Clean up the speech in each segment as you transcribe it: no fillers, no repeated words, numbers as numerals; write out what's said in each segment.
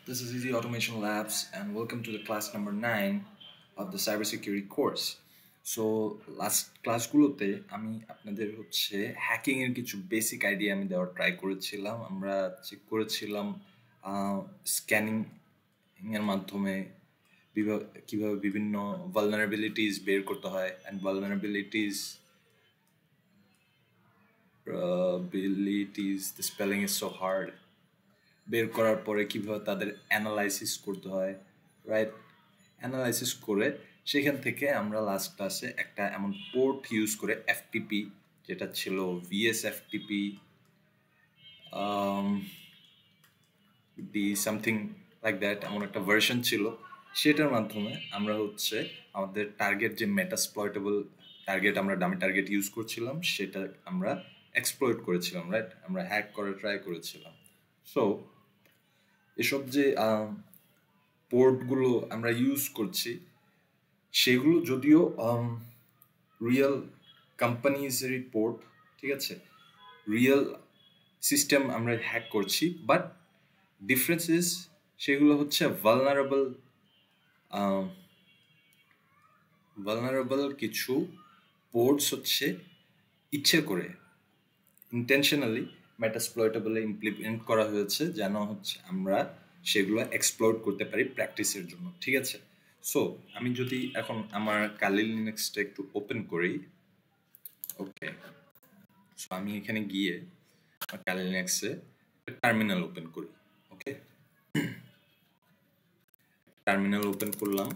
This is Easy Automation Labs, and welcome to the class number 9 of the cybersecurity course. So last ক্লাসগুলোতে আমি আপনাদের hacking এর কিছু basic idea আমি দেওয়ার ট্রাই করেছিলাম। আমরা চেক করেছিলাম স্ক্যানিং এর মাধ্যমে কিভাবে বিভিন্ন ভালনারেবিলিটিস বের করতে হয়, and vulnerabilities the spelling is so hard. বের করার পরে কিভাবে তাদের অ্যানালাইসিস করতে হয়, রাইট? অ্যানালাইসিস করে সেখান থেকে আমরা লাস্ট ক্লাসে একটা এমন পোর্ট ইউজ করে এফটিপি, যেটা ছিল ভিএসএফটিপি ডি সামথিং লাইক দ্যাট, এমন একটা ভার্সন ছিল, সেটার মাধ্যমে আমরা আমাদের টার্গেট যে মেটাসপ্লয়েটেবল টার্গেট, আমরা ডামি টার্গেট ইউজ করছিলাম, সেটা আমরা এক্সপ্লয়েট করেছিলাম, রাইট? আমরা হ্যাক করার ট্রাই করেছিলাম। সো এসব যে পোর্টগুলো আমরা ইউজ করছি, সেগুলো যদিও রিয়েল কোম্পানিজেরই পোর্ট, ঠিক আছে, রিয়েল সিস্টেম আমরা হ্যাক করছি, বাট ডিফারেন্স ইজ সেগুলো ভালনারেবল কিছু পোর্টস ইচ্ছে করে ইন্টেনশনালি মেটাসপ্লয়েটেবলে ইমপ্লিমেন্ট করা হয়েছে, যেন আমরা সেগুলো এক্সপ্লয়েট করতে পারি প্র্যাকটিসের জন্য, ঠিক আছে? সো আমি যদি এখন আমার কালি লিনাক্সটা একটু ওপেন করি, ওকে, সো আমি এখানে গিয়ে আমার কালি লিনাক্সে টার্মিনাল ওপেন করি, ওকে, টার্মিনাল ওপেন করলাম।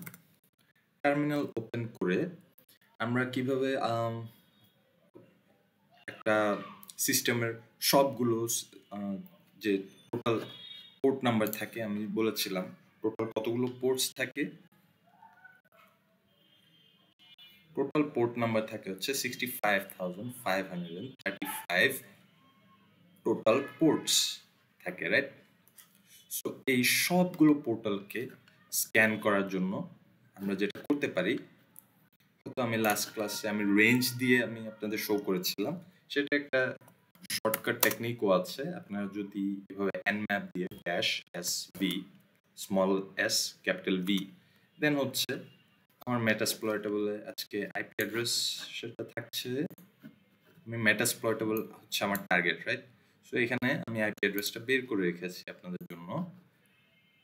টার্মিনাল ওপেন করে আমরা কিভাবে একটা সিস্টেমের সবগুলো যে টোটাল পোর্ট নাম্বার থাকে, আমি বলেছিলাম টোটাল কতগুলো পোর্টস থাকে, টোটাল পোর্ট নাম্বার থাকে 65,535 টোটাল পোর্টস থাকে, রাইট? সো এই সবগুলো পোর্টালকে স্ক্যান করার জন্য আমরা যেটা করতে পারি, তো আমি লাস্ট ক্লাসে আমি রেঞ্জ দিয়ে আমি আপনাদের শো করেছিলাম, সেটা একটা শর্টকাট টেকনিকও আছে। আপনারা যদি এভাবে nmap দিয়ে dash S V small S capital V, then আমার মেটাসপ্লয়েটেবলে আজকে আইপি অ্যাড্রেস সেটা থাকছে, আমি মেটাসপ্লয়েটেবল আমার টার্গেট, রাইট? সো এখানে আমি আইপি অ্যাড্রেসটা বের করে রেখেছি আপনাদের জন্য,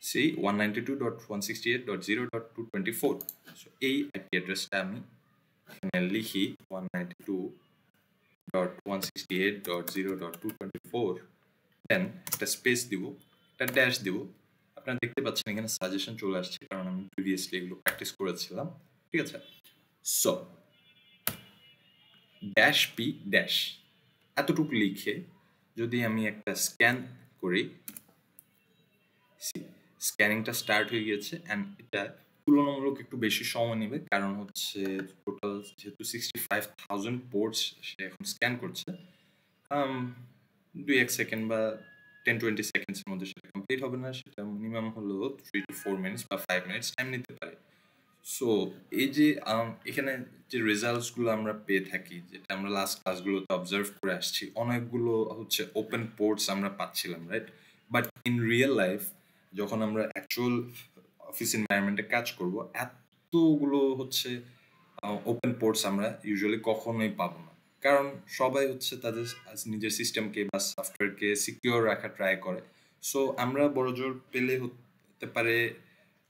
সি 192.168.0.224। সো এই আইপি অ্যাড্রেসটা আমি এখানে লিখি 192.168.0.224, দেন একটা স্পেস দিব, একটা ড্যাশ দিব। আপনারা দেখতে পাচ্ছেন এখানে সাজেশন চলে আসছে, কারণ আমি প্রিভিয়াসলি এগুলো প্র্যাকটিস করেছিলাম, ঠিক আছে? সো ড্যাশ পি ড্যাশ এতটুকু লিখে যদি আমি একটা স্ক্যান করি, স্ক্যানিংটা স্টার্ট হয়ে গেছে, অ্যান্ড এটা তুলনামূলক একটু বেশি সময় নেবে, কারণ টোটাল যেহেতু 65,000 পোর্টস সে এখন স্ক্যান করছে, 2-1 সেকেন্ড বা 10-20 সেকেন্ডসের মধ্যে সেটা কমপ্লিট হবে না, সেটা মিনিমাম হলো 3 to 4 মিনিটস বা 5 মিনিটস টাইম নিতে পারে। সো এই যে এখানে যে রেজাল্টসগুলো আমরা পেয়ে থাকি, যেটা আমরা লাস্ট ক্লাসগুলোতে অবজার্ভ করে আসছি, অনেকগুলো ওপেন পোর্টস আমরা পাচ্ছিলাম, right? But in real life যখন আমরা অ্যাকচুয়াল অফিস এনভায়রনমেন্টে কাজ করব, এতগুলো ওপেন পোর্টস আমরা ইউজুয়ালি কখনোই পাবো না, কারণ সবাই তাদের নিজের সিস্টেমকে বা সফটওয়্যারকে সিকিউর রাখা ট্রাই করে। সো আমরা বড়জোর পেলে হতে পারে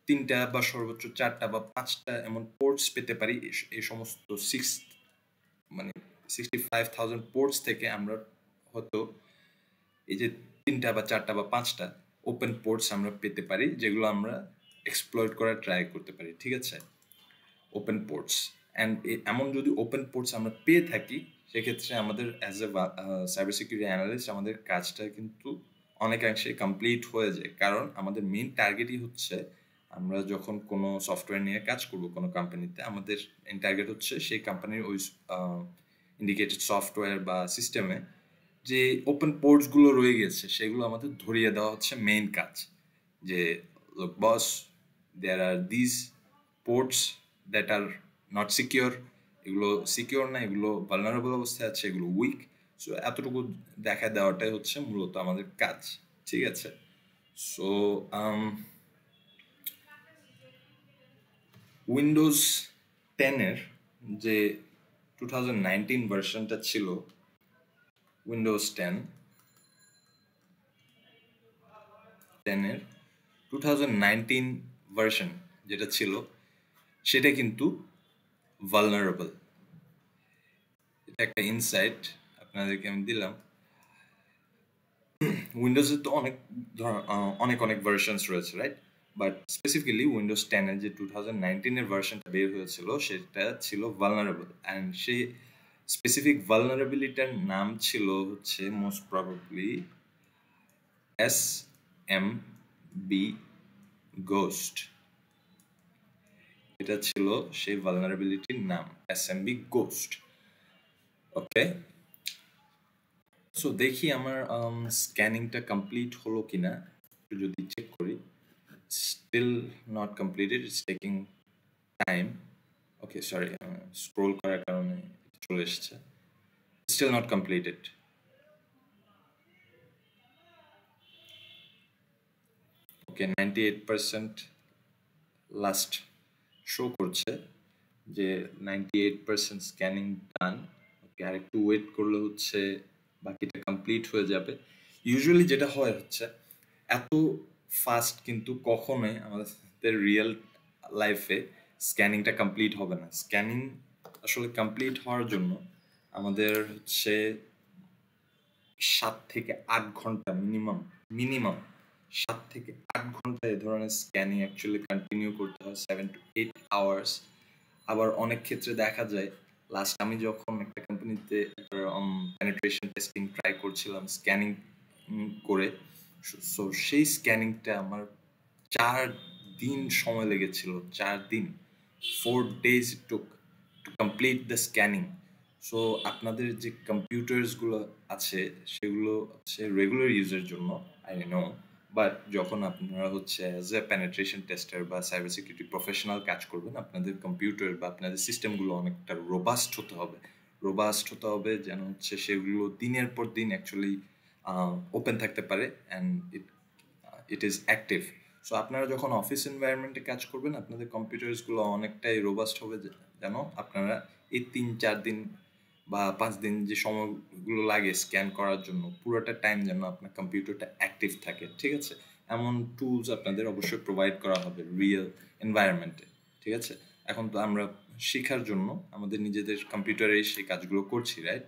3টা বা সর্বোচ্চ 4টা বা 5টা এমন পোর্টস পেতে পারি। এই সমস্ত 65,000 পোর্টস থেকে আমরা হয়তো এই যে 3টা বা 4টা বা 5টা ওপেন পোর্টস আমরা পেতে পারি, যেগুলো আমরা এক্সপ্লয়েট করার ট্রাই করতে পারি, ঠিক আছে? ওপেন পোর্টস, অ্যান্ড এমন যদি ওপেন পোর্টস আমরা পেয়ে থাকি, সেক্ষেত্রে আমাদের as a cyber security analyst আমাদের কাজটা কিন্তু অনেকাংশে কমপ্লিট হয়ে যায়, কারণ আমাদের মেইন টার্গেটই আমরা যখন কোনো সফটওয়্যার নিয়ে কাজ করব কোনো কোম্পানিতে, আমাদের মেইন টার্গেট সেই কোম্পানির ওই ইন্ডিকেটেড সফটওয়্যার বা সিস্টেমে যে ওপেন পোর্টসগুলো রয়ে গেছে, সেগুলো আমাদের ধরিয়ে দেওয়া মেইন কাজ। যে look boss, there are these ports that are not secure, এগুলো সিকিউর না, এগুলো ভালনারেবল অবস্থায় আছে, এগুলো উইক। সো এতটুকু দেখা দেওয়াটাই মূলত আমাদের কাজ, ঠিক আছে? সো উইন্ডোজ 10 এর যে 2019 ভার্সনটা ছিল, উইন্ডোজ 10 এর 2019 ভার্সন যেটা ছিল, সেটা কিন্তু ভালনারেবল। এটা একটা ইনসাইট আপনাদেরকে আমি দিলাম। উইন্ডোজের তো অনেক অনেক ভার্সনস রয়েছে, রাইট? বাট স্পেসিফিক্যালি উইন্ডোজ 10 এর যে 2019 এর ভার্সনটা বের হয়েছিল, সেটা ছিল ভালনারেবল। অ্যান্ড সেই স্পেসিফিক ভালনারেবিলিটার নাম ছিল হচ্ছে মোস্ট প্রবাবলি SMB গোস্ট। এটা ছিল সেই ভালনারেবিলিটির নাম, SMB গোস্ট। ওকে, সো দেখি আমার স্ক্যানিংটা কমপ্লিট হলো কিনা, একটু যদি চেক করি। Still not completed, it's taking time. Okay, sorry, scroll করার কারণে চলে এসেছে। Still not completed. Okay, 98% last show করছে যে 98% স্ক্যানিং ডান। ওকে, আর একটু ওয়েট করলে হচ্ছে বাকিটা কমপ্লিট হয়ে যাবে। ইউজুয়ালি যেটা হয় হচ্ছে এত ফাস্ট কিন্তু কখনোই আমাদের রিয়েল লাইফে স্ক্যানিংটা কমপ্লিট হবে না। স্ক্যানিং আসলে কমপ্লিট হওয়ার জন্য আমাদের হচ্ছে 7 থেকে 8 ঘন্টা মিনিমাম 7 থেকে 8 ঘন্টা এ ধরনের স্ক্যানিং অ্যাকচুয়ালি কন্টিনিউ করতে হয়, 7 to 8 আওয়ার্স। আবার অনেক ক্ষেত্রে দেখা যায়, লাস্ট আমি যখন একটা কোম্পানিতে পেনিট্রেশন টেস্টিং ট্রাই করছিলাম স্ক্যানিং করে, সো সেই স্ক্যানিংটা আমার 4 দিন সময় লেগেছিল। 4 দিন, 4 days it took to complete the scanning. So আপনাদের যে কম্পিউটার্সগুলো আছে সেগুলো হচ্ছে রেগুলার ইউজের জন্য, আই নো, বাট যখন আপনারা হচ্ছে অ্যাজ এ পেনিট্রেশন টেস্টার বা সাইবার সিকিউরিটি প্রফেশনাল কাজ করবেন, আপনাদের কম্পিউটার বা আপনাদের সিস্টেমগুলো অনেকটা রোবাস্ট হতে হবে যেন হচ্ছে সেগুলো দিনের পর দিন অ্যাকচুয়ালি ওপেন থাকতে পারে and it is active. So আপনারা যখন অফিস এনভায়রনমেন্টে কাজ করবেন, আপনাদের কম্পিউটার্সগুলো অনেকটাই রোবাস্ট হবে যেন আপনারা এই 3-4 দিন বা 5 দিন যে সময়গুলো লাগে স্ক্যান করার জন্য, পুরোটা টাইম যেন আপনার কম্পিউটারটা অ্যাক্টিভ থাকে, ঠিক আছে? এমন টুলস আপনাদের অবশ্যই প্রোভাইড করা হবে রিয়েল এনভায়রনমেন্টে, ঠিক আছে? এখন তো আমরা শেখার জন্য আমাদের নিজেদের কম্পিউটারে সেই কাজগুলো করছি, right?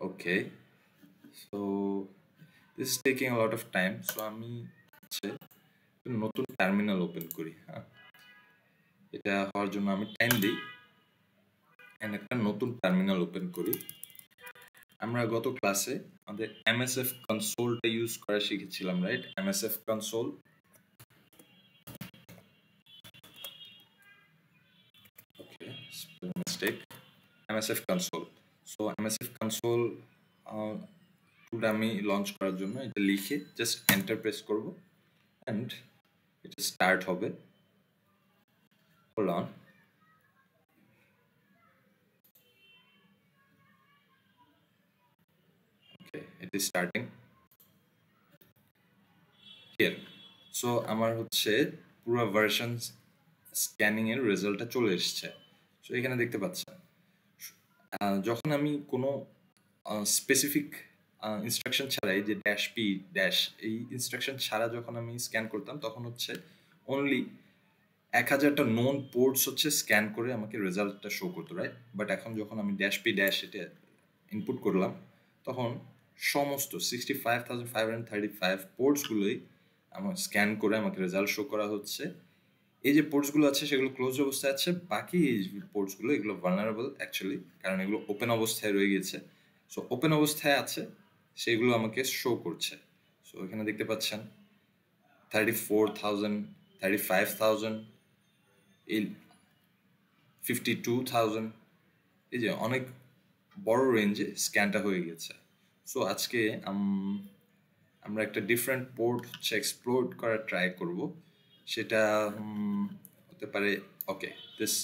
Okay, so this is taking a lot of time. So আমি হচ্ছে নতুন টার্মিনাল ওপেন করি। হ্যাঁ, এটা হওয়ার জন্য আমি টাইম দিই অ্যান্ড একটা নতুন টার্মিনাল ওপেন করি। আমরা গত ক্লাসে আমাদের MSF কনসোলটা ইউজ করা শিখেছিলাম, right? MSF console. Okay, spelling mistake. MSF console. So MSF console টুলটা আমি লঞ্চ করার জন্য এটা লিখে জাস্ট এন্টার প্রেস করব অ্যান্ড এটা স্টার্ট হবে। Hold on. Okay, it is starting here. So আমার হচ্ছে পুরো ভার্সন স্ক্যানিং এর রেজাল্টটা চলে এসেছে। সো এখানে দেখতে পাচ্ছেন, যখন আমি কোনো স্পেসিফিক ইনস্ট্রাকশন ছাড়াই, যে ড্যাশ পি ড্যাশ, এই ইনস্ট্রাকশন ছাড়া যখন আমি স্ক্যান করতাম তখন হচ্ছে অনলি 1000টা নোন পোর্টস হচ্ছে স্ক্যান করে আমাকে রেজাল্টটা শো করতো, রাইট? বাট এখন যখন আমি ড্যাশ পি ড্যাশ এটা ইনপুট করলাম, তখন সমস্ত 65,535 পোর্টসগুলোই আমার স্ক্যান করে আমাকে রেজাল্ট শো করা হচ্ছে। এই যে পোর্টসগুলো আছে সেগুলো ক্লোজ অবস্থায় আছে, বাকি এই পোর্টসগুলো এগুলো ভালনারেবল অ্যাকচুয়ালি, কারণ এগুলো ওপেন অবস্থায় রয়ে গেছে। সো ওপেন অবস্থায় আছে সেগুলো আমাকে শো করছে। সো এখানে দেখতে পাচ্ছেন 34,000, 35,000, এই 52,000, এই যে অনেক বড় রেঞ্জে স্ক্যানটা হয়ে গেছে। সো আজকে আমরা একটা ডিফারেন্ট পোর্ট হচ্ছে এক্সপ্লোর করার ট্রাই করব। সেটা হতে পারে, ওকে, দিস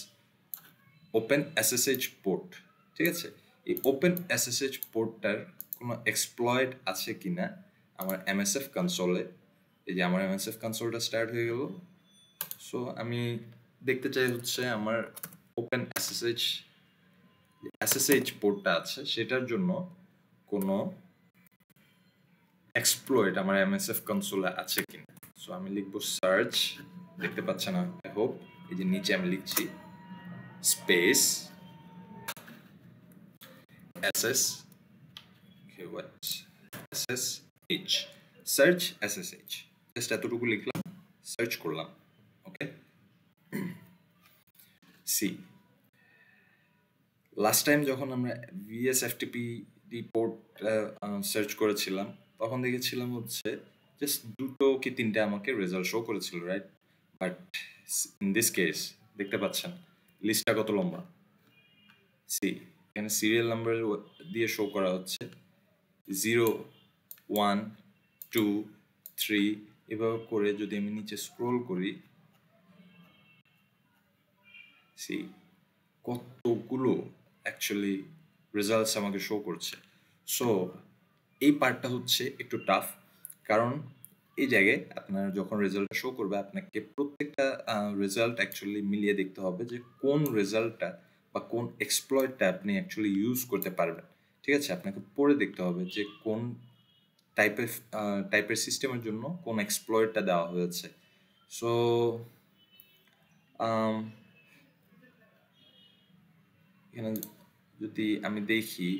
ওপেন SSH পোর্ট, ঠিক আছে? এই ওপেন SSH পোর্টটার কোনো এক্সপ্লয়েট আছে কিনা আমার MSF কনসোলে এই যে আমার এমএসএফ কনসোলটা স্টার্ট হয়ে গেল। সো আমি দেখতে চাই হচ্ছে আমার ওপেন এসএসএইচ পোর্টটা আছে সেটার জন্য কোনো এক্সপ্লয়েট আমার এমএসএফ কনসোলে আছে কিনা। সো আমি লিখবো সার্চ, দেখতে পাচ্ছেন আই হোপ, এই যে নিচে আমি লিখছি space SS SSH, search SSH, just এতটুকু লিখলাম, সার্চ করলাম। ওকে, সি লাস্ট টাইম যখন আমরা VSFTPD পোর্ট সার্চ করেছিলাম তখন দেখেছিলাম হচ্ছে জাস্ট 2 কি 3 আমাকে রেজাল্ট শো করেছিল, right? But in this case দেখতে পাচ্ছেন লিস্টটা কত লম্বা। সি এখানে সিরিয়াল নাম্বার দিয়ে শো করা হচ্ছে 0 1 2 3 এভাবে করে যদি আমি নিচে স্ক্রোল করি, সি কতগুলো অ্যাকচুয়ালি রেজাল্টস আমাকে শো করছে। সো এই পার্টটা হচ্ছে একটু টাফ, কারণ এই জায়গায় আপনার যখন রেজাল্ট শো করবে আপনাকে প্রত্যেকটা রেজাল্ট অ্যাকচুয়ালি মিলিয়ে দেখতে হবে যে কোন রেজাল্টটা বা কোন এক্সপ্লয়েটটা আপনি অ্যাকচুয়ালি ইউজ করতে পারবেন। ঠিক আছে, আপনাকে পড়ে দেখতে হবে যে কোন টাইপের সিস্টেমের জন্য কোন এক্সপ্লয়েটটা দেওয়া হয়েছে। সো এখানে যদি আমি দেখি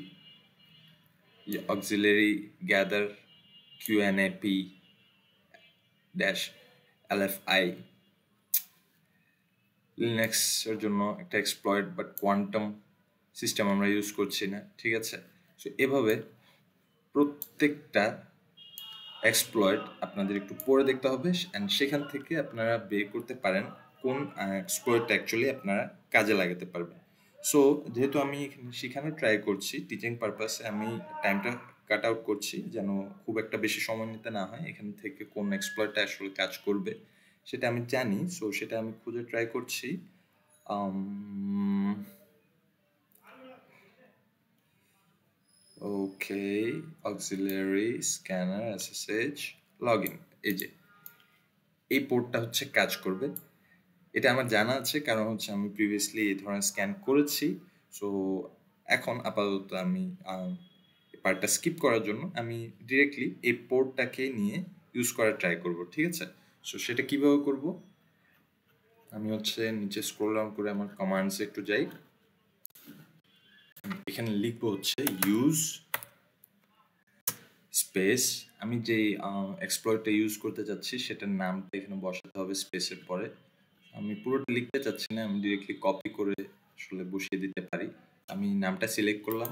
যে auxiliary gather QNAP -LFI Linux এর জন্য একটা এক্সপ্লয়েট, বাট কোয়ান্টাম সিস্টেম আমরা ইউজ করছি না। ঠিক আছে, সো এভাবে প্রত্যেকটা এক্সপ্লয়েট আপনাদের একটু পড়ে দেখতে হবে অ্যান্ড সেখান থেকে আপনারা বের করতে পারেন কোন এক্সপ্লয়েটটা অ্যাকচুয়ালি আপনারা কাজে লাগাতে পারবেন। সো যেহেতু আমি শেখানোর ট্রাই করছি টিচিং পারপাসে, আমি টাইমটা কাট আউট করছি যেন খুব একটা বেশি সময় নিতে না হয়। এখান থেকে কোন এক্সপ্লয়েটটা আসলে কাজ করবে সেটা আমি জানি, সো সেটা আমি খুঁজে ট্রাই করছি। ওকে, অক্সিলারি স্ক্যানার SSH লগইন, এই যে এই পোর্টটা হচ্ছে কাজ করবে। এটা আমার জানা আছে কারণ হচ্ছে আমি প্রিভিয়াসলি এই ধরনের স্ক্যান করেছি। সো এখন আপাতত আমি পার্টটা স্কিপ করার জন্য আমি ডিরেক্টলি এই পোর্টটাকে নিয়ে ইউজ করার ট্রাই করব। ঠিক আছে, সো সেটা কিভাবে করব, আমি হচ্ছে নিচে স্ক্রল ডাউন করে আমার কমান্ডসে একটু যাই, এখানে লিখবো হচ্ছে ইউজ স্পেস, আমি যে এক্সপ্লয়েটটা ইউজ করতে চাচ্ছি সেটার নামটা এখানে বসাতে হবে স্পেসের পরে। আমি পুরোটা লিখতে চাচ্ছি না, আমি ডিরেক্টলি কপি করে আসলে বসিয়ে দিতে পারি। আমি নামটা সিলেক্ট করলাম,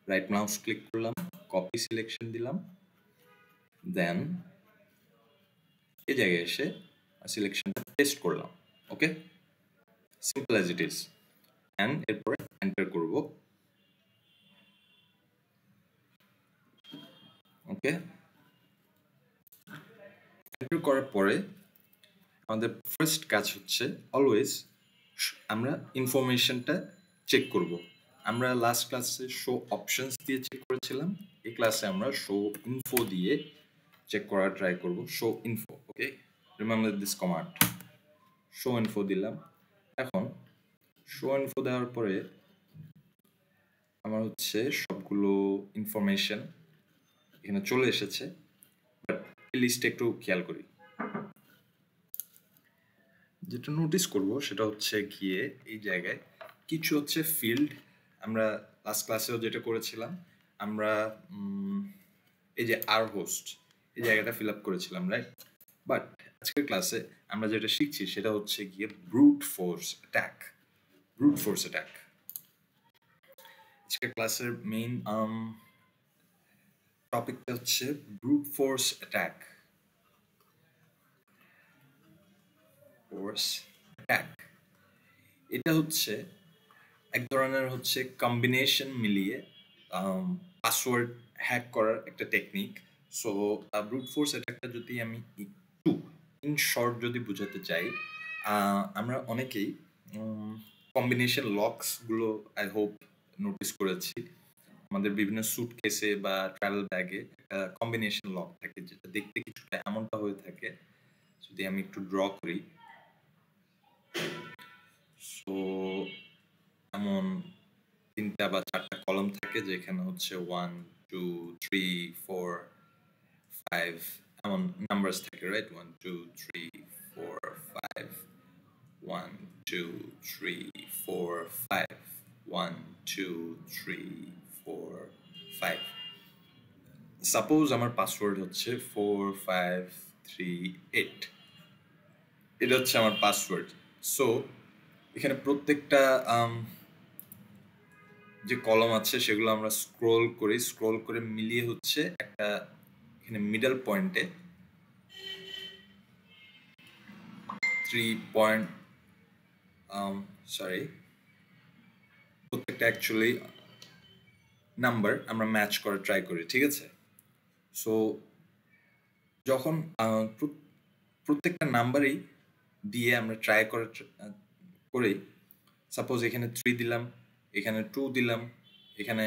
রাইট মাউস ক্লিক করলাম, কপি সিলেকশন দিলাম, দেন এই জায়গায় এসে সিলেকশনটা পেস্ট করলাম। Okay, simple as it is, and এরপরে এন্টার করব। ওকে, এন্টার করার পরে আমাদের ফার্স্ট কাজ হচ্ছে অলওয়েজ আমরা ইনফরমেশনটা চেক করব। আমরা লাস্ট ক্লাসে শো অপশনস দিয়ে চেক করেছিলাম, এই ক্লাসে আমরা শো ইনফো দিয়ে চেক করার ট্রাই করব। Show info, okay, remember this command, show info দিলাম। এখন শো ইনফো দেওয়ার পরে আমার হচ্ছে সবগুলো ইনফরমেশন এখানে চলে এসেছে, বাট এই লিস্টে একটু খেয়াল করি। যেটা নোটিস করব সেটা হচ্ছে গিয়ে এই জায়গায় কিছু হচ্ছে ফিল্ড, আমরা লাস্ট ক্লাসেও যেটা করেছিলাম, আমরা এই যে আর হোস্ট এই জায়গাটা ফিল আপ করেছিলাম, রাইট? বাট আজকের ক্লাসে আমরা যেটা শিখছি সেটা হচ্ছে গিয়ে ব্রুট ফোর্স অ্যাটাক। আজকের ক্লাসের মেইন টপিকটা হচ্ছে ব্রুট ফোর্স অ্যাটাক। এটা হচ্ছে এক ধরনের হচ্ছে কম্বিনেশন মিলিয়ে পাসওয়ার্ড হ্যাক করার একটা টেকনিক। সো ব্রুট ফোর্স অ্যাটাকটা যদি আমি একটু ইন শর্ট যদি বোঝাতে চাই, আমরা অনেকেই কম্বিনেশন লকসগুলো আই হোপ নোটিস করেছি। আমাদের বিভিন্ন স্যুটকেসে বা ট্রাভেল ব্যাগে কম্বিনেশন লক থাকে, যেটা দেখতে কিছুটা এমনটা হয়ে থাকে। যদি আমি একটু ড্র করি, সো এমন 3টা বা 4টা কলাম থাকে যেখানে হচ্ছে 1 2 3 4 5 এমন নাম্বারস থাকে, রাইট? 1 2 3 4 5 1 2 3 4 5 1 2 3 4 5। সাপোজ আমার পাসওয়ার্ড হচ্ছে 4538, এটা হচ্ছে আমার পাসওয়ার্ড। সো এখানে প্রত্যেকটা যে কলাম আছে সেগুলো আমরা স্ক্রোল করে মিলিয়ে হচ্ছে একটা এখানে মিডল পয়েন্টে 3 পয়েন্ট সরি প্রত্যেকটা অ্যাকচুয়ালি নাম্বার আমরা ম্যাচ করে ট্রাই করি, ঠিক আছে? সো যখন প্রত্যেকটা নাম্বারই দিয়ে আমরা ট্রাই করি, সাপোজ এখানে 3 দিলাম, এখানে 2 দিলাম, এখানে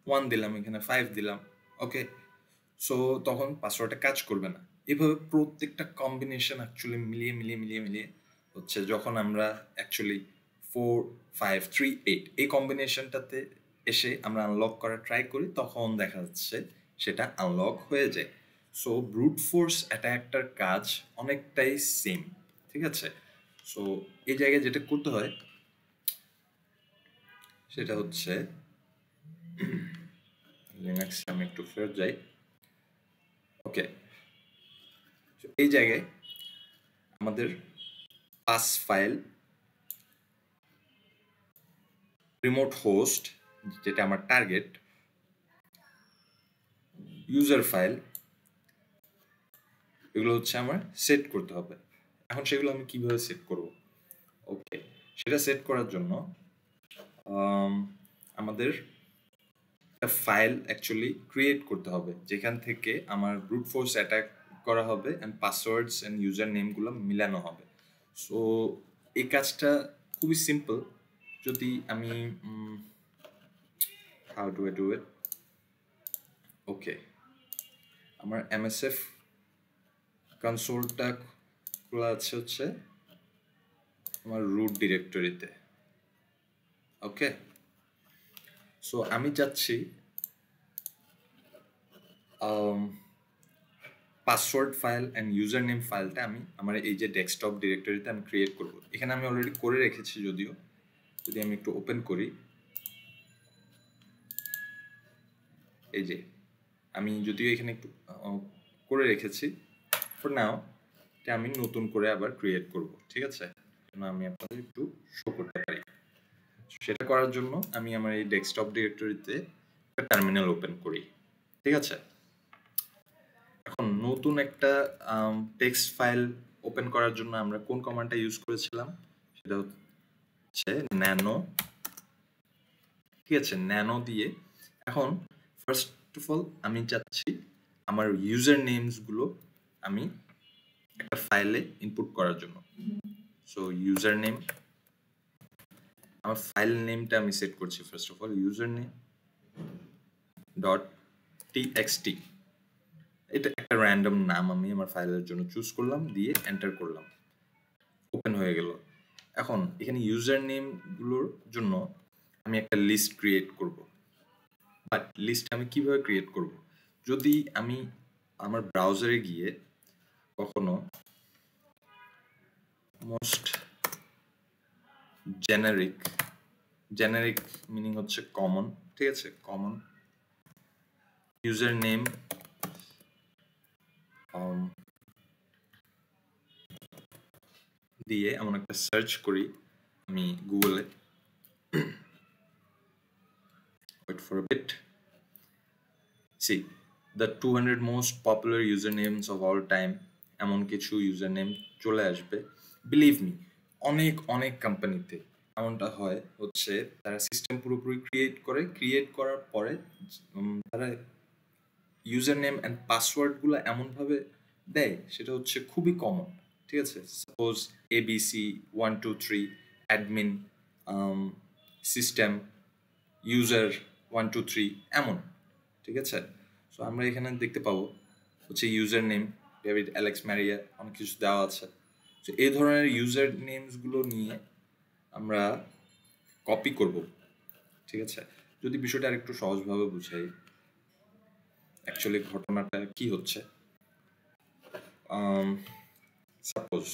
1 দিলাম, এখানে 5 দিলাম, ওকে? সো তখন পাসওয়ার্ডটা কাজ করবে না। এভাবে প্রত্যেকটা কম্বিনেশন অ্যাকচুয়ালি মিলিয়ে হচ্ছে যখন আমরা অ্যাকচুয়ালি 4 5 3 8 এই কম্বিনেশনটাতে এসে আমরা আনলক করার ট্রাই করি, তখন দেখা যাচ্ছে সেটা আনলক হয়ে যায়। সো ব্রুট ফোর্স অ্যাটাকটার কাজ অনেকটাই সেম, ঠিক আছে? সো এই জায়গায় যেটা করতে হয় সেটা হচ্ছে লিনাক্সে আমি একটু ফেরত যাই। ওকে, এই জায়গায় আমাদের পাস ফাইল, রিমোট হোস্ট যেটা আমার টার্গেট, ইউজার ফাইল, এগুলো হচ্ছে আমার সেট করতে হবে। এখন সেগুলো আমি কিভাবে সেট করব? ওকে, সেটা সেট করার জন্য আমাদের একটা ফাইল অ্যাকচুয়ালি ক্রিয়েট করতে হবে যেখান থেকে আমার ব্রুট ফোর্স অ্যাটাক করা হবে অ্যান্ড পাসওয়ার্ডস অ্যান্ড ইউজার নেমগুলো মিলানো হবে। সো এই কাজটা খুবই সিম্পল। যদি আমি how do I do it? Okay, আমার এমএসএফ কনসোলটা খোলা আছে হচ্ছে আমার রুট ডিরেক্টরিতে। ওকে, সো আমি চাচ্ছি password file and user name ফাইলটা আমি আমার এই যে ডেস্কটপ ডিরেক্টরিতে আমি ক্রিয়েট করব। এখানে আমি অলরেডি করে রেখেছি যদিও। যদি আমি একটু ওপেন করি, এই যে আমি যদিও এখানে একটু করে রেখেছি, ফর নাও এটা আমি নতুন করে আবার ক্রিয়েট করব, ঠিক আছে? আমি আপনাদের একটু শো করতে পারি। সেটা করার জন্য আমি আমার এই ডেস্কটপ ডিরেক্টরিতে একটা টার্মিনাল ওপেন করি, ঠিক আছে? এখন নতুন একটা টেক্সট ফাইল ওপেন করার জন্য আমরা কোন কমান্ডটা ইউজ করেছিলাম? সেটা হচ্ছে ন্যানো, ঠিক আছে? ন্যানো দিয়ে এখন ফার্স্ট অফ অল আমি চাচ্ছি আমার ইউজার নেমসগুলো আমি একটা ফাইলে ইনপুট করার জন্য। সো ইউজার নেম, আমার ফাইল নেমটা আমি সেট করছি first of all user name dot TXT. এটা একটা র্যান্ডম নাম আমি আমার ফাইলের জন্য চুজ করলাম, দিয়ে এন্টার করলাম, ওপেন হয়ে গেল। এখন এখানে ইউজার নেমগুলোর জন্য আমি একটা লিস্ট ক্রিয়েট করব। বাট লিস্ট আমি কিভাবে ক্রিয়েট করব? যদি আমি আমার ব্রাউজারে গিয়ে কখনো মোস্ট জেনারিক মিনিং হচ্ছে কমন, ঠিক আছে? কমন ইউজার নেম দিয়ে এমন একটা সার্চ করি আমি গুগলে, wait for a bit, see the 200 most popular usernames of all time, এমন কিছু ইউজার নেম চলে আসবে। বিলিভ মি, অনেক কোম্পানিতে এমনটা হয় হচ্ছে তারা সিস্টেম পুরোপুরি ক্রিয়েট করার পরে তারা ইউজার নেম অ্যান্ড পাসওয়ার্ডগুলো এমনভাবে দেয় সেটা হচ্ছে খুবই কমন, ঠিক আছে? Suppose ABC 1 2 3 admin system user 1 2 3 এমন, ঠিক আছে? সো আমরা এখানে দেখতে পাবো হচ্ছে ইউজার নেম, ডেভিড অ্যালেক্স ম্যারিয়া, অনেক কিছু দেওয়া আছে। তো এই ধরনের ইউজার নেমসগুলো নিয়ে আমরা কপি করব, ঠিক আছে? যদি বিষয়টা আরেকটু সহজভাবে বুঝাই, অ্যাকচুয়ালি ঘটনাটা কি হচ্ছে, সাপোজ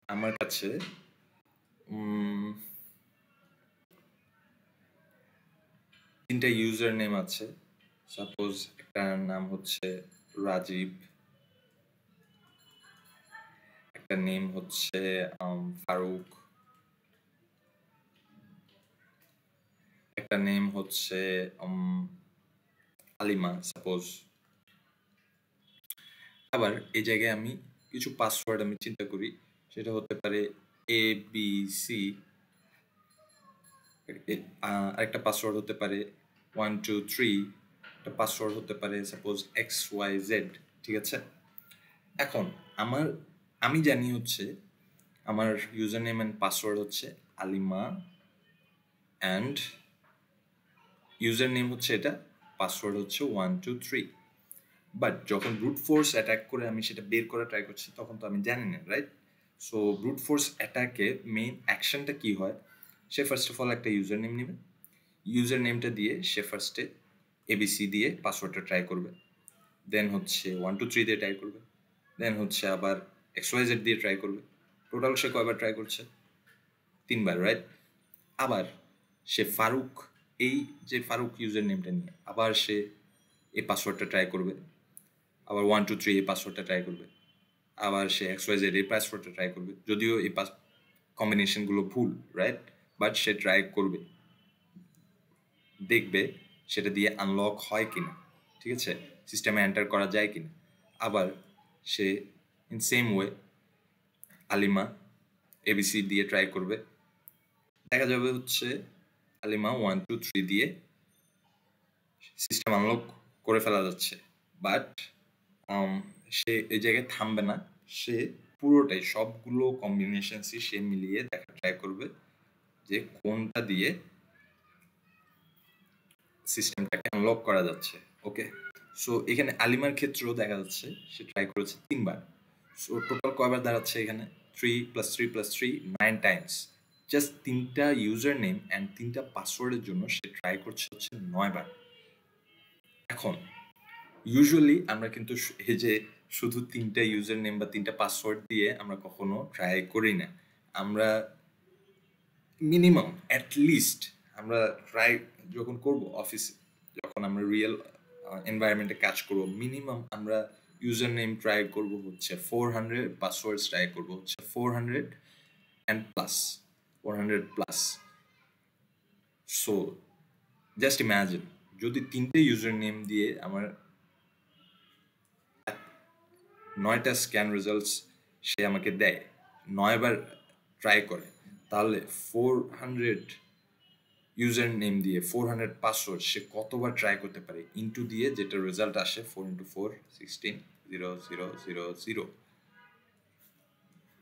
আমার কাছে তিনটা ইউজার নেম আছে। সাপোজ একটার নাম হচ্ছে রাজীব, একটা নেম হচ্ছে ফারুক, একটা নেম হচ্ছে আলিমা সাপোজ। আবার এই জায়গায় আমি কিছু পাসওয়ার্ড আমি চিন্তা করি, সেটা হতে পারে ABC, আরেকটা পাসওয়ার্ড হতে পারে 123, একটা পাসওয়ার্ড হতে পারে সাপোজ XYZ, ঠিক আছে? এখন আমি জানি হচ্ছে আমার ইউজার নেম অ্যান্ড পাসওয়ার্ড হচ্ছে আলিমা, অ্যান্ড ইউজার নেম হচ্ছে এটা, পাসওয়ার্ড হচ্ছে 123। বাট যখন ব্রুট ফোর্স অ্যাটাক করে আমি সেটা বের করা ট্রাই করছি, তখন তো আমি জানি না, রাইট? সো ব্রুট ফোর্স অ্যাটাকে মেইন অ্যাকশনটা কি হয়, সে ফার্স্ট অফ অল একটা ইউজার নেম নেবে, ইউজার নেমটা দিয়ে সে ফার্স্টে ABC দিয়ে পাসওয়ার্ডটা ট্রাই করবে, দেন হচ্ছে 123 দিয়ে ট্রাই করবে, দেন হচ্ছে আবার XYZ দিয়ে ট্রাই করবে। টোটাল সে কয়বার ট্রাই করছে? 3বার, রাইট? আবার সে ফারুক, এই যে ফারুক ইউজার নেমটা নিয়ে আবার সে এই পাসওয়ার্ডটা ট্রাই করবে, আবার 123 এই পাসওয়ার্ডটা ট্রাই করবে, আবার সে XYZ এই পাসওয়ার্ডটা ট্রাই করবে, যদিও এই কম্বিনেশনগুলো ভুল, রাইট? বাট সে ট্রাই করবে, দেখবে সেটা দিয়ে আনলক হয় কিনা, ঠিক আছে, সিস্টেমে এন্টার করা যায় কিনা। আবার সে ইন সেম ওয়ে আলিমা ABC দিয়ে ট্রাই করবে, দেখা যাবে হচ্ছে আলিমা 123 দিয়ে সিস্টেম আনলক করে ফেলা যাচ্ছে। বাট সে এই জায়গায় থামবে না, সে পুরোটাই সবগুলো কম্বিনেশনসই সে মিলিয়ে দেখা ট্রাই করবে যে কোনটা দিয়ে সিস্টেমটাকে আনলক করা যাচ্ছে। ওকে, সো এখানে আলিমার ক্ষেত্রেও দেখা যাচ্ছে সে ট্রাই করেছে 3বার। সো টোটাল কয়বার দাঁড়াচ্ছে এখানে? 3 + 3 + 3 9 টাইমস। জাস্ট 3টা ইউজার নেম অ্যান্ড 3টা পাসওয়ার্ডের জন্য সে ট্রাই করছে হচ্ছে 9বার। এখন ইউজুয়ালি আমরা কিন্তু এই যে শুধু 3টা ইউজার নেম বা 3টা পাসওয়ার্ড দিয়ে আমরা কখনো ট্রাই করি না। আমরা মিনিমাম অ্যাটলিস্ট আমরা ট্রাই যখন করব অফিসে, যখন আমরা রিয়েল এনভায়রনমেন্টে কাজ করব, মিনিমাম আমরা ইউজার নেম ট্রাই করব হচ্ছে 400, পাসওয়ার্ডস ট্রাই করব হচ্ছে 400 and plus, 400 plus. So just imagine যদি 3টে ইউজার নেম দিয়ে আমার 9টা স্ক্যান রেজাল্টস সে আমাকে দেয়, 9বার ট্রাই করে, তাহলে 400 ইউজার নেম দিয়ে 400 পাসওয়ার্ড সে কতবার ট্রাই করতে পারে ইনটু দিয়ে যেটা রেজাল্ট আসে 4 × 4 16 0 0 0 0।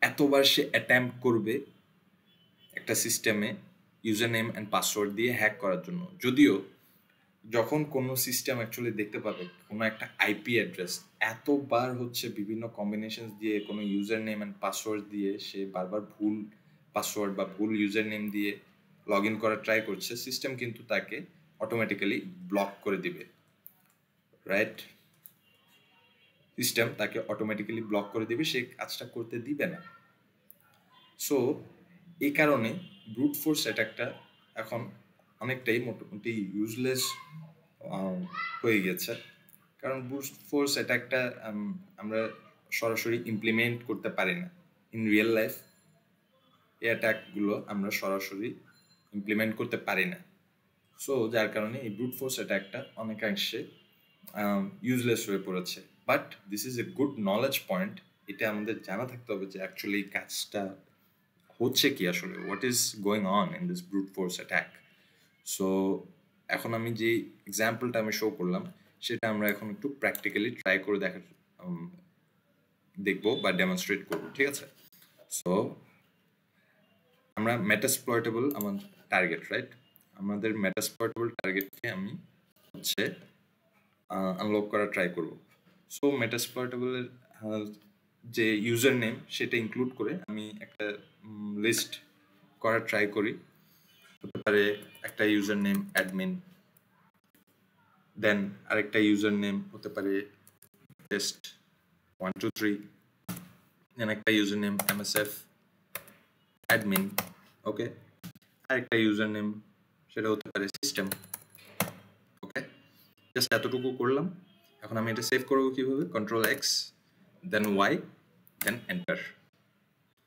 এতবার সে অ্যাটেম্প্ট করবে একটা সিস্টেমে ইউজার নেম অ্যান্ড পাসওয়ার্ড দিয়ে হ্যাক করার জন্য। যদিও যখন কোনো সিস্টেম অ্যাকচুয়ালি দেখতে পাবে কোনো একটা আইপি অ্যাড্রেস এতবার হচ্ছে বিভিন্ন কম্বিনেশন দিয়ে কোনো ইউজার নেম অ্যান্ড পাসওয়ার্ড দিয়ে সে বারবার ভুল পাসওয়ার্ড বা ভুল ইউজার নেম দিয়ে লগ ইন করার ট্রাই করছে, সিস্টেম কিন্তু তাকে অটোমেটিক্যালি ব্লক করে দিবে, রাইট? সিস্টেম তাকে অটোমেটিক্যালি ব্লক করে দিবে, সে কাজটা করতে দিবে না। সো এই কারণে ব্রুট ফোর্স অ্যাটাকটা এখন অনেকটাই মোটামুটি ইউজলেস হয়ে গেছে, কারণ ব্রুট ফোর্স অ্যাটাকটা আমরা সরাসরি ইমপ্লিমেন্ট করতে পারি না ইন রিয়েল লাইফ। এই অ্যাটাকগুলো আমরা সরাসরি ইমপ্লিমেন্ট করতে পারি না। সো যার কারণে এই ব্রুট ফোর্স অ্যাটাকটা অনেকাংশে ইউজলেস হয়ে পড়েছে। But this is a good knowledge point, এটা আমাদের জানা থাকতে হবে যে অ্যাকচুয়ালি এই কাজটা হচ্ছে কি আসলে, what is going on in this brute force attack. So এখন আমি যে এক্সাম্পলটা আমি শো করলাম সেটা আমরা এখন একটু প্র্যাকটিক্যালি ট্রাই করে দেখবো বা ডেমনস্ট্রেট করবো, ঠিক আছে? সো আমরা মেটাসপ্লয়েটেবল আমার টার্গেট, রাইট? আমাদের মেটাসপ্লয়েটেবল টার্গেটকে আমি হচ্ছে আনলক করা ট্রাই করব। সো মেটাসপ্লয়েটেবলের যে ইউজার নেম সেটা ইনক্লুড করে আমি একটা লিস্ট করার ট্রাই করি। হতে পারে একটা ইউজার নেম অ্যাডমিন, দেন আরেকটা ইউজার নেম হতে পারে টেস্ট 1 2 3, দেন একটা ইউজার নেম MSF অ্যাডমিন, ওকে, আরেকটা ইউজার নেম সেটা হতে পারে সিস্টেম, ওকে। জাস্ট এতটুকু করলাম। এখন আমি এটা সেভ করবো কিভাবে? কন্ট্রোল এক্স, দেন ওয়াই, দেন এন্টার।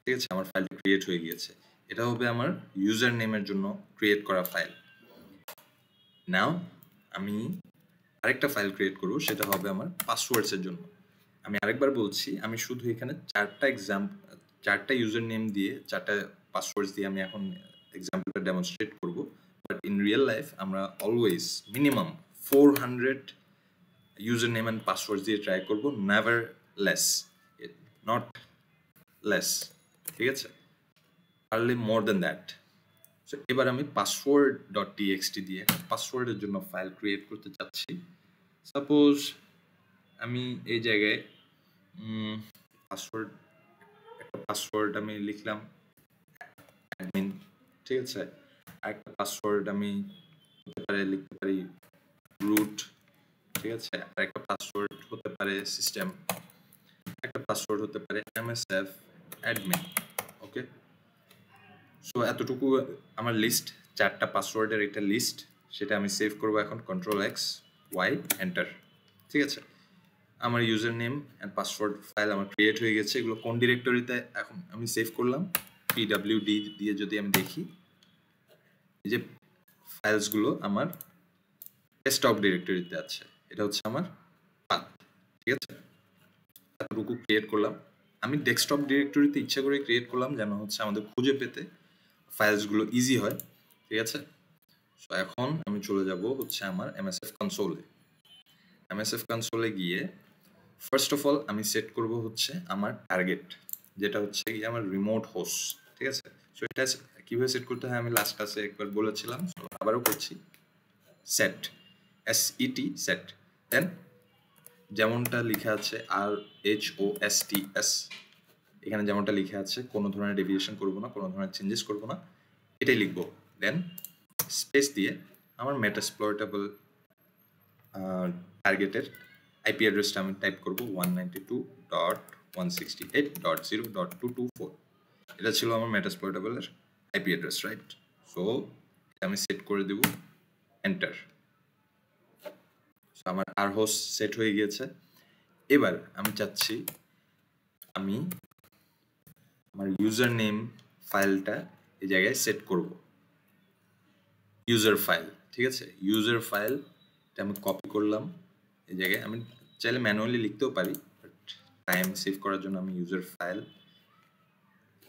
ঠিক আছে, আমার ফাইলটা ক্রিয়েট হয়ে গিয়েছে। এটা হবে আমার ইউজার নেমের জন্য ক্রিয়েট করা ফাইল। নাও আমি আরেকটা ফাইল ক্রিয়েট করব, সেটা হবে আমার পাসওয়ার্ডসের জন্য। আমি আরেকবার বলছি, আমি শুধু এখানে চারটা ইউজার নেম দিয়ে, চারটা পাসওয়ার্ডস দিয়ে আমি এখন এক্সাম্পলটা ডেমনস্ট্রেট করব। বাট ইন রিয়েল লাইফ আমরা always minimum 400 user name and passwords দিয়ে ট্রাই করব, নেভার লেস, নট লেস। ঠিক আছে, পারলে মোর দেন দ্যাট। সো এবার আমি পাসওয়ার্ড ডট টিএক্সটি দিয়ে পাসওয়ার্ডের জন্য ফাইল ক্রিয়েট করতে চাচ্ছি। সাপোজ আমি এই জায়গায় একটা পাসওয়ার্ড আমি লিখলাম অ্যাডমিন, ঠিক আছে। আরেকটা পাসওয়ার্ড আমি লিখতে পারি রুট, ঠিক আছে। আরেকটা পাসওয়ার্ড হতে পারে সিস্টেম, একটা পাসওয়ার্ড হতে পারে MSF অ্যাডমিন, ওকে। সো এতটুকু আমার লিস্ট, চারটা পাসওয়ার্ডের একটা লিস্ট, সেটা আমি সেভ করবো এখন কন্ট্রোল এক্স ওয়াই এন্টার। ঠিক আছে, আমার user name and password file আমার ক্রিয়েট হয়ে গেছে। এগুলো কোন ডিরেক্টরিতে এখন আমি সেভ করলাম? PWD দিয়ে যদি আমি দেখি, এই যে ফাইলসগুলো আমার ডেস্কটপ ডিরেক্টরিতে আছে। এটা হচ্ছে আমার পাথ, ঠিক আছে। এতটুকু ক্রিয়েট করলাম। আমি ডেস্কটপ ডিরেক্টরিতে ইচ্ছা করে ক্রিয়েট করলাম যেন হচ্ছে আমাদের খুঁজে পেতে ফাইলসগুলো ইজি হয়, ঠিক আছে। সো এখন আমি চলে যাব হচ্ছে আমার MSF কনসোলে। MSF কনসোলে গিয়ে ফার্স্ট অফ অল আমি সেট করব হচ্ছে আমার টার্গেট, যেটা হচ্ছে কি আমার রিমোট হোস্ট, ঠিক আছে। সো এটা কিভাবে সেট করতে হয় আমি লাস্ট ক্লাসে একবার বলেছিলাম, আবারও করছি। সেট, SET সেট, দেন যেমনটা লেখা আছে RHOSTS, এখানে যেমনটা লেখা আছে, কোনো ধরনের ডেভিয়েশন করব না, কোনো ধরনের চেঞ্জেস করব না, এটাই লিখবো। দেন স্পেস দিয়ে আমার মেটাসপ্লয়েটেবল টার্গেটের IP অ্যাড্রেসটা আমি টাইপ করব 192.168.0.224। এটা ছিল আমার মেটাসপ্লয়েটেবলের IP অ্যাড্রেস, রাইট? সো আমি সেট করে দেব, এন্টার। সো আমার আর হোস্ট সেট হয়ে গিয়েছে। এবার আমি চাচ্ছি আমি আমার ইউজার নেম ফাইলটা এই জায়গায় সেট করব, ইউজার ফাইল, ঠিক আছে। ইউজার ফাইলটা আমি কপি করলাম এই জায়গায়। আমি চাইলে ম্যানুয়ালি লিখতেও পারি, বাট টাইম সেভ করার জন্য আমি user file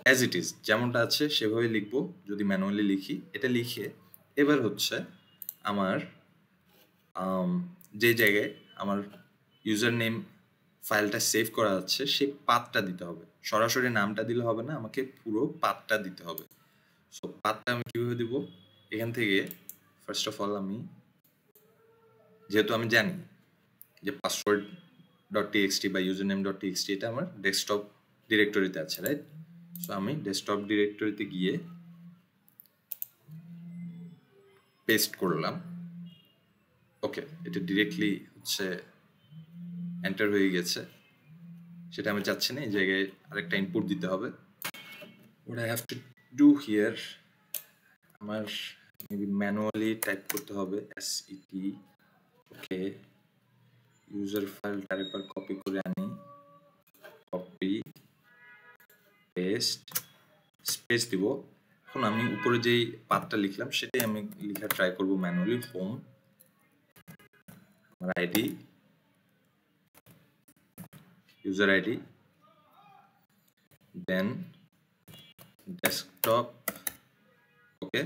as it is যেমনটা আছে সেভাবে লিখবো। যদি ম্যানুয়ালি লিখি, এটা লিখে এবার হচ্ছে আমার যে জায়গায় আমার ইউজার নেম ফাইলটা সেভ করা আছে সেই পাথটা দিতে হবে। সরাসরি নামটা দিলে হবে না, আমাকে পুরো পাথটা দিতে হবে। সো পাথটা আমি কিভাবে দিব? এখান থেকে ফার্স্ট অফ অল আমি, যেহেতু আমি জানি যে পাসওয়ার্ড ডট টিএক্সটি বা ইউজার নেম ডট টিএক্সটি এটা আমার ডেস্কটপ ডিরেক্টরিতে আছে, রাইট? সো আমি ডেস্কটপ ডিরেক্টরিতে গিয়ে পেস্ট করলাম, ওকে। এটা ডিরেক্টলি হচ্ছে এন্টার হয়ে গেছে। সেটা আমি চাচ্ছি না, এই জায়গায় আরেকটা ইনপুট দিতে হবে। what I have to do here, আমার মেবি ম্যানুয়ালি টাইপ করতে হবে SET, ওকে। ইউজার ফাইলটা আরেকবার কপি করে আনি, কপি পেস্ট, স্পেস দিব। এখন আমি উপরে যেই পাথটা লিখলাম সেটাই আমি লেখা ট্রাই করব ম্যানুয়ালি। হোম, আমার আইডি, ইউজার আইডি, দেন ডেস্কটপ, ওকে।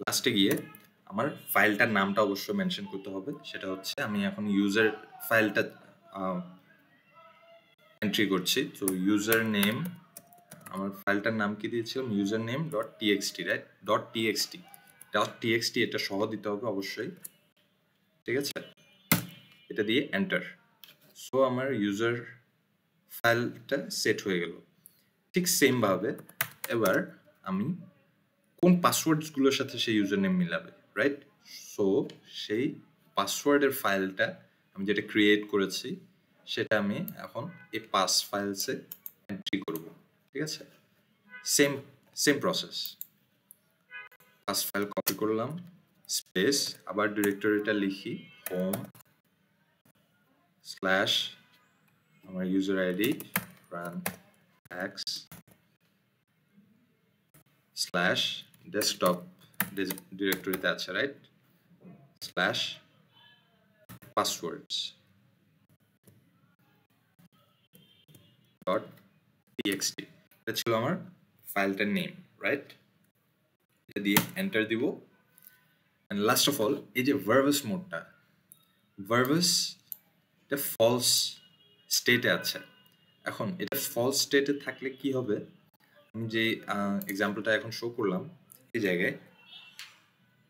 লাস্টে গিয়ে আমার ফাইলটার নামটা অবশ্যই মেনশন করতে হবে। সেটা হচ্ছে আমি এখন ইউজার ফাইলটা এন্ট্রি করছি। তো ইউজার নেম, আমার ফাইলটার নাম কি দিয়েছিলাম? User name dot TXT, right? Dot TXT এটা সহ দিতে হবে অবশ্যই, ঠিক আছে। এটা দিয়ে এন্টার। সো আমার ইউজার ফাইলটা সেট হয়ে গেল। ঠিক সেম ভাবে এবার আমি কোন পাসওয়ার্ডসগুলোর সাথে সেই ইউজার নেম মিলাবে, রাইট? সো সেই পাসওয়ার্ডের ফাইলটা আমি যেটা ক্রিয়েট করেছি সেটা আমি এখন এই পাস ফাইলসে এন্ট্রি করব, ঠিক আছে? Same same process. Pass file copy করলাম, স্পেস, আবার ডিরেক্টরিটা লিখি হোম স্ল্যাশ আমার user ID run x slash desktop ডিরেক্টরিতে আছে, right? Slash passwords dot TXT, এটা ছিল আমার ফাইলটার নেম, রাইট? এটা দিয়ে এন্টার দিব। অ্যান্ড লাস্ট অফ অল এই যে ভার্বাস মোডটা, ভার্বাস এটা ফলস স্টেটে আছে। এখন এটা ফলস স্টেটে থাকলে কি হবে, আমি যে এক্সাম্পলটা এখন শো করলাম এই জায়গায়,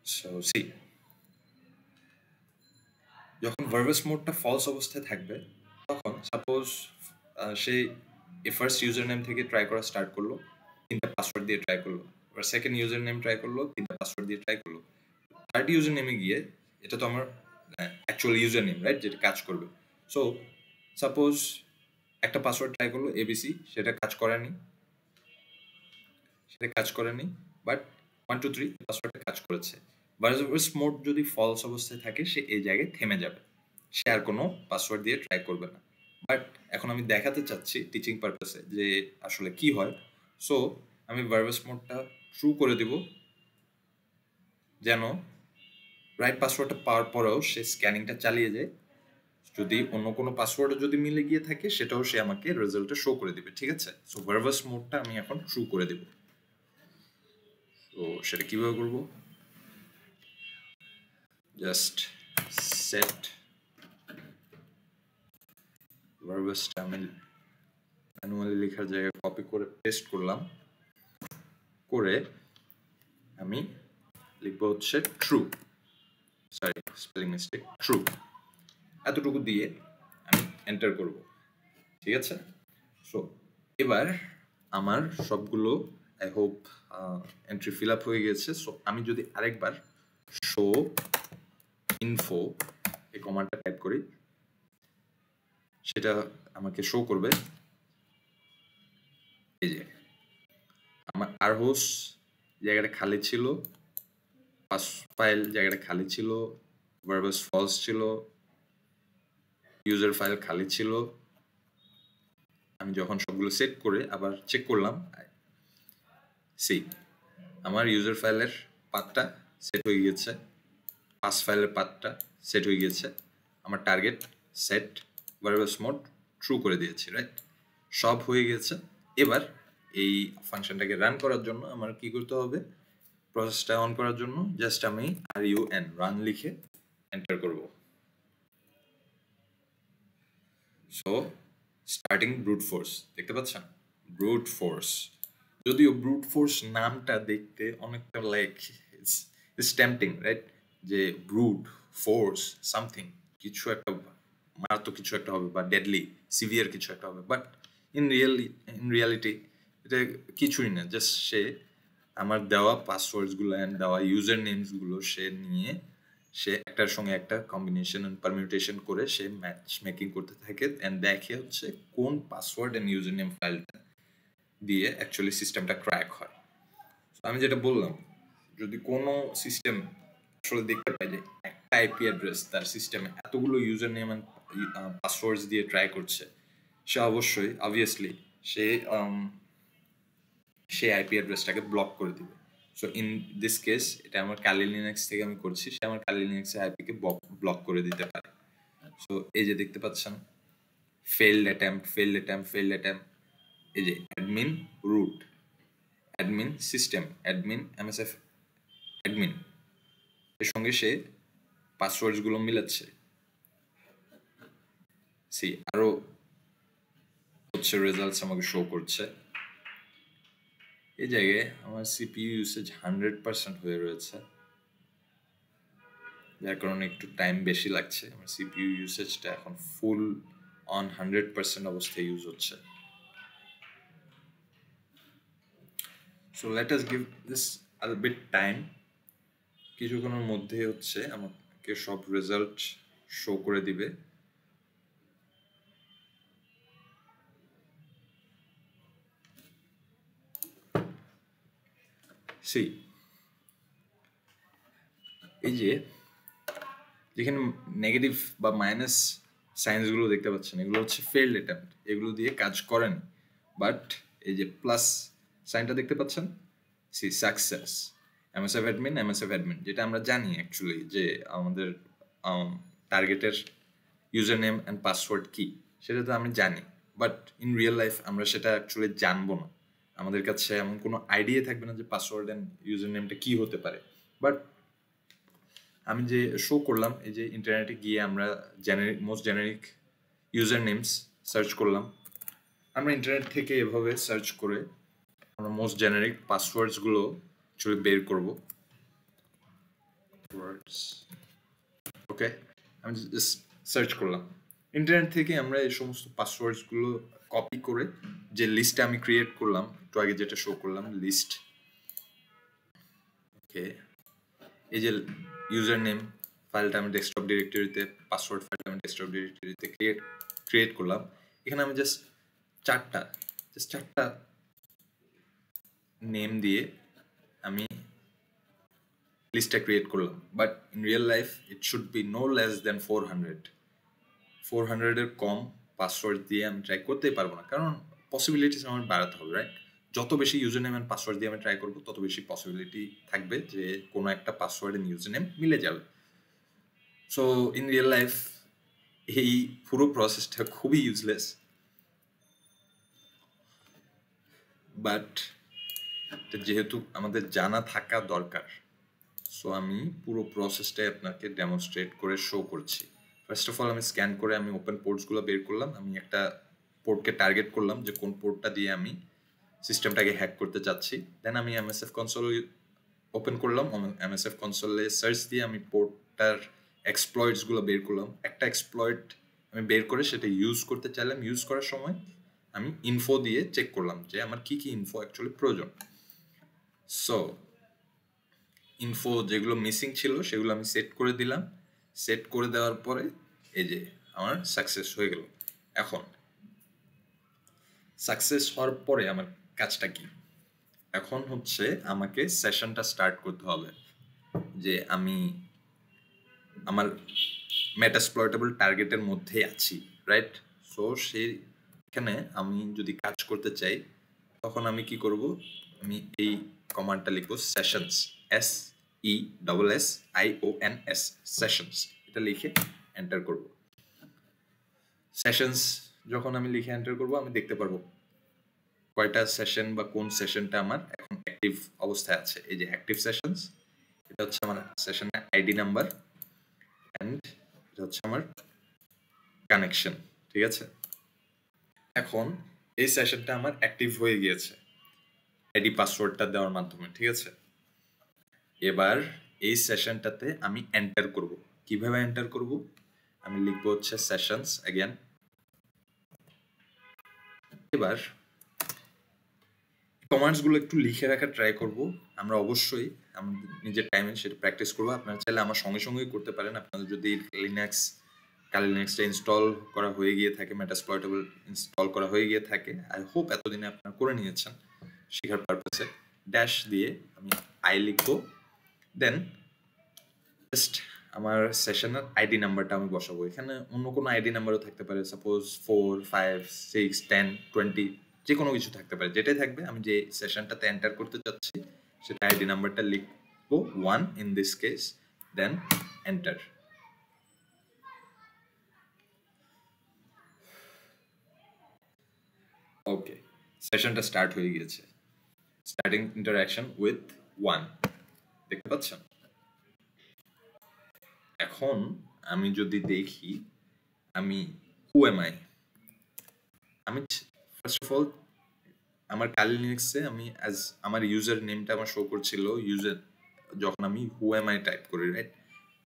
সো সি যখন ভার্বাস মোডটা ফলস অবস্থায় থাকবে তখন সাপোজ সে ফার্স্ট ইউজার নেম থেকে ট্রাই করা স্টার্ট করলো, 3টা পাসওয়ার্ড দিয়ে ট্রাই করলো, এবার সেকেন্ড ইউজার নেম ট্রাই করলো, 3টা পাসওয়ার্ড দিয়ে ট্রাই করলো, থার্ড ইউজার নেমে গিয়ে এটা তো আমার অ্যাকচুয়াল ইউজার নেম, রাইট, যেটা কাজ করবে। সো সাপোজ একটা পাসওয়ার্ড ট্রাই করলো এবিসি, সেটা কাজ করেনি, বাট 1 2 3 পাসওয়ার্ডটা কাজ করেছে। ভার্বাস মোড যদি ফলস অবস্থায় থাকে সে এই জায়গায় থেমে যাবে, সে আর কোনো পাসওয়ার্ড দিয়ে ট্রাই করবে না। বাট এখন আমি দেখাতে চাচ্ছি টিচিং পারপাসে যে আসলে কি হয়। সো আমি ভার্বাস মোডটা ট্রু করে দিব, যেন রাইট পাসওয়ার্ডটা পাওয়ার পরেও সে স্ক্যানিংটা চালিয়ে যায়। যদি অন্য কোনো পাসওয়ার্ডও যদি মিলে গিয়ে থাকে সেটাও সে আমাকে রেজাল্টটা শো করে দিবে, ঠিক আছে? সো ভার্বাস মোডটা আমি এখন ট্রু করে দেব। তো সেটা কিভাবে করব, জাস্ট সেট ভার্বাসটা আমি ম্যানুয়ালি লেখার জায়গায় কপি করে পেস্ট করলাম, করে আমি লিখবো হচ্ছে true, sorry spelling mistake, true, এতটুকু দিয়ে আমি এন্টার করব, ঠিক আছে? সো এবার আমার সবগুলো I hope entry fill up হয়ে গেছে। সো আমি যদি আরেকবার শো ইনফো এই কমান্ডটা টাইপ করি, সেটা আমাকে শো করবে এই যে আমার আরহোস জায়গাটা খালি ছিল, পাস ফাইল জায়গাটা খালি ছিল, ভার্বাস ফলস ছিল, ইউজার ফাইল খালি ছিল। আমি যখন সবগুলো সেট করে আবার চেক করলাম, সি আমার ইউজার ফাইলের পাথটা সেট হয়ে গেছে, পাস ফাইলের পাথটা সেট হয়ে গেছে, আমার টার্গেট সেট, ভার্বাস মোড ট্রু করে দিয়েছি, রাইট? সব হয়ে গেছে। এবার এই ফাংশনটাকে রান করার জন্য আমার কি করতে হবে, প্রসেসটা অন করার জন্য জাস্ট আমি RUN রান লিখে এন্টার করব। সো স্টার্টিং ব্রুট ফোর্স দেখতে পাচ্ছেন, ব্রুট ফোর্স, যদিও ব্রুট ফোর্স নামটা দেখতে অনেকটা লাইক ইটস টেম্পটিং, রাইট? যে ব্রুট ফোর্স সামথিং, কিছু একটা মারাত্মক কিছু একটা হবে বা ডেডলি সিভিয়ার কিছু একটা হবে, বাট ইন রিয়ালিটি এটা কিছুই না, জাস্ট সে আমার দেওয়া পাসওয়ার্ডসগুলো অ্যান্ড দেওয়া ইউজার নেমসগুলো সে নিয়ে সে একটার সঙ্গে একটা কম্বিনেশন অ্যান্ড পারমিউটেশন করে সে ম্যাচ মেকিং করতে থাকে অ্যান্ড দেখে হচ্ছে কোন পাসওয়ার্ড অ্যান্ড ইউজার নেম ফাইলটা দিয়ে অ্যাকচুয়ালি সিস্টেমটা ক্র্যাক হয়। আমি যেটা বললাম, যদি কোনো সিস্টেম আসলে দেখতে পাই যে একটা আইপি অ্যাড্রেস তার সিস্টেমে এতগুলো ইউজার নেম অ্যান্ড পাসওয়ার্ডস দিয়ে ট্রাই করছে, সে অবশ্যই অবভিয়াসলি সে আইপি অ্যাড্রেসটাকে ব্লক করে দিবে। সো ইন দিস কেস এটা আমার কালি লিনাক্স থেকে আমি করছি, সে আমার কালি লিনাক্সের আইপিকে ব্লক করে দিতে পারে। সো এই যে দেখতে পাচ্ছেন ফেইল্ড অ্যাটেম্প্ট, এই যে admin root, admin system, admin MSF admin, এর সঙ্গে সে পাসওয়ার্ডসগুলো মিলাচ্ছে। সি আরো হচ্ছে রেজাল্টস আমাকে শো করছে, এই জায়গায় আমার CPU ইউসেজ 100% হয়ে রয়েছে, যার কারণে একটু টাইম বেশি লাগছে। আমার CPU ইউসেজটা এখন ফুল অন 100% অবস্থায় ইউজ হচ্ছে। So let us give this a bit time. কিছুক্ষণের মধ্যে হচ্ছে আমাকে সব রেজাল্ট শো করে দিবে। সি এই যে যেখানে নেগেটিভ বা মাইনাস সাইন্সগুলো দেখতে পাচ্ছেন, এগুলো হচ্ছে ফেইল্ড অ্যাটেম্প্ট, এগুলো দিয়ে কাজ করেন। বাট এই যে প্লাস সাইনটা দেখতে পাচ্ছেন, সি সাকসেস এমএসএফ অ্যাডমিন, যেটা আমরা জানি অ্যাকচুয়ালি যে আমাদের টার্গেটের ইউজার নেম অ্যান্ড পাসওয়ার্ড কি, সেটা তো আমি জানি। বাট ইন রিয়েল লাইফ আমরা সেটা অ্যাকচুয়ালি জানবো না, আমাদের কাছে এমন কোনো আইডিয়া থাকবে না যে পাসওয়ার্ড অ্যান্ড ইউজার নেমটা কী হতে পারে। বাট আমি যে শো করলাম, এই যে ইন্টারনেটে গিয়ে আমরা most generic user names search করলাম। আমরা ইন্টারনেট থেকে এভাবে সার্চ করে আমরা মোস্ট জেনারিক পাসওয়ার্ডসগুলো অ্যাকচুয়ালি বের করব। ওকে, আমি জাস্ট সার্চ করলাম ইন্টারনেট থেকে। আমরা এই সমস্ত পাসওয়ার্ডসগুলো কপি করে যে লিস্টটা আমি ক্রিয়েট করলাম একটু আগে, যেটা শো করলাম লিস্ট। ওকে, এই যে ইউজার নেম ফাইলটা আমি ডেস্কটপ ডিরেক্টরিতে, পাসওয়ার্ড ফাইলটা আমি ডেস্কটপ ডিরেক্টরিতে ক্রিয়েট করলাম। এখানে আমি জাস্ট চারটা নেম দিয়ে আমি লিস্টটা ক্রিয়েট করলাম। But in real life it should be no less than 400-এর কম পাসওয়ার্ড দিয়ে আমি ট্রাই করতেই পারবো না, কারণ পসিবিলিটিস আমার বাড়াতে হবে, রাইট? যত বেশি ইউজার নেম অ্যান্ড পাসওয়ার্ড দিয়ে আমি ট্রাই করবো, তত বেশি পসিবিলিটি থাকবে যে কোনো একটা পাসওয়ার্ড অ্যান্ড ইউজার নেম মিলে যাবে। সো ইন রিয়েল লাইফ এই পুরো প্রসেসটা খুবই ইউজলেস, বাট যেহেতু আমাদের জানা থাকা দরকার, সো আমি পুরো প্রসেসটাই আপনাকে ডেমনস্ট্রেট করে শো করছি। ফার্স্ট অফ অল আমি স্ক্যান করে আমি ওপেন পোর্টসগুলো বের করলাম। আমি একটা পোর্টকে টার্গেট করলাম যে কোন পোর্টটা দিয়ে আমি সিস্টেমটাকে হ্যাক করতে চাচ্ছি। দেন আমি এমএসএফ কনসোল ওপেন করলাম। এমএসএফ কনসোলে সার্চ দিয়ে আমি পোর্টটার এক্সপ্লয়েটসগুলো বের করলাম। একটা এক্সপ্লয়েট আমি বের করে সেটা ইউজ করতে চাইলাম। ইউজ করার সময় আমি ইনফো দিয়ে চেক করলাম যে আমার কি কি ইনফো অ্যাকচুয়ালি প্রয়োজন। সো ইনফো যেগুলো মিসিং ছিল সেগুলো আমি সেট করে দিলাম। সেট করে দেওয়ার পরে এই যে আমার সাকসেস হয়ে গেল। এখন সাকসেস হওয়ার পরে আমার কাজটা কি? এখন হচ্ছে আমাকে সেশনটা স্টার্ট করতে হবে যে আমি আমার মেটাসপ্লয়েটেবল টার্গেটের মধ্যে আছি, রাইট? সো সেইখানে আমি যদি কাজ করতে চাই তখন আমি কি করব? আমি এই কমান্ডটা লিখব সেশনস, SESSIONS, সেশনস। এটা লিখে এন্টার করব। সেশনস যখন আমি লিখে এন্টার করব, আমি দেখতে পারবো কয়টা সেশন বা কোন সেশনটা আমার এখন অ্যাক্টিভ অবস্থায় আছে। এই যে অ্যাক্টিভ সেশনস, এটা হচ্ছে আমার সেশনের আইডি নাম্বার অ্যান্ড এটা হচ্ছে আমার কানেকশন, ঠিক আছে? এখন এই সেশনটা আমার অ্যাক্টিভ হয়ে গিয়েছে আইডি পাসওয়ার্ডটা দেওয়ার মাধ্যমে, ঠিক আছে? এবার এই সেশনটাতে আমি এন্টার করব। কিভাবে এন্টার করব? আমি লিখব হচ্ছে সেশনস अगेन। এবার কমান্ডসগুলো একটু লিখে রাখার ট্রাই করব। আমরা অবশ্যই আমাদের নিজের টাইমে সেটা প্র্যাকটিস করব। আপনারা চাইলে আমার সঙ্গে সঙ্গেই করতে পারেন। আপনাদের যদি কালি লিনাক্সটা ইনস্টল করা হয়ে গিয়ে থাকে, মেটাসপ্লয়েটেবল ইনস্টল করা হয়ে গিয়ে থাকে, আই হোপ এতদিনে আপনারা করে নিয়েছেন শেখার পারপাসে। ড্যাশ দিয়ে আমি আই লিখবো, দেন জাস্ট আমার সেশনের আইডি নাম্বারটা আমি বসাবো। এখানে অন্য কোনো আইডি নাম্বারও থাকতে পারে, সাপোজ 4, 5, 6, 10, 20, যে কোনো কিছু থাকতে পারে। যেটাই থাকবে, আমি যে সেশনটাতে এন্টার করতে চাচ্ছি সেটা আইডি নাম্বারটা লিখবো 1 in this case, then enter. Okay, সেশনটা স্টার্ট হয়ে গিয়েছে। স্টার্টিং ইন্টারঅ্যাকশন উইথ 1 দেখতে পাচ্ছেন। এখন আমি যদি দেখি আমি হু এম আই, আমি ফার্স্ট অফ অল আমার কালি লিনাক্সে আমি আমার ইউজার নেমটা আমার শো করছিল যখন আমি হু এম আই টাইপ করি, রাইট?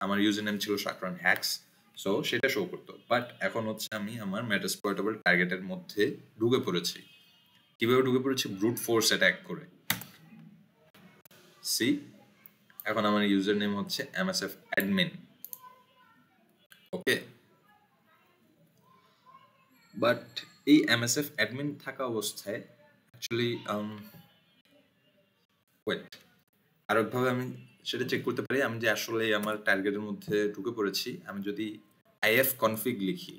আমার ইউজার নেম ছিল শাকরান হ্যাক্স। সো সেটা শো করতো, বাট এখন হচ্ছে আমি আমার মেটাস্প্লয়েটেবল টার্গেটের মধ্যে ঢুকে পড়েছি। কিভাবে ঢুকে পড়েছি? ব্রুট ফোর্স অ্যাটাক করে। সি, এখন আমার ইউজার নেম হচ্ছে MSF অ্যাডমিন। ওকে, বাট এই MSF অ্যাডমিন থাকা অবস্থায় অ্যাকচুয়ালি ওয়েট, আরেকভাবে আমি সেটা চেক করতে পারি আমি যে আসলে আমার টার্গেটের মধ্যে ঢুকে পড়েছি। আমি যদি IF config লিখি,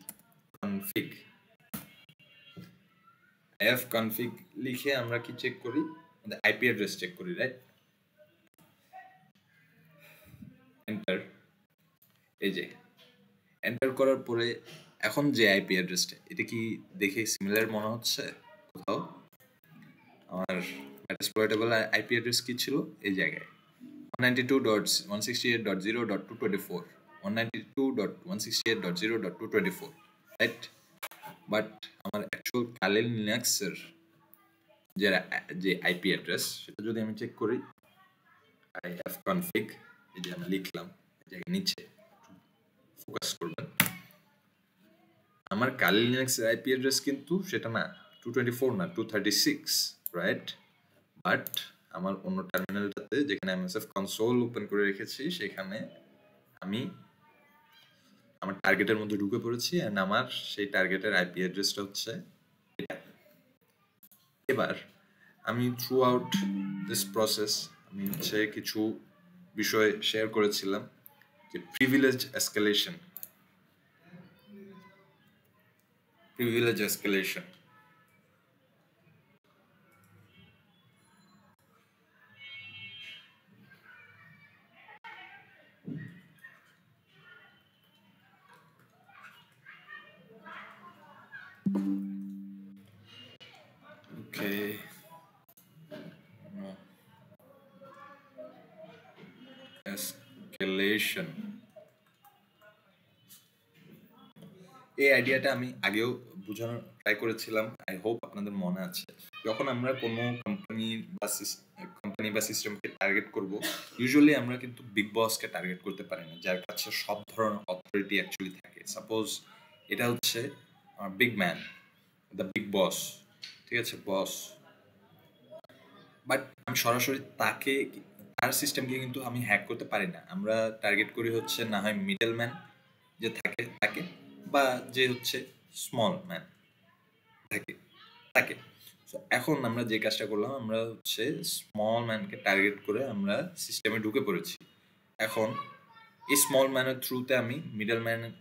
config লিখে আমরা কি চেক করি? আমাদের আইপি অ্যাড্রেস চেক করি, রাইট? এন্টার। এই যে এন্টার করার পরে এখন যে আইপি অ্যাড্রেসটা, এটা কি দেখে সিমিলার মনে হচ্ছে কোথাও? আমার মেটাস্প্লয়েটেবল আইপি অ্যাড্রেস কি ছিল? এই জায়গায় 192.168.0.224, 192.168.0.224, রাইট? বাট আমার অ্যাকচুয়াল কালি লিনাক্সের যে আইপি অ্যাড্রেস, সেটা যদি আমি চেক করি, IF config, এই যে আমি লিখলাম, এই জায়গায় নিচে ফোকাস করবেন, আমার কালি লিনাক্সের আইপি অ্যাড্রেস কিন্তু সেটা না, 224 না, 236, রাইট? বাট আমার অন্য টার্মিনালটাতে যেখানে MSF কনসোল ওপেন করে রেখেছি, সেখানে আমি আমার টার্গেটের মধ্যে ঢুকে পড়েছি, অ্যান্ড আমার সেই টার্গেটের আইপি অ্যাড্রেসটা হচ্ছে এটা। এবার আমি থ্রু আউট দিস প্রসেস আমি হচ্ছে কিছু বিষয় শেয়ার করেছিলাম, যে privilege escalation. Okay. No. Escalation. এই আইডিয়াটা আমি আগেও বোঝানোর ট্রাই করেছিলাম, আই হোপ আপনাদের মনে আছে। যখন আমরা কোনো কোম্পানি বা সিস্টেমকে টার্গেট করব, ইউজুয়ালি আমরা কিন্তু বিগ বসকে টার্গেট করতে পারি না, যার কাছে সব ধরনের অথরিটি অ্যাকচুয়ালি থাকে। সাপোজ এটা হচ্ছে বিগ ম্যান, দ্য বিগ বস, ঠিক আছে, বস। বাট আমি সরাসরি তার সিস্টেমকে কিন্তু আমি হ্যাক করতে পারি না। আমরা টার্গেট করি হচ্ছে না হয় মিডল ম্যান যে থাকে তাকে, বা যে হচ্ছে স্মল ম্যান তাকে। সো এখন আমরা যে কাজটা করলাম, আমরা হচ্ছে স্মল ম্যানকে টার্গেট করে আমরা সিস্টেমে ঢুকে পড়েছি। এখন এই স্মল ম্যানের থ্রুতে আমি মিডল ম্যানের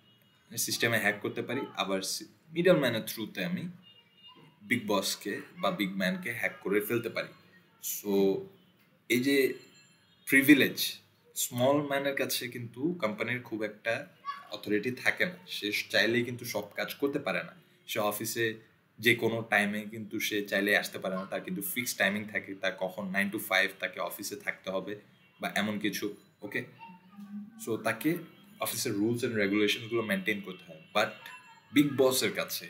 সিস্টেমে হ্যাক করতে পারি, আবার মিডল ম্যানের থ্রুতে আমি বিগ বসকে বা বিগ ম্যানকে হ্যাক করে ফেলতে পারি। সো এই যে প্রিভিলেজ, স্মল ম্যানের কাছে কিন্তু কোম্পানির খুব একটা অথরিটি থাকে না, সে চাইলেই কিন্তু সব কাজ করতে পারে না। সে অফিসে যে কোনো টাইমে কিন্তু সে চাইলে আসতে পারে না, তার কিন্তু ফিক্সড টাইমিং থাকে, তার কখন 9 to 5 তাকে অফিসে থাকতে হবে বা এমন কিছু। ওকে, সো তাকে অফিসের রুলস অ্যান্ড রেগুলেশনগুলো মেনটেন করতে হয়। বাট বিগ বসের কাছে,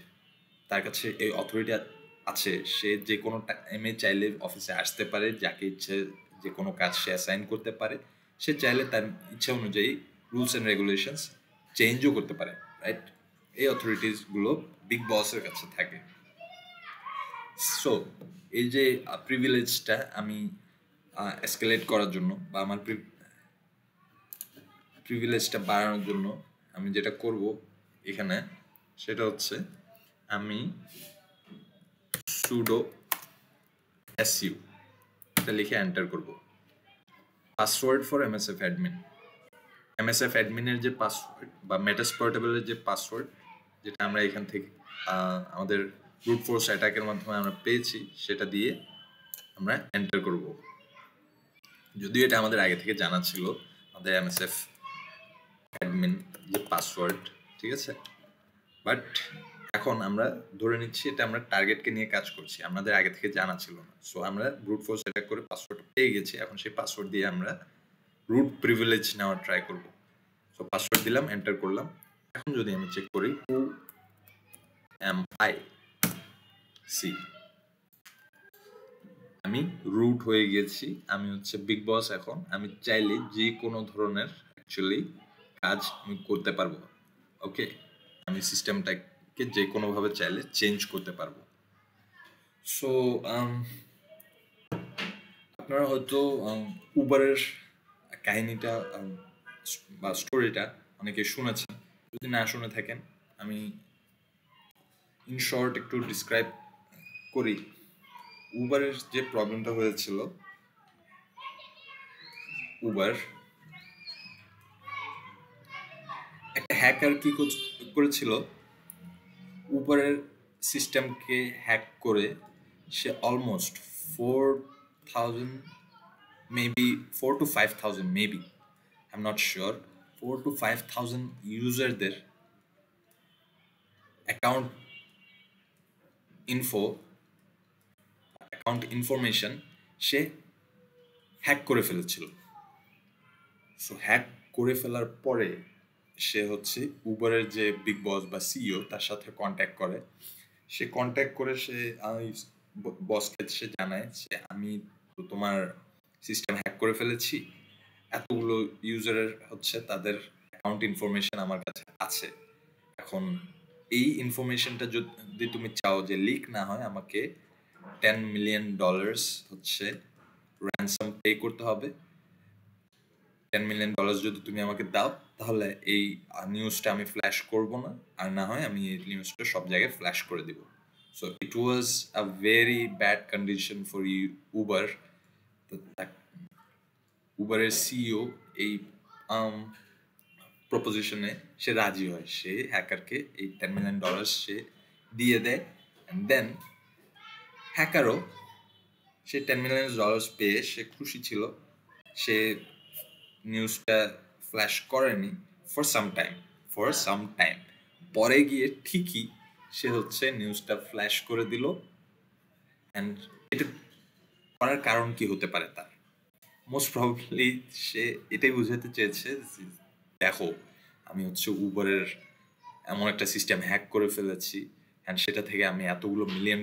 তার কাছে এই অথরিটি আছে, সে যে কোনো টাইমে চাইলে অফিসে আসতে পারে, যাকে ইচ্ছে যে কোনো কাজ সে অ্যাসাইন করতে পারে, সে চাইলে তার ইচ্ছা অনুযায়ী রুলস অ্যান্ড রেগুলেশনস চেঞ্জও করতে পারে, রাইট? এই অথরিটিসগুলো বিগ বসের কাছে থাকে। সো এই যে প্রিভিলেজটা আমি এসকেলেট করার জন্য বা আমার প্রিভিলেজটা বাড়ানোর জন্য আমি যেটা করব এখানে, সেটা হচ্ছে আমি sudo su এটা লিখে এন্টার করব। Password for MSF admin, MSF অ্যাডমিনের যে পাসওয়ার্ড বা মেটাস্প্লয়েটেবলের যে পাসওয়ার্ড, যেটা আমরা এখান থেকে আমাদের ব্রুট ফোর্স অ্যাটাকের মাধ্যমে আমরা পেয়েছি, সেটা দিয়ে আমরা এন্টার করব। যদিও এটা আমাদের আগে থেকে জানা ছিল, আমাদের MSF অ্যাডমিন যে পাসওয়ার্ড, ঠিক আছে, বাট এখন আমরা ধরে নিচ্ছি এটা আমরা টার্গেটকে নিয়ে কাজ করছি, আমাদের আগে থেকে জানা ছিল না। সো আমরা ব্রুট ফোর্স অ্যাটাক করে পাসওয়ার্ড পেয়ে গেছি, এখন সেই পাসওয়ার্ড দিয়ে আমরা রুট প্রিভিলেজ নেওয়ার ট্রাই করব। সো পাসওয়ার্ড দিলাম, এন্টার করলাম। এখন যদি আমি চেক করি who am I, সি আমি রুট হয়ে গেছি, আমি হচ্ছে বিগ বস। এখন আমি চাইলে যে কোনো ধরনের অ্যাকচুয়ালি কাজ আমি করতে পারবো, ওকে, আমি সিস্টেমটাকে যে কোনোভাবে চাইলে চেঞ্জ করতে পারবো। সো আপনারা হয়তো উবারের কাহিনীটা বা স্টোরিটা অনেকে শুনেছেন। যদি না শুনে থাকেন, আমি ইন শর্ট একটু ডিসক্রাইব করি। উবারের যে প্রবলেমটা হয়েছিল, উবার একটা হ্যাকার কি করেছিল, উবারের সিস্টেমকে হ্যাক করে সে almost 4,000, maybe 4 to 5,000, maybe I am not sure, 4 to 5,000 ইউজারদের অ্যাকাউন্ট ইনফরমেশন সে হ্যাক করে ফেলেছিল। সো হ্যাক করে ফেলার পরে সে হচ্ছে উবারের যে বিগ বস বা সিইও তার সাথে কন্ট্যাক্ট করে। সে কন্ট্যাক্ট করে সে বসকে সে জানায় যে আমি তো তোমার সিস্টেম হ্যাক করে ফেলেছি, এতগুলো ইউজারের হচ্ছে তাদের অ্যাকাউন্ট ইনফরমেশন আমার কাছে আছে। এখন এই ইনফরমেশনটা যদি তুমি চাও যে লিক না হয়, আমাকে $10 million হচ্ছে র্যানসাম পে করতে হবে। $10 million যদি তুমি আমাকে দাও, তাহলে এই নিউজটা আমি ফ্ল্যাশ করব না, আর না হয় আমি এই নিউজটা সব জায়গায় ফ্ল্যাশ করে দিব। So it was a very bad condition for Uber. উবারের সিইও এই প্রপোজিশনে সে রাজি হয়, সে হ্যাকারকে এই $10 million সে দিয়ে দেয়। অ্যান্ড দেন হ্যাকারও সে $10 million পেয়ে সে খুশি ছিল। সে নিউজটা ফ্ল্যাশ করেনি ফর সাম টাইম। পরে গিয়ে ঠিকই সে হচ্ছে নিউজটা ফ্ল্যাশ করে দিল। অ্যান্ড এটা করার কারণ কি হতে পারে তার? মোস্ট প্রবাবলি সে এটাই বুঝাতে চেয়েছে, দেখো আমি হচ্ছে উবারের এমন একটা সিস্টেম হ্যাক করে ফেলেছি, অ্যান্ড সেটা থেকে আমি এতগুলো $1 million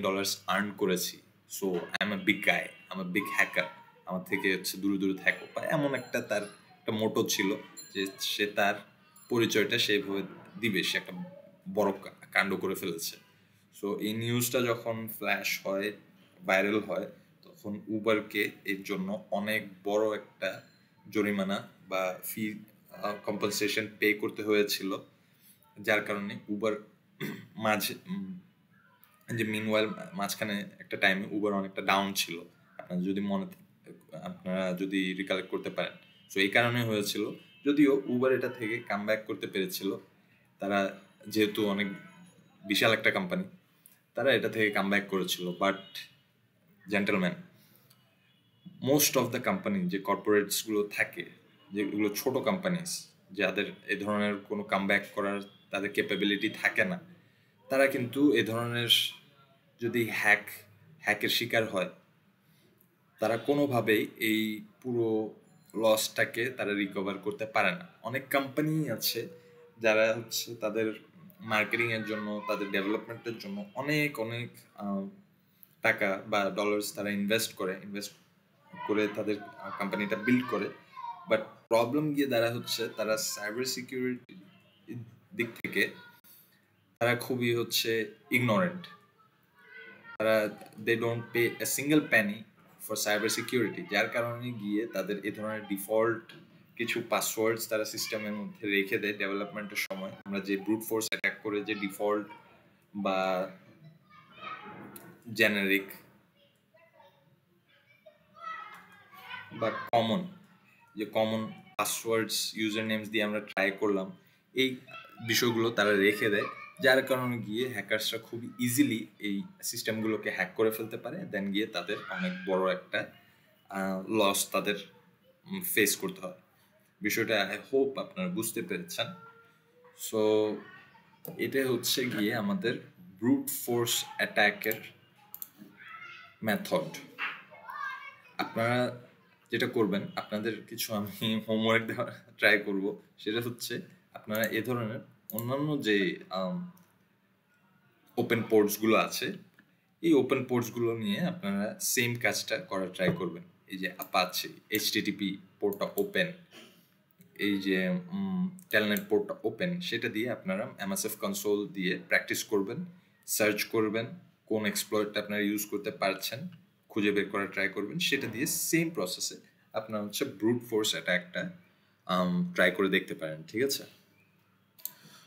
আর্ন করেছি। So I M a big guy, I M a big hacker, আমার থেকে হচ্ছে দূরে দূরে থাকো, বা এমন একটা তার একটা মোটো ছিল যে সে তার পরিচয়টা সেইভাবে দিবে, সে একটা বড় কাণ্ড করে ফেলেছে। সো এই নিউজটা যখন ফ্ল্যাশ হয়, ভাইরাল হয়, তখন উবারকে এর জন্য অনেক বড় একটা জরিমানা বা ফি কম্পেনসেশন পে করতে হয়েছিল। যার কারণে উবার মাঝে যে মিনওয়াইল মাঝখানে একটা টাইমে উবার অনেকটা ডাউন ছিল, আপনারা যদি রিকালেক্ট করতে পারেন। সো এই কারণে হয়েছিল, যদিও উবার এটা থেকে কাম ব্যাক করতে পেরেছিল। তারা যেহেতু অনেক বিশাল একটা কোম্পানি, তারা এটা থেকে কাম ব্যাক করেছিল। But gentleman, most of the company যে কর্পোরেটসগুলো থাকে, যেগুলো ছোট কোম্পানিস, যাদের এ ধরনের কোনো কামব্যাক করার তাদের ক্যাপাবিলিটি থাকে না, তারা কিন্তু এ ধরনের যদি হ্যাকের শিকার হয়, তারা কোনোভাবেই এই পুরো লসটাকে তারা রিকভার করতে পারে না। অনেক কোম্পানি আছে যারা হচ্ছে তাদের মার্কেটিংয়ের জন্য, তাদের ডেভেলপমেন্টের জন্য অনেক অনেক টাকা বা ডলার্স তারা ইনভেস্ট করে তাদের কোম্পানিটা বিল্ড করে। বাট প্রবলেম গিয়ে দাঁড়া হচ্ছে, তারা সাইবার সিকিউরিটি দিক থেকে তারা খুবই হচ্ছে ইগনোরেন্ট। তারা they don't pay a single penny for cyber security, যার কারণে গিয়ে তাদের এ ধরনের ডিফল্ট কিছু পাসওয়ার্ডস তারা সিস্টেমের মধ্যে রেখে দেয় ডেভেলপমেন্টের সময়। আমরা যে ব্রুট ফোর্স অ্যাটাক করে যে ডিফল্ট বা জেনারিক বা কমন পাসওয়ার্ডস ইউজার নেমস দিয়ে আমরা ট্রাই করলাম, এই বিষয়গুলো তারা রেখে দেয়, যার কারণে গিয়ে হ্যাকার্সরা খুব ইজিলি এই সিস্টেমগুলোকে হ্যাক করে ফেলতে পারে। দেন গিয়ে তাদের অনেক বড় একটা লস তাদের ফেস করতে হয়। বিষয়টা আই হোপ আপনারা বুঝতে পেরেছেন। সো এটা হচ্ছে গিয়ে আমাদের ব্রুট ফোর্স অ্যাটাকের মেথড। আপনারা যেটা করবেন, আপনাদের কিছু আমি হোমওয়ার্ক দেওয়ার ট্রাই করব। সেটা হচ্ছে, আপনারা এ ধরনের অন্যান্য যে ওপেন পোর্টসগুলো আছে, এই ওপেন পোর্টসগুলো নিয়ে আপনারা সেম কাজটা করার ট্রাই করবেন। এই যে অ্যাপাচি HTTP পোর্টটা ওপেন, এই যে টেলনেট পোর্টটা ওপেন, সেটা দিয়ে আপনারা এমএসএফ কনসোল দিয়ে প্র্যাকটিস করবেন, সার্চ করবেন কোন এক্সপ্লয়েটটা আপনারা ইউজ করতে পারছেন, খুঁজে বের করার ট্রাই করবেন। সেটা দিয়ে সেম প্রসেসে আপনার হচ্ছে ব্রুট ফোর্স অ্যাটাকটা ট্রাই করে দেখতে পারেন, ঠিক আছে?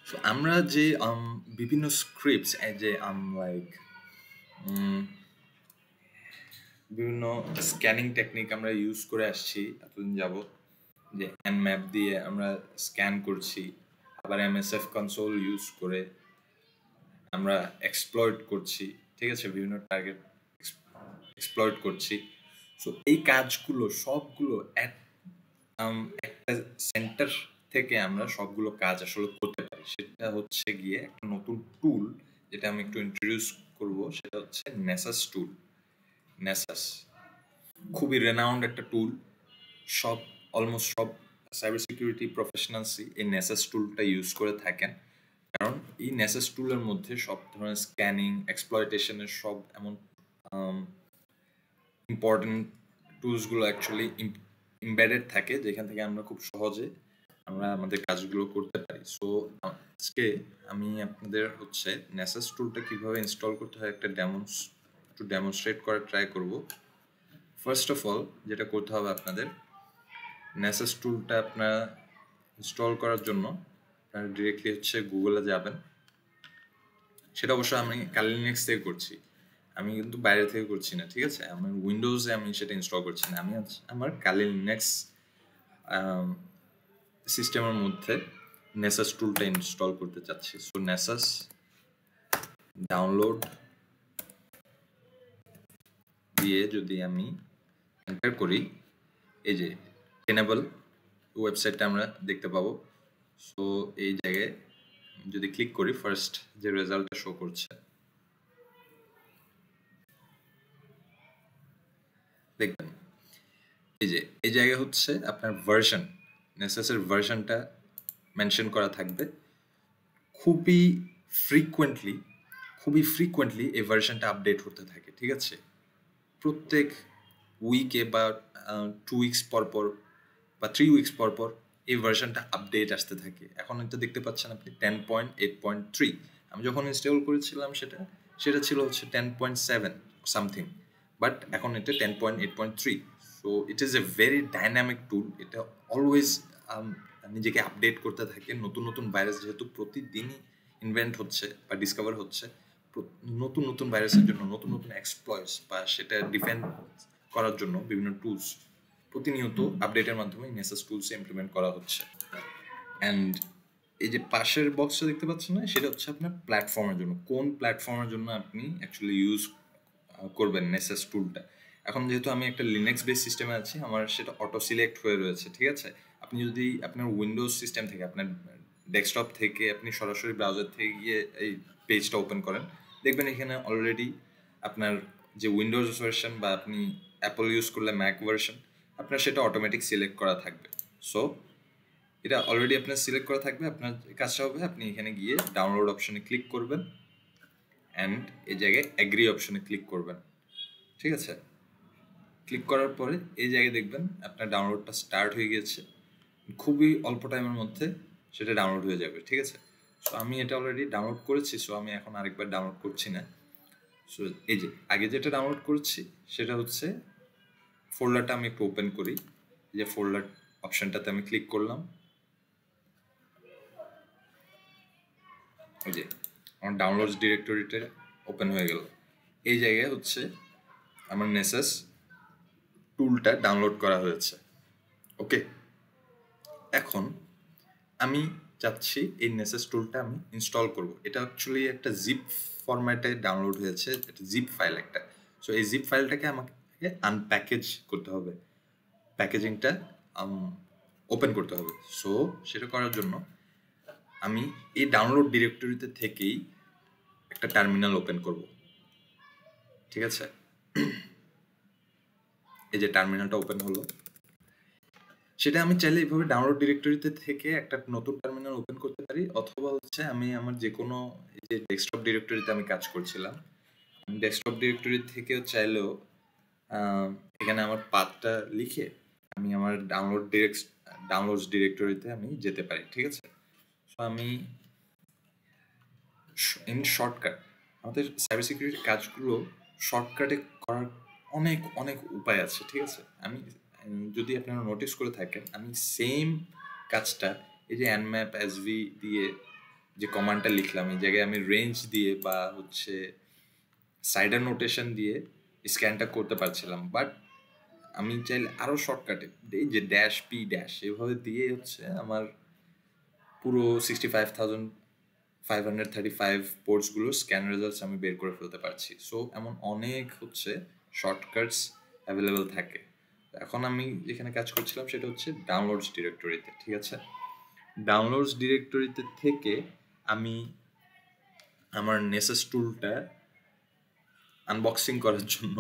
সো আমরা যে বিভিন্ন স্ক্রিপ্টস যে লাইক বিভিন্ন স্ক্যানিং টেকনিক আমরা ইউজ করে আসছি এতদিন যাবত, যে ম্যাপ দিয়ে আমরা স্ক্যান করছি, আবার এমএসএফ কনসোল ইউজ করে আমরা এক্সপ্লয়েট করছি, ঠিক আছে, বিভিন্ন টার্গেট এক্সপ্লয়েট করছি। সো এই কাজগুলো সবগুলো একটা সেন্টার থেকে আমরা সবগুলো কাজ আসলে করতে পারি। সেটা হচ্ছে গিয়ে একটা নতুন টুল, যেটা আমি একটু ইন্ট্রোডিউস করব, সেটা হচ্ছে নেসাস টুল। নেসাস খুবই রেনাউন্ড একটা টুল, অলমোস্ট সব সাইবার সিকিউরিটি প্রফেশনালসই এই নেসাস টুলটা ইউজ করে থাকেন। কারণ এই নেসাস টুলের মধ্যে সব ধরনের স্ক্যানিং, এক্সপ্লয়টেশনের সব এমন ইম্পর্টেন্ট টুলসগুলো অ্যাকচুয়ালি এমবেডেড থাকে, যেখান থেকে আমরা খুব সহজে আমরা আমাদের কাজগুলো করতে পারি। সো আজকে আমি আপনাদের হচ্ছে নেসাস টুলটা কীভাবে ইনস্টল করতে হয় একটু ডেমনস্ট্রেট করার ট্রাই করব। ফার্স্ট অফ অল যেটা করতে হবে আপনাদের, নেসাস টুলটা আপনারা ইনস্টল করার জন্য আপনারা ডিরেক্টলি হচ্ছে গুগলে যাবেন। সেটা অবশ্য আমি কালি লিনাক্স থেকে করছি, আমি কিন্তু বাইরে থেকে করছি না, ঠিক আছে? আমার উইন্ডোজে আমি সেটা ইনস্টল করছি না, আমি আমার কালি লিনাক্স সিস্টেমের মধ্যে নেসাস টুলটা ইনস্টল করতে চাচ্ছি। সো নেসাস ডাউনলোড দিয়ে যদি আমি এন্টার করি, এই যে এনেবল ওয়েবসাইটটা আমরা দেখতে পাবো। সো এই জায়গায় যদি ক্লিক করি, ফার্স্ট যে রেজাল্টটা শো করছে দেখবেন, এই যে এই জায়গায় হচ্ছে আপনার ভার্সন, নেসাসের ভার্সনটা মেনশন করা থাকবে। খুবই ফ্রিকুয়েন্টলি এই ভার্সনটা আপডেট হতে থাকে, ঠিক আছে? প্রত্যেক উইকে বা 2 উইকস পর পর বা 3 উইকস পর পর এই ভার্সনটা আপডেট আসতে থাকে। এখন এটা দেখতে পাচ্ছেন আপনি 10.8.3। আমি যখন ইনস্টল করেছিলাম সেটা ছিল হচ্ছে 10.7 সামথিং, বাট এখন এটা 10.8.3। So it is a very dynamic tool. এটা অলওয়েজ নিজেকে আপডেট করতে থাকে। নতুন নতুন ভাইরাস যেহেতু প্রতিদিনই ইনভেন্ট হচ্ছে বা ডিসকভার হচ্ছে, নতুন নতুন ভাইরাসের জন্য নতুন নতুন এক্সপ্লয়েটস বা সেটা ডিফেন্ড করার জন্য বিভিন্ন টুলস প্রতিনিয়ত আপডেটের মাধ্যমে নেসাস টুলস ইমপ্লিমেন্ট করা হচ্ছে। অ্যান্ড এই যে পাশের বক্সটা দেখতে পাচ্ছেন না, সেটা হচ্ছে আপনার প্ল্যাটফর্মের জন্য, কোন প্ল্যাটফর্মের জন্য আপনি অ্যাকচুয়ালি ইউজ করবেন নেসাস টুলটা। এখন যেহেতু আমি একটা লিনাক্স বেস সিস্টেমে আছি, আমার সেটা অটো সিলেক্ট হয়ে রয়েছে, ঠিক আছে? আপনি যদি আপনার উইন্ডোজ সিস্টেম থেকে, আপনার ডেস্কটপ থেকে আপনি সরাসরি ব্রাউজার থেকে গিয়ে এই পেজটা ওপেন করেন, দেখবেন এখানে অলরেডি আপনার যে উইন্ডোজ ভার্সন বা আপনি অ্যাপল ইউজ করলে ম্যাক ভার্সন, আপনার সেটা অটোমেটিক সিলেক্ট করা থাকবে। সো এটা অলরেডি আপনার সিলেক্ট করা থাকবে। আপনার কাজটা হবে আপনি এখানে গিয়ে ডাউনলোড অপশনে ক্লিক করবেন অ্যান্ড এই জায়গায় অ্যাগ্রি অপশনে ক্লিক করবেন, ঠিক আছে? ক্লিক করার পরে এই জায়গায় দেখবেন আপনার ডাউনলোডটা স্টার্ট হয়ে গিয়েছে। খুবই অল্প টাইমের মধ্যে সেটা ডাউনলোড হয়ে যাবে, ঠিক আছে? সো আমি এটা অলরেডি ডাউনলোড করেছি, সো আমি এখন আরেকবার ডাউনলোড করছি না। সো এই যে আগে যেটা ডাউনলোড করেছি সেটা হচ্ছে ফোল্ডারটা আমি একটু ওপেন করি। এই যে ফোল্ডার অপশনটাতে আমি ক্লিক করলাম, ওই যে আমার ডাউনলোডস ডিরেক্টরিটা ওপেন হয়ে গেল। এই জায়গায় হচ্ছে আমার নেসাস টুলটা ডাউনলোড করা হয়েছে। ওকে, এখন আমি চাচ্ছি এই নেসাস টুলটা আমি ইনস্টল করব। এটা অ্যাকচুয়ালি একটা জিপ ফরম্যাটে ডাউনলোড হয়েছে, এটা জিপ ফাইল একটা। সো এই জিপ ফাইলটাকে আমাকে আনপ্যাকেজ করতে হবে, প্যাকেজিংটা ওপেন করতে হবে। সো সেটা করার জন্য আমি এই ডাউনলোড ডিরেক্টরিতে থেকেই একটা টার্মিনাল ওপেন করব, ঠিক আছে? এই যে টার্মিনালটা ওপেন হলো, সেটা আমি চাইলে এইভাবে ডাউনলোড ডিরেক্টরিতে থেকে একটা নতুন টার্মিনাল ওপেন করতে পারি, অথবা হচ্ছে আমি আমার যে কোনো যে ডেস্কটপ ডিরেক্টরিতে আমি কাজ করছিলাম, আমি ডেস্কটপ ডিরেক্টরি থেকেও চাইলেও এখানে আমার পাথটা লিখে আমি আমার ডাউনলোডস ডিরেক্টরিতে আমি যেতে পারি, ঠিক আছে? সো আমি ইন শর্টকাট, আমাদের সাইবার সিকিউরিটি কাজগুলো শর্টকাটে করার অনেক অনেক উপায় আছে, ঠিক আছে? আমি যদি আপনারা নোটিস করে থাকেন, আমি সেম কাজটা এই যে nmap sv দিয়ে যে কমান্ডটা লিখলাম, এই জায়গায় আমি রেঞ্জ দিয়ে বা হচ্ছে সাইডার নোটেশন দিয়ে স্ক্যানটা করতে পারছিলাম, বাট আমি চাইলে আরও শর্টকাটে এই যে ড্যাশ পি ড্যাশ এভাবে দিয়ে হচ্ছে আমার পুরো 65,535 পোর্টসগুলো স্ক্যান রেজাল্টস আমি বের করে ফেলতে পারছি। সো এমন অনেক হচ্ছে শর্টকাটস অ্যাভেলেবেল থাকে। এখন আমি যেখানে কাজ করছিলাম সেটা হচ্ছে ডাউনলোডস ডিরেক্টরিতে, ঠিক আছে? ডাউনলোডস ডিরেক্টরিতে থেকে আমি আমার নেসেস টুলটা আনবক্সিং করার জন্য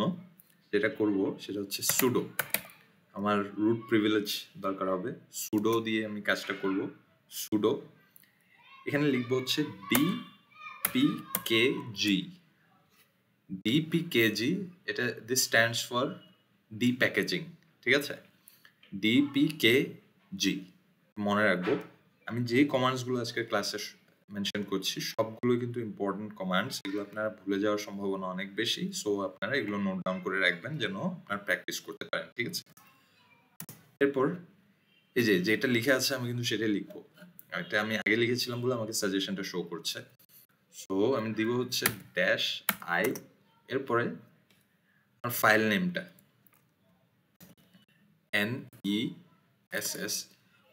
যেটা করব সেটা হচ্ছে সুডো। আমার রুট প্রিভিলেজ দরকার হবে, সুডো দিয়ে আমি কাজটা করব। সুডো এখানে লিখবো হচ্ছে ডিপিকেজি। ডিপিকেজি এটা দিস স্ট্যান্ডস ফর ডিপ্যাকেজিং, ঠিক আছে? ডিপিকেজি মনে রাখবো। আমি যে কমান্ডসগুলো আজকে ক্লাসে মেনশন করছি সবগুলো কিন্তু ইম্পর্টেন্ট কমান্ডস, এগুলো আপনারা ভুলে যাওয়ার সম্ভাবনা অনেক বেশি। সো আপনারা এগুলো নোট ডাউন করে রাখবেন যেন আপনারা প্র্যাকটিস করতে পারেন, ঠিক আছে? এরপর এই যে যেটা লিখে আছে আমি কিন্তু সেটাই লিখবো। এটা আমি আগে লিখেছিলাম বলে আমাকে সাজেশনটা শো করছে। সো আমি দিব হচ্ছে ড্যাশ আই, এরপরে আমার ফাইল নেমটা NESS।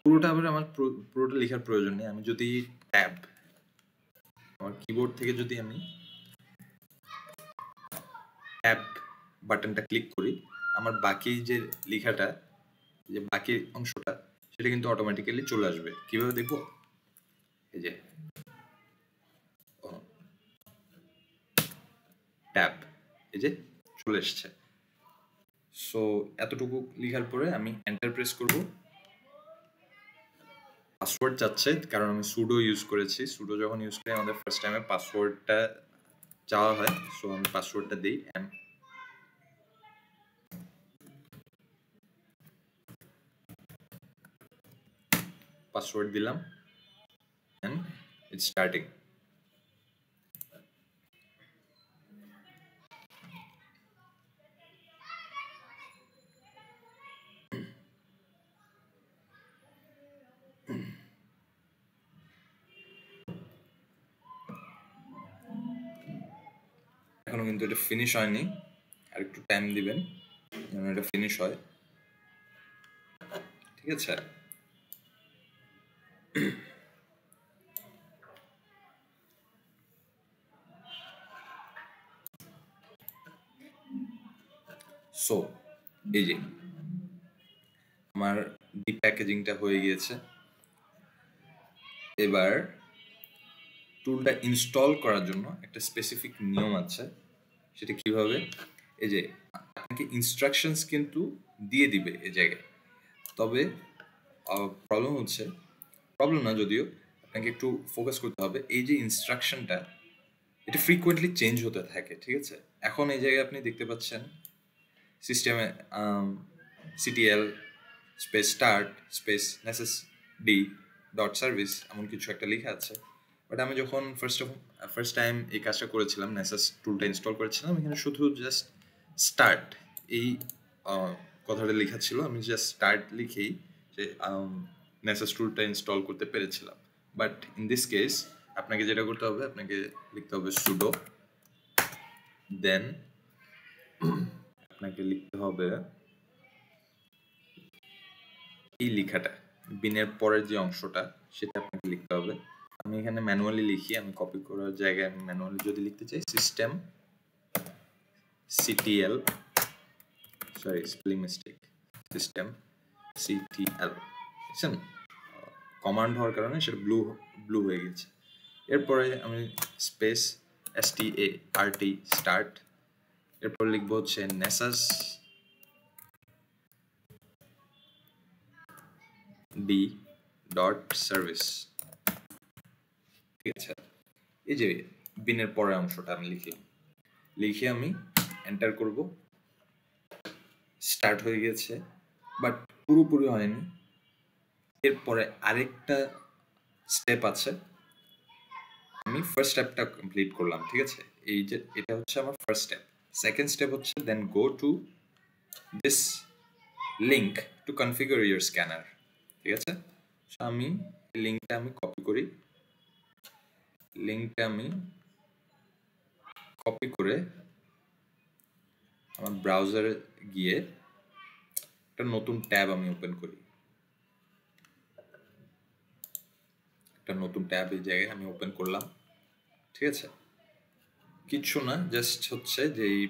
পুরোটা আবার আমার পুরোটা লেখার প্রয়োজন নেই। আমি যদি ট্যাব আমার কিবোর্ড থেকে যদি আমি ট্যাব বাটনটা ক্লিক করি, আমার বাকি যে লেখাটা, যে বাকি অংশটা সেটা কিন্তু অটোমেটিক্যালি চলে আসবে। কিভাবে দেখবো? এই যে ট্যাব, এই যে চলে এসছে। সো এতটুকু লেখার পরে আমি এন্টার প্রেস করব। পাসওয়ার্ড চাচ্ছে কারণ আমি সুডো ইউজ করেছি। সুডো যখন ইউজ করি আমাদের ফার্স্ট টাইমে পাসওয়ার্ডটা চাওয়া হয়। সো আমি পাসওয়ার্ডটা দিই, পাসওয়ার্ড দিলাম and it's starting. এখনো কিন্তু এটা ফিনিশ হয়নি, আর একটু টাইম দিবেন যেন এটা ফিনিশ হয়, ঠিক আছে? সো এই যে আমার ডিপ প্যাকেজিংটা হয়ে গিয়েছে। এবার টুলটা ইনস্টল করার জন্য একটা স্পেসিফিক নিয়ম আছে। সেটা কিভাবে? এই যে আপনাকে ইনস্ট্রাকশনস কিন্তু দিয়ে দিবে এই জায়গায়, তবে প্রবলেম হচ্ছে, প্রবলেম না যদিও, আপনাকে একটু ফোকাস করতে হবে। এই যে ইনস্ট্রাকশনটা এটা ফ্রিকোয়েন্টলি চেঞ্জ হতে থাকে, ঠিক আছে? এখন এই জায়গায় আপনি দেখতে পাচ্ছেন সিস্টেমে CTL space start space necessarily D dot service এমন কিছু একটা লেখা আছে। বাট আমি যখন ফার্স্ট টাইম এই কাজটা করেছিলাম, নেসেস টুলটা ইনস্টল করেছিলাম, এখানে শুধু জাস্ট স্টার্ট এই কথাটা লেখা ছিল। আমি জাস্ট স্টার্ট লিখেই যে নেসেস টুলটা ইনস্টল করতে পেরেছিলাম। বাট ইন দিস কেস আপনাকে যেটা করতে হবে, আপনাকে লিখতে হবে সুডো, দেন আপনাকে লিখতে হবে এই লেখাটা, বিনের পরের যে অংশটা সেটা আপনাকে লিখতে হবে। আমি এখানে ম্যানুয়ালি লিখি, আমি কপি করার জায়গায় আমি ম্যানুয়ালি যদি লিখতে চাই system CTL, sorry spelling mistake, system CTL, বুঝছেন? কমান্ড হওয়ার কারণে সেটা ব্লু হয়ে গেছে। এরপরে আমি স্পেস START স্টার্ট, এরপর লিখবো হচ্ছে নেসাস ডি ডট সার্ভিস, ঠিক আছে? এই যে বিনের পরের অংশটা আমি লিখলাম, লিখে আমি এন্টার করব। স্টার্ট হয়ে গেছে, বাট পুরোপুরি হয়নি। এরপরে আরেকটা স্টেপ আছে, আমি ফার্স্ট স্টেপটা কমপ্লিট করলাম, ঠিক আছে? এই যে এটা হচ্ছে আমার ফার্স্ট স্টেপ। সেকেন্ড স্টেপ হচ্ছে then go to this link to configure your scanner, ঠিক আছে? আমি লিঙ্কটা কপি করি, লিঙ্কটা আমি কপি করে আমার ব্রাউজারে গিয়ে একটা নতুন ট্যাব আমি ওপেন করি, একটা নতুন ট্যাব এই জায়গায় আমি ওপেন করলাম, ঠিক আছে? কিচ্ছু না, জাস্ট হচ্ছে যে এই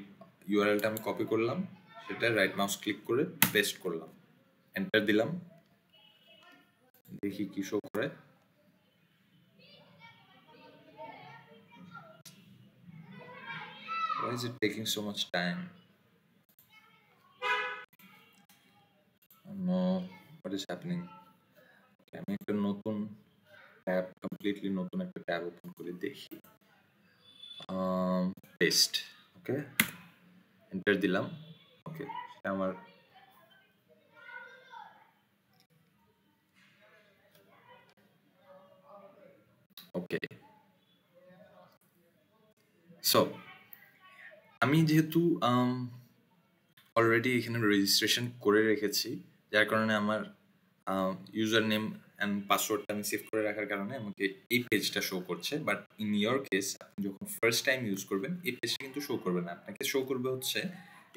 ইউআরএলটা আমি কপি করলাম, সেটা রাইট মাউস ক্লিক করে পেস্ট করলাম, এন্টার দিলাম, দেখি কি শো করে। Why is it taking so much time? Oh no, what is happening? আমি একটা নতুন ট্যাব, কমপ্লিটলি নতুন একটা ট্যাব ওপেন করে দেখি, পেস্ট, ওকে, এন্টার দিলাম, ওকে, সেটা আমার ওকে। সো আমি যেহেতু অলরেডি এখানে রেজিস্ট্রেশন করে রেখেছি, যার কারণে আমার ইউজার নেম অ্যান্ড পাসওয়ার্ডটা আমি সেভ করে রাখার কারণে আমাকে এই পেজটা শো করছে। বাট ইন ইয়োর কেস, আপনি যখন ফার্স্ট টাইম ইউজ করবেন এই পেজটা কিন্তু শো করবে না, আপনাকে শো করবে হচ্ছে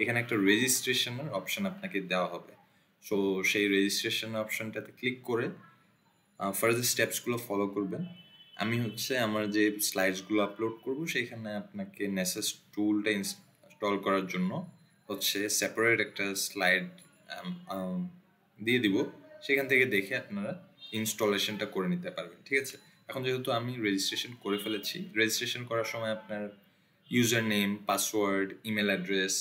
এখানে একটা রেজিস্ট্রেশনের অপশন আপনাকে দেওয়া হবে। সো সেই রেজিস্ট্রেশন অপশনটাতে ক্লিক করে ফার্দার স্টেপসগুলো ফলো করবেন। আমি হচ্ছে আমার যে স্লাইডসগুলো আপলোড করব সেইখানে আপনাকে নেসেস টুলটা ইনস্টল করার জন্য হচ্ছে সেপারেট একটা স্লাইড দিয়ে দিব, সেখান থেকে দেখে আপনারা ইনস্টলেশনটা করে নিতে পারবেন, ঠিক আছে? এখন যেহেতু আমি রেজিস্ট্রেশন করে ফেলেছি, রেজিস্ট্রেশন করার সময় আপনার user name, password, email address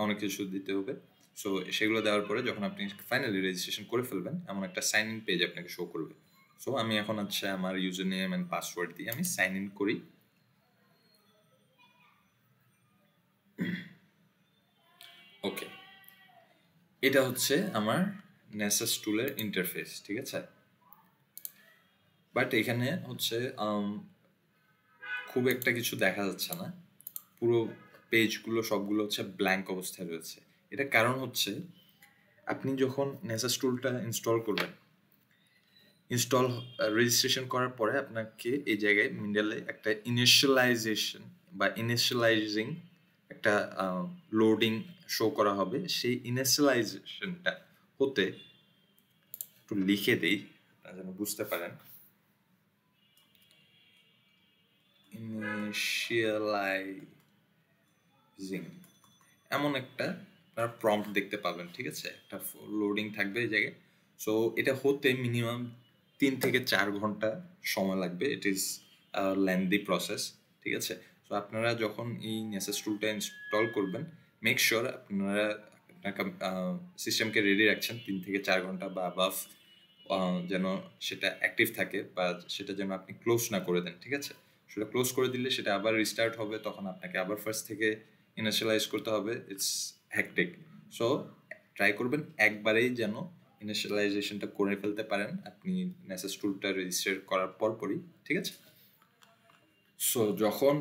অনেক কিছু দিতে হবে। সো সেগুলো দেওয়ার পরে যখন আপনি ফাইনালি রেজিস্ট্রেশন করে ফেলবেন, এমন একটা সাইন ইন পেজ আপনাকে শো করবে। সো আমি এখন হচ্ছে আমার ইউজার নেম অ্যান্ড পাসওয়ার্ড দিয়ে আমি সাইন ইন করি। ওকে, এটা হচ্ছে আমার নেসাস টুলের ইন্টারফেস, ঠিক আছে? বাট এখানে হচ্ছে খুব একটা কিছু দেখা যাচ্ছে না, পুরো পেজগুলো সবগুলো হচ্ছে ব্ল্যাঙ্ক অবস্থায় রয়েছে। এটা কারণ হচ্ছে আপনি যখন নেসাস টুলটা ইনস্টল করবেন, রেজিস্ট্রেশন করার পরে আপনাকে এই জায়গায় মিডলে একটা ইনিশিয়ালাইজেশন বা ইনিশিয়ালাইজিং একটা লোডিং শো করা হবে। সেই ইনিশিয়ালাইজেশনটা হতে একটু লিখে দেই আপনারা যেন বুঝতে পারেন। ইনিশিয়ালাইজিং এমন একটা আপনারা প্রম্পট দেখতে পাবেন, ঠিক আছে? একটা লোডিং থাকবে এই জায়গায়। সো এটা হতে মিনিমাম 3 থেকে 4 ঘন্টা সময় লাগবে। ইট ইজ লেন্দি প্রসেস, ঠিক আছে? সো আপনারা যখন এই নেসাস টুলটা ইনস্টল করবেন, মেক শিওর আপনারা আপনার সিস্টেমকে রেডি রাখছেন 3 থেকে 4 ঘন্টা বা অ্যাবাভ, যেন সেটা অ্যাক্টিভ থাকে বা সেটা যেন আপনি ক্লোজ না করে দেন, ঠিক আছে? সেটা ক্লোজ করে দিলে সেটা আবার রিস্টার্ট হবে, তখন আপনাকে আবার ফার্স্ট থেকে ইনিশিয়ালাইজ করতে হবে। It's hectic. সো ট্রাই করবেন একবারেই যেন ইনিশিয়ালাইজেশনটা করে ফেলতে পারেন আপনি নেসাস টুলটা রেজিস্টার করার পরপরই, ঠিক আছে? সো যখন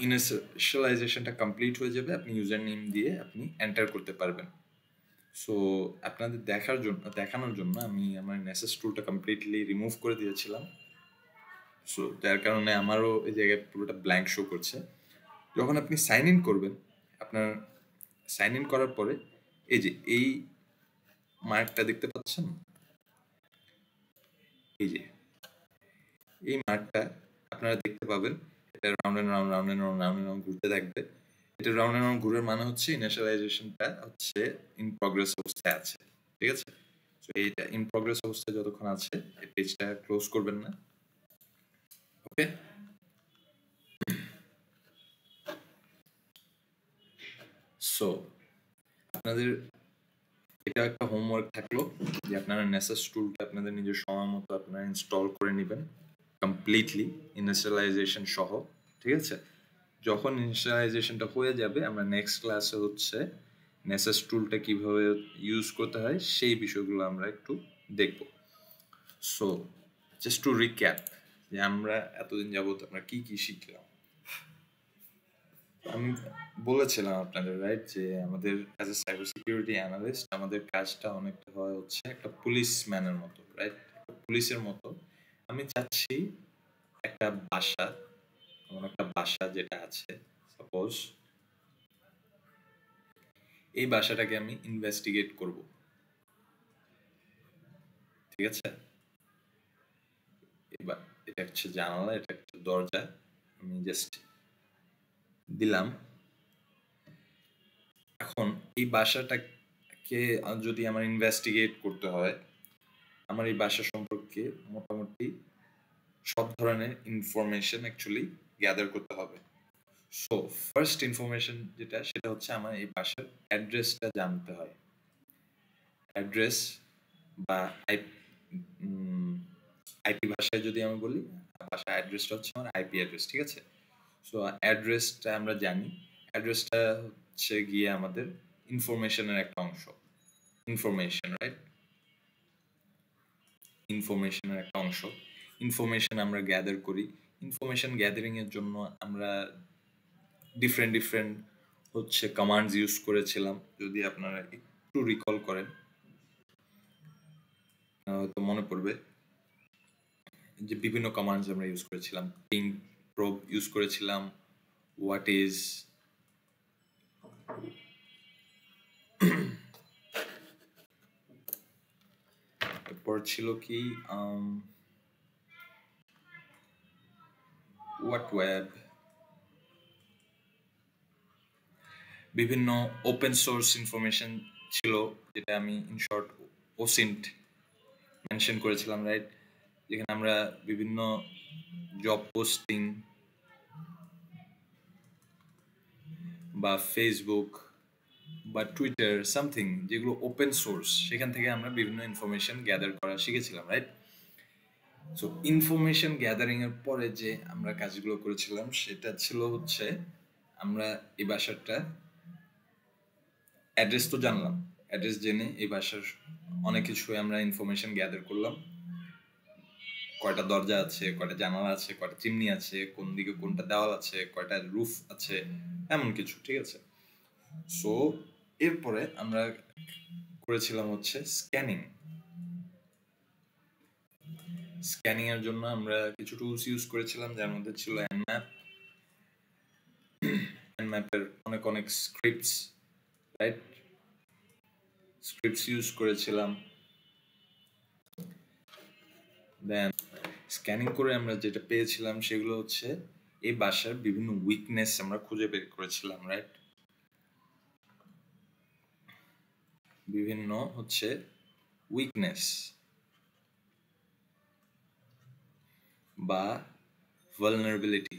ইনিশিয়ালাইজেশনটা কমপ্লিট হয়ে যাবে, আপনি ইউজার নেম দিয়ে আপনি এন্টার করতে পারবেন। সো আপনাদের দেখানোর জন্য আমি আমার নেসাস টুলটা কমপ্লিটলি রিমুভ করে দিয়েছিলাম। সো যার কারণে আমারও এই জায়গায় পুরোটা ব্ল্যাঙ্ক শো করছে। যখন আপনি সাইন ইন করবেন, আপনার সাইন ইন করার পরে এই যে এই মার্কটা দেখতে পাচ্ছেন, এই যে এই মার্কটা আপনারা দেখতে পাবেন, এটা round and round round and round round and round ঘুরতে থাকবে। এটা রাউন্ড এন্ড রাউন্ড ঘুরার মানে হচ্ছে ইনিশিয়ালাইজেশনটা হচ্ছে ইন প্রগ্রেস অবস্থায় আছে, ঠিক আছে? সো এইটা ইন প্রগ্রেস অবস্থায় যতক্ষণ আছে এই পেজটা ক্লোজ করবেন না, ওকে? সো আপনাদের এটা একটা হোমওয়ার্ক থাকলো যে আপনারা নেসাস টুলটা আপনাদের নিজের সময় মতো আপনারা ইনস্টল করে নেবেন কমপ্লিটলি ইনিশিয়ালাইজেশন সহ, ঠিক আছে? যখন ইনিশিয়ালাইজেশনটা হয়ে যাবে, আমরা নেক্সট ক্লাসে হচ্ছে নেসাস টুলটা কিভাবে ইউজ করতে হয় সেই বিষয়গুলো আমরা একটু দেখব। সো জাস্ট টু রিক্যাপ, যে আমরা এতদিন যাবত আমরা কি কি শিখলাম। আমি বলেছিলাম আপনাদের, রাইট, যে আমাদের as a cyber security analyst আমাদের কাজটা অনেকটা হয় হচ্ছে একটা পুলিশ ম্যানের মতো, রাইট, পুলিশের মতো। আমি চাচ্ছি একটা বাসা, এমন একটা বাসা যেটা আছে, সাপোজ এই বাসাটাকে আমি ইনভেস্টিগেট করব, ঠিক আছে। এবার এটা হচ্ছে জানালা, এটা একটা দরজা, আমি জাস্ট দিলাম। এখন এই বাসাটাকে যদি আমার ইনভেস্টিগেট করতে হয়, আমার এই বাসা সম্পর্কে মোটামুটি সব ধরনের ইনফরমেশন অ্যাকচুয়ালি গ্যাদার করতে হবে। সো ফার্স্ট ইনফরমেশন যেটা, সেটা হচ্ছে আমার এই বাসার অ্যাড্রেসটা জানতে হয়। অ্যাড্রেস বা আইপি ভাষায় যদি আমি বলি, বাসার অ্যাড্রেসটা হচ্ছে আমার আইপি অ্যাড্রেস, ঠিক আছে। সো অ্যাড্রেসটা আমরা জানি, অ্যাড্রেসটা হচ্ছে গিয়ে আমাদের ইনফরমেশনের একটা অংশ। ইনফরমেশন, রাইট, ইনফরমেশনের একটা অংশ। ইনফরমেশন আমরা গ্যাদার করি। ইনফরমেশন গ্যাদারিং এর জন্য আমরা ডিফারেন্ট ডিফারেন্ট হচ্ছে কমান্ডস ইউজ করেছিলাম। যদি আপনারা একটু রিকল করেন, হয়তো মনে পড়বে যে বিভিন্ন কমান্ডস আমরা ইউজ করেছিলাম। পিং প্রোব ইউজ করেছিলাম, হোয়াট ইজ, এরপর ছিল কি হোয়াট ওয়েব, বিভিন্ন ওপেন সোর্স ইনফরমেশন ছিল, যেটা আমি ইন শর্ট ওসিন্ট মেনশন করেছিলাম, রাইট, যেখানে আমরা বিভিন্ন জব পোস্টিং বা ফেসবুক বা টুইটার সামথিং যেগুলো ওপেন সোর্স, সেখান থেকে আমরা বিভিন্ন ইনফরমেশন গ্যাদার করা শিখেছিলাম, রাইট। সো ইনফরমেশন গ্যাদারিং এর পরে যে আমরা কাজগুলো করেছিলাম সেটা ছিল হচ্ছে, আমরা এই বাসাটা অ্যাড্রেস তো জানলাম, অ্যাড্রেস জেনে এই বাসার অনেক কিছু আমরা ইনফরমেশন গ্যাদার করলাম। কয়টা দরজা আছে, কয়টা জানালা আছে, কয়টা চিমনি আছে, কোন দিকে কোনটা দেওয়াল আছে, কয়টা রুফ আছে, এমন কিছু, ঠিক আছে। সো এরপরে আমরা করেছিলাম হচ্ছে স্ক্যানিং। স্ক্যানিং এর জন্য আমরা কিছু টুলস ইউজ করেছিলাম, যার মধ্যে ছিল এনম্যাপ। এনম্যাপের অনেক অনেক স্ক্রিপ্টস, রাইট, স্ক্রিপ্টস ইউজ করেছিলাম। দেন স্ক্যানিং করে আমরা যেটা পেয়েছিলাম সেগুলো হচ্ছে এই বাসার বিভিন্ন উইকনেস আমরা খুঁজে বের করেছিলাম, রাইট। বিভিন্ন হচ্ছে উইকনেস বা ভালনারেবিলিটি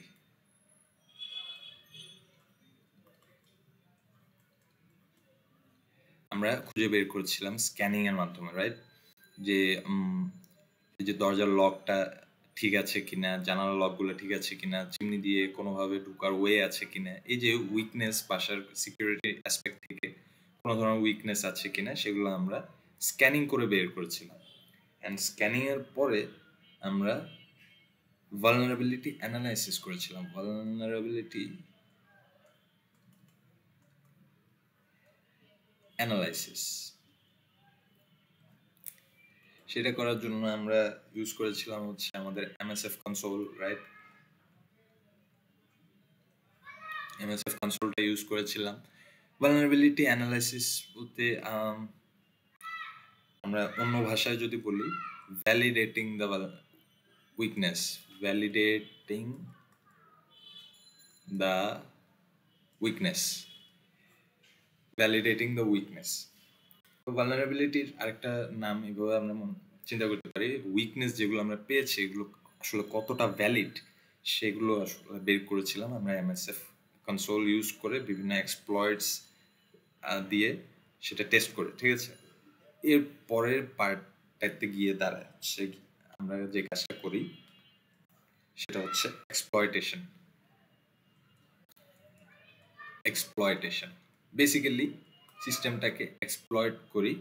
আমরা খুঁজে বের করেছিলাম স্ক্যানিং এর মাধ্যমে, রাইট। যে এই যে দরজার লকটা ঠিক আছে কিনা, জানালার লকগুলো ঠিক আছে কিনা, চিমনি দিয়ে কোনোভাবে ঢোকার ওয়ে আছে কিনা, এই যে উইকনেস বাসার সিকিউরিটি অ্যাসপেক্ট থেকে কোনো ধরনের উইকনেস আছে কিনা, সেগুলো আমরা স্ক্যানিং করে বের করেছিলাম। অ্যান্ড স্ক্যানিং এর পরে আমরা ভালনারেবিলিটি অ্যানালাইসিস করেছিলাম। ভালনারেবিলিটি অ্যানালাইসিস, সেটা করার জন্য আমরা ইউজ করেছিলাম হচ্ছে আমাদের এমএসএফ কনসোল, রাইট। এমএসএফ কনসোলটা ইউজ করেছিলাম। ভালনারেবিলিটি অ্যানালাইসিস বলতে আমরা অন্য ভাষায় যদি বলি, validating the weakness, validating the weakness, validating the weakness. তো ভালনারেবিলিটির আরেকটা নাম এভাবে আমরা চিন্তা করতে পারি, উইকনেস যেগুলো আমরা পেয়েছি এগুলো আসলে কতটা ভ্যালিড, সেগুলো আসলে বের করেছিলাম আমরা এমএসএফ কনসোল ইউজ করে, বিভিন্ন এক্সপ্লয়েটস দিয়ে সেটা টেস্ট করে, ঠিক আছে। এর পরের পার্টটাতে গিয়ে দাঁড়ায় হচ্ছে আমরা যে কাজটা করি সেটা হচ্ছে এক্সপ্লয়টেশন। এক্সপ্লয়টেশন বেসিক্যালি সিস্টেমটাকে এক্সপ্লয়েট করি,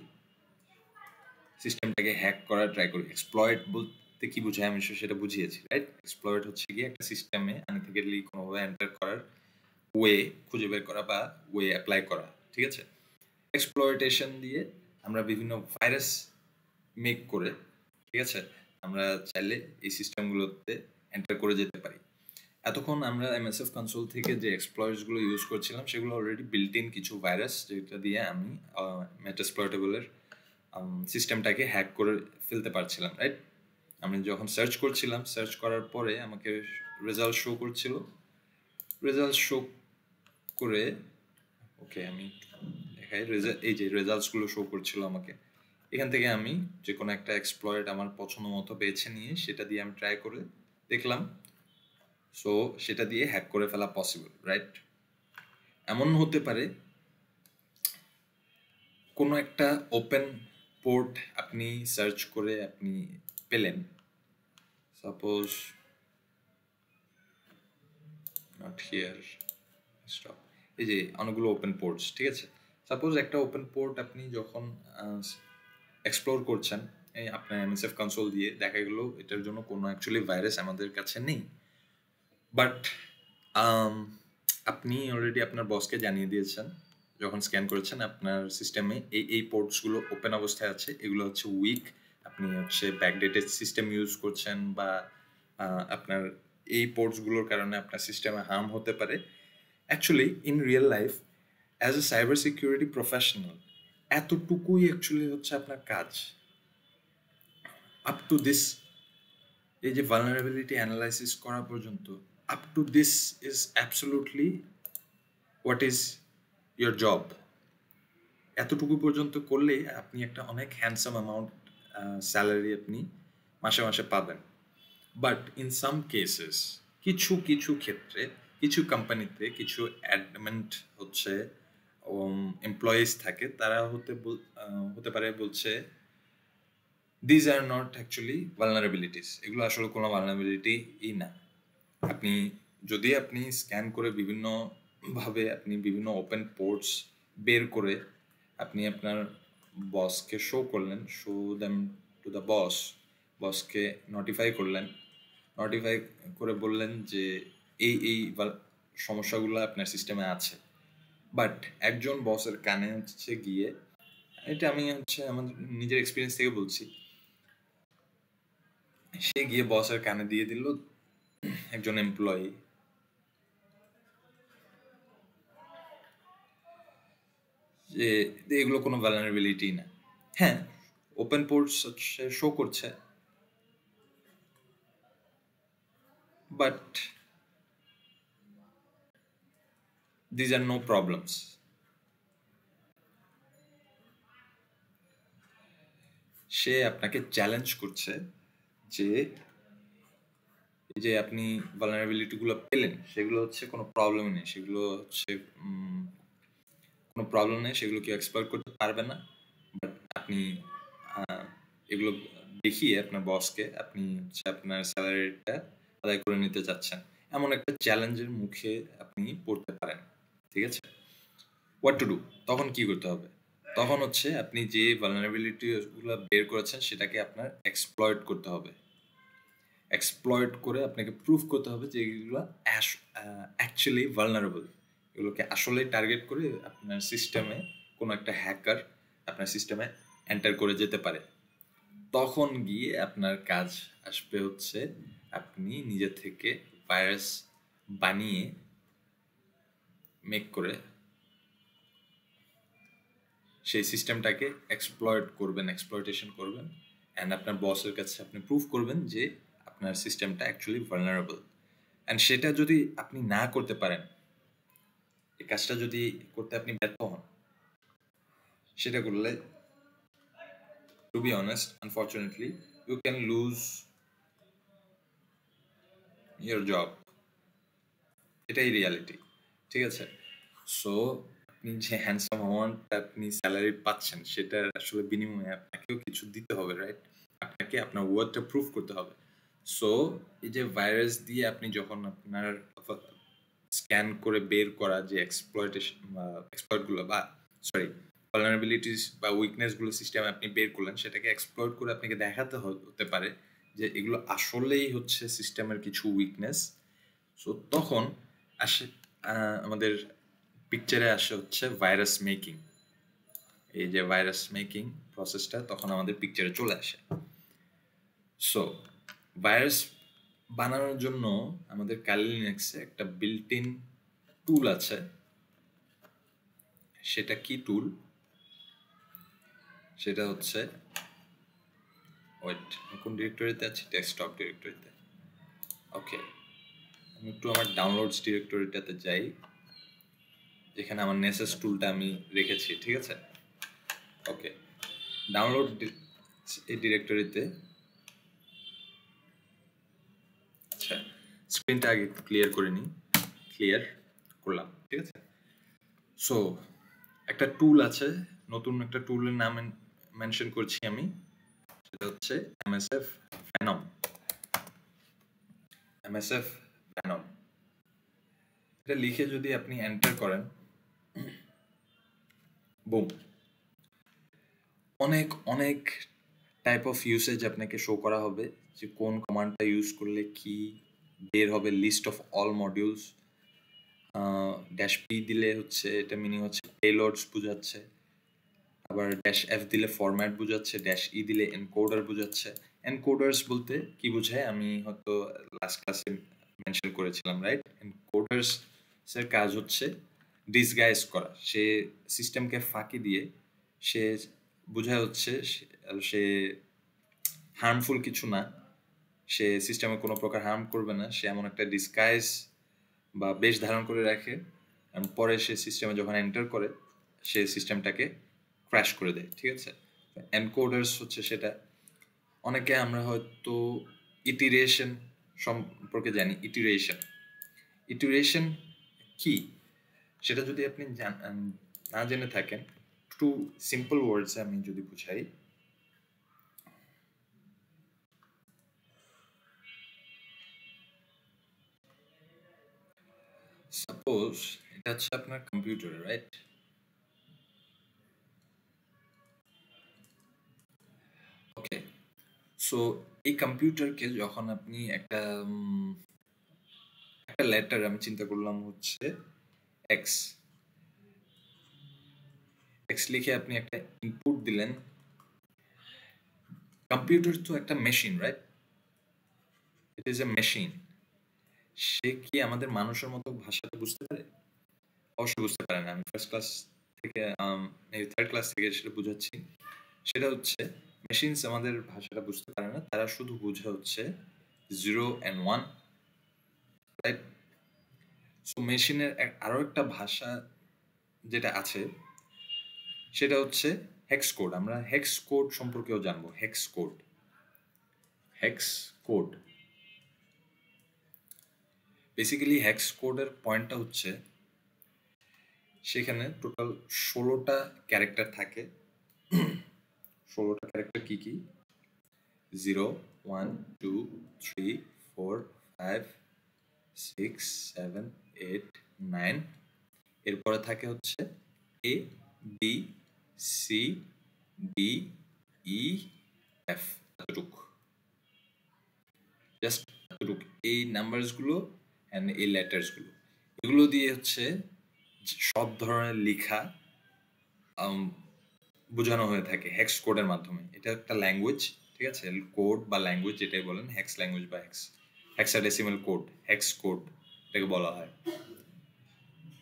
সিস্টেমটাকে হ্যাক করার ট্রাই করি। এক্সপ্লয়েট বলতে কি বোঝায় আমি সেটা বুঝিয়েছি, রাইট? এক্সপ্লয়েট হচ্ছে গিয়ে একটা সিস্টেমে আনএথিক্যালি কোনোভাবে এন্টার করার ওয়ে খুঁজে বের করা বা ওয়ে অ্যাপ্লাই করা, ঠিক আছে? এক্সপ্লয়টেশন দিয়ে আমরা বিভিন্ন ভাইরাস মেক করে, ঠিক আছে, আমরা চাইলে এই সিস্টেমগুলোতে এন্টার করে যেতে পারি। এতক্ষণ আমরা এমএসএফ কনসোল থেকে যে এক্সপ্লয়েটসগুলো ইউজ করছিলাম সেগুলো অলরেডি বিল্ট ইন কিছু ভাইরাস, যেটা দিয়ে আমি মেটাস্প্লয়েটেবলের সিস্টেমটাকে হ্যাক করে ফেলতে পারছিলাম, রাইট? আমি যখন সার্চ করছিলাম, সার্চ করার পরে আমাকে রেজাল্ট শো করছিল। রেজাল্ট শো করে, ওকে আমি দেখাই, এই যে রেজাল্টসগুলো শো করছিল আমাকে, এখান থেকে আমি যে কোনো একটা এক্সপ্লয়েট আমার পছন্দ মতো বেছে নিয়ে সেটা দিয়ে আমি ট্রাই করে দেখলাম। সো সেটা দিয়ে হ্যাক করে ফেলা পসিবল, রাইট? এমন হতে পারে কোনো একটা ওপেন পোর্ট আপনি সার্চ করে আপনি পেলেন, সাপোজ নট হিয়ার, স্টপ, এই যে অনেকগুলো ওপেন পোর্টস, ঠিক আছে? সাপোজ একটা ওপেন পোর্ট আপনি যখন এক্সপ্লোর করছেন এই আপনার এমএসএফ কনসোল দিয়ে, দেখা গেল এটার জন্য কোনো অ্যাকচুয়ালি ভাইরাস আমাদের কাছে নেই, বাট আপনি অলরেডি আপনার বসকে জানিয়ে দিয়েছেন যখন স্ক্যান করেছেন আপনার সিস্টেমে এই পোর্টসগুলো ওপেন অবস্থায় আছে, এগুলো হচ্ছে উইক, আপনি হচ্ছে ব্যাকডেটেড সিস্টেম ইউজ করছেন বা আপনার এই পোর্টসগুলোর কারণে আপনার সিস্টেমে হার্ম হতে পারে। Actually in real life as a cyber security professional এতটুকুই অ্যাকচুয়ালি হচ্ছে আপনার কাজ। আপ টু দিস, এই যে ভালনারেবিলিটি অ্যানালাইসিস করা পর্যন্ত, up to this is absolutely what is your job. এতটুকু পর্যন্ত করলে আপনি একটা অনেক হ্যান্ডসাম অ্যামাউন্ট স্যালারি আপনি মাসে মাসে পাবেন। বাট ইন সাম কেসেস, কিছু কিছু ক্ষেত্রে কিছু কোম্পানিতে কিছু অ্যাডমেন্ট হচ্ছে এমপ্লয়িজ থাকে, তারা হতে পারে বলছে these are not actually vulnerabilities, এগুলো আসলে কোনো ভালনারেবিলিটিই না। আপনি যদি আপনি স্ক্যান করে বিভিন্নভাবে আপনি বিভিন্ন ওপেন পোর্টস বের করে আপনি আপনার বসকে শো করলেন, শো দ্যাম টু দ্য বসকে নোটিফাই করলেন, নোটিফাই করে বললেন যে এই সমস্যাগুলো আপনার সিস্টেমে আছে, বাট একজন বসের কানে হচ্ছে গিয়ে, এটা আমি হচ্ছে আমার নিজের এক্সপিরিয়েন্স থেকে বলছি, সে গিয়ে বসের কানে দিয়ে দিল একজন এমপ্লয়ি যে এগুলো কোনো ভালনারেবিলিটি না। হ্যাঁ, ওপেন পোর্টস হচ্ছে শো করছে, but these are no problems. সে আপনাকে চ্যালেঞ্জ করছে যে এই যে আপনি ভালনারেবিলিটিগুলো পেলেন সেগুলো হচ্ছে কোনো প্রবলেম নেই, সেগুলো হচ্ছে কোনো প্রবলেম নেই, সেগুলো কেউ এক্সপ্লয়েট করতে পারবে না, বাট আপনি এগুলো দেখিয়ে আপনার বসকে আপনি হচ্ছে আপনার স্যালারিটা আদায় করে নিতে চাচ্ছেন, এমন একটা চ্যালেঞ্জের মুখে আপনি পড়তে পারেন, ঠিক আছে? হোয়াট টু ডু, তখন কি করতে হবে? তখন হচ্ছে আপনি যে ভালনারেবিলিটিগুলো বের করেছেন সেটাকে আপনার এক্সপ্লয়েট করতে হবে। এক্সপ্লয়েট করে আপনাকে প্রুফ করতে হবে যে এগুলো অ্যাকচুয়ালি ভালনারেবল, এগুলোকে আসলেই টার্গেট করে আপনার সিস্টেমে কোনো একটা হ্যাকার আপনার সিস্টেমে এন্টার করে যেতে পারে। তখন গিয়ে আপনার কাজ আসবে হচ্ছে আপনি নিজে থেকে ভাইরাস বানিয়ে মেক করে সেই সিস্টেমটাকে এক্সপ্লয়টেশন করবেন, অ্যান্ড আপনার বসের কাছে আপনি প্রুফ করবেন যে আপনার সিস্টেমটা অ্যাকচুয়ালি ভালনারেবল। অ্যান্ড সেটা যদি আপনি না করতে পারেন, এই কাজটা যদি করতে আপনি ব্যর্থ হন, সেটা করলে to be honest unfortunately you can lose your job, এটাই রিয়ালিটি, ঠিক আছে? সো আপনি যে হ্যান্ডসাম অ্যামাউন্টটা আপনি স্যালারি পাচ্ছেন সেটার আসলে বিনিময়ে আপনাকেও কিছু দিতে হবে, রাইট? আপনাকে আপনার ওয়ার্ডটা প্রুফ করতে হবে। সো এই যে ভাইরাস দিয়ে আপনি যখন আপনার স্ক্যান করে বের করা যে এক্সপ্লয়েটগুলো বা সরি ভালনারেবিলিটিস বা উইকনেসগুলো সিস্টেমে আপনি বের করলেন, সেটাকে এক্সপ্লয়েট করে আপনাকে দেখাতে হতে পারে যে এগুলো আসলেই হচ্ছে সিস্টেমের কিছু উইকনেস। সো তখন আসে আমাদের পিকচারে আসে হচ্ছে ভাইরাস মেকিং। এই যে ভাইরাস মেকিং প্রসেসটা তখন আমাদের পিকচারে চলে আসে। সো ভাইরাস বানানোর জন্য আমাদের কালি লিনাক্সে একটা বিল্ট ইন টুল আছে। সেটা কি টুল? সেটা হচ্ছে, ওয়েট, কোন ডিরেক্টরিতে আছে? ডেস্কটপ ডিরেক্টরিতে। ওকে, আমি একটু আমার ডাউনলোডস ডিরেক্টরিটাতে যাই, যেখানে আমার নেসেস টুলটা আমি রেখেছি। ঠিক আছে, ওকে, ডাউনলোড এই ডিরেক্টরিতে। আচ্ছা, স্ক্রিনটা আগে একটু ক্লিয়ার করে নিই। ক্লিয়ার করলাম, ঠিক আছে। সো একটা টুল আছে, নতুন একটা টুলের নাম মেনশন করছি আমি, সেটা হচ্ছে MSF Venom। MSF Venom এটা লিখে যদি আপনি এন্টার করেন, বুম, অনেক অনেক টাইপ অফ ইউসেজ আপনাকে শো করা হবে, যে কোন কমান্ডটা ইউজ করলে কি বের হবে। List of all modules, dash P দিলে হচ্ছে এটা মিনিং হচ্ছে পেলোডস বোঝাচ্ছে, আবার ড্যাশ এফ দিলে ফরম্যাট বোঝাচ্ছে, ড্যাশ ই দিলে এনকোডার বোঝাচ্ছে। এনকোডার্স বলতে কি বোঝায় আমি হয়তো লাস্ট ক্লাসে মেনশন করেছিলাম, রাইট? এনকোডার্স এর কাজ হচ্ছে ডিসগাইজ করা, সে সিস্টেমকে ফাঁকি দিয়ে সে বোঝায় হচ্ছে সে হার্মফুল কিছু না, সে সিস্টেমে কোনো প্রকার হার্ম করবে না, সে এমন একটা ডিসগাইজ বা বেশ ধারণ করে রাখে, পরে সে সিস্টেমে যখন এন্টার করে সে সিস্টেমটাকে ক্র্যাশ করে দেয়। ঠিক আছে, এনকোডার্স হচ্ছে সেটা। অনেকে আমরা হয়তো ইটিরেশন সম্পর্কে জানি। ইটিরেশন ইটিরেশন কি সেটা যদি আপনি না জেনে থাকেন, একটু সিম্পল ওয়ার্ডসে আমি যদি বুঝাই, সাপোজ এটা হচ্ছে আপনার কম্পিউটার, রাইট? ওকে, সো এই কম্পিউটারকে যখন আপনি একটা লেটার, আমি চিন্তা করলাম হচ্ছে এক্স এক্স লিখে আপনি একটা ইনপুট দিলেন। কম্পিউটার তো একটা machine, right? It is a machine. সে কি আমাদের মানুষের মতো ভাষাটা বুঝতে পারে? অবশ্যই বুঝতে পারে না। আমি ফার্স্ট ক্লাস থেকে থার্ড ক্লাস থেকে সেটা বুঝাচ্ছি। সেটা হচ্ছে মেশিনস আমাদের ভাষাটা বুঝতে পারে না, তারা শুধু বুঝে হচ্ছে 0 and 1, রাইট? সো মেশিনের আরো একটা ভাষা যেটা আছে সেটা হচ্ছে হেক্স কোড। আমরা হেক্স কোড সম্পর্কেও জানবো। হেক্স কোড বেসিক্যালি হেক্স কোডের পয়েন্টটা হচ্ছে সেখানে টোটাল 16টা ক্যারেক্টার থাকে। 16টা ক্যারেক্টার কি কি? 0, 1, 2, 3, 4, 5, 6, 7, 8, 9। এরপরে থাকে হচ্ছে এ, বি, সি, ডি, ই, এফ। এতটুকু, জাস্ট এতটুকু। এই নাম্বারসগুলো অ্যান্ড এই লেটার্সগুলো, এগুলো দিয়ে হচ্ছে সব ধরনের লেখা বোঝানো হয়ে থাকে হেক্স কোডের মাধ্যমে। এটা একটা ল্যাঙ্গুয়েজ, ঠিক আছে? কোড বা ল্যাঙ্গুয়েজ যেটাই বলেন, হেক্স ল্যাঙ্গুয়েজ বা হেক্সাডেসিমাল কোড, হেক্স কোড এটাকে বলা হয়।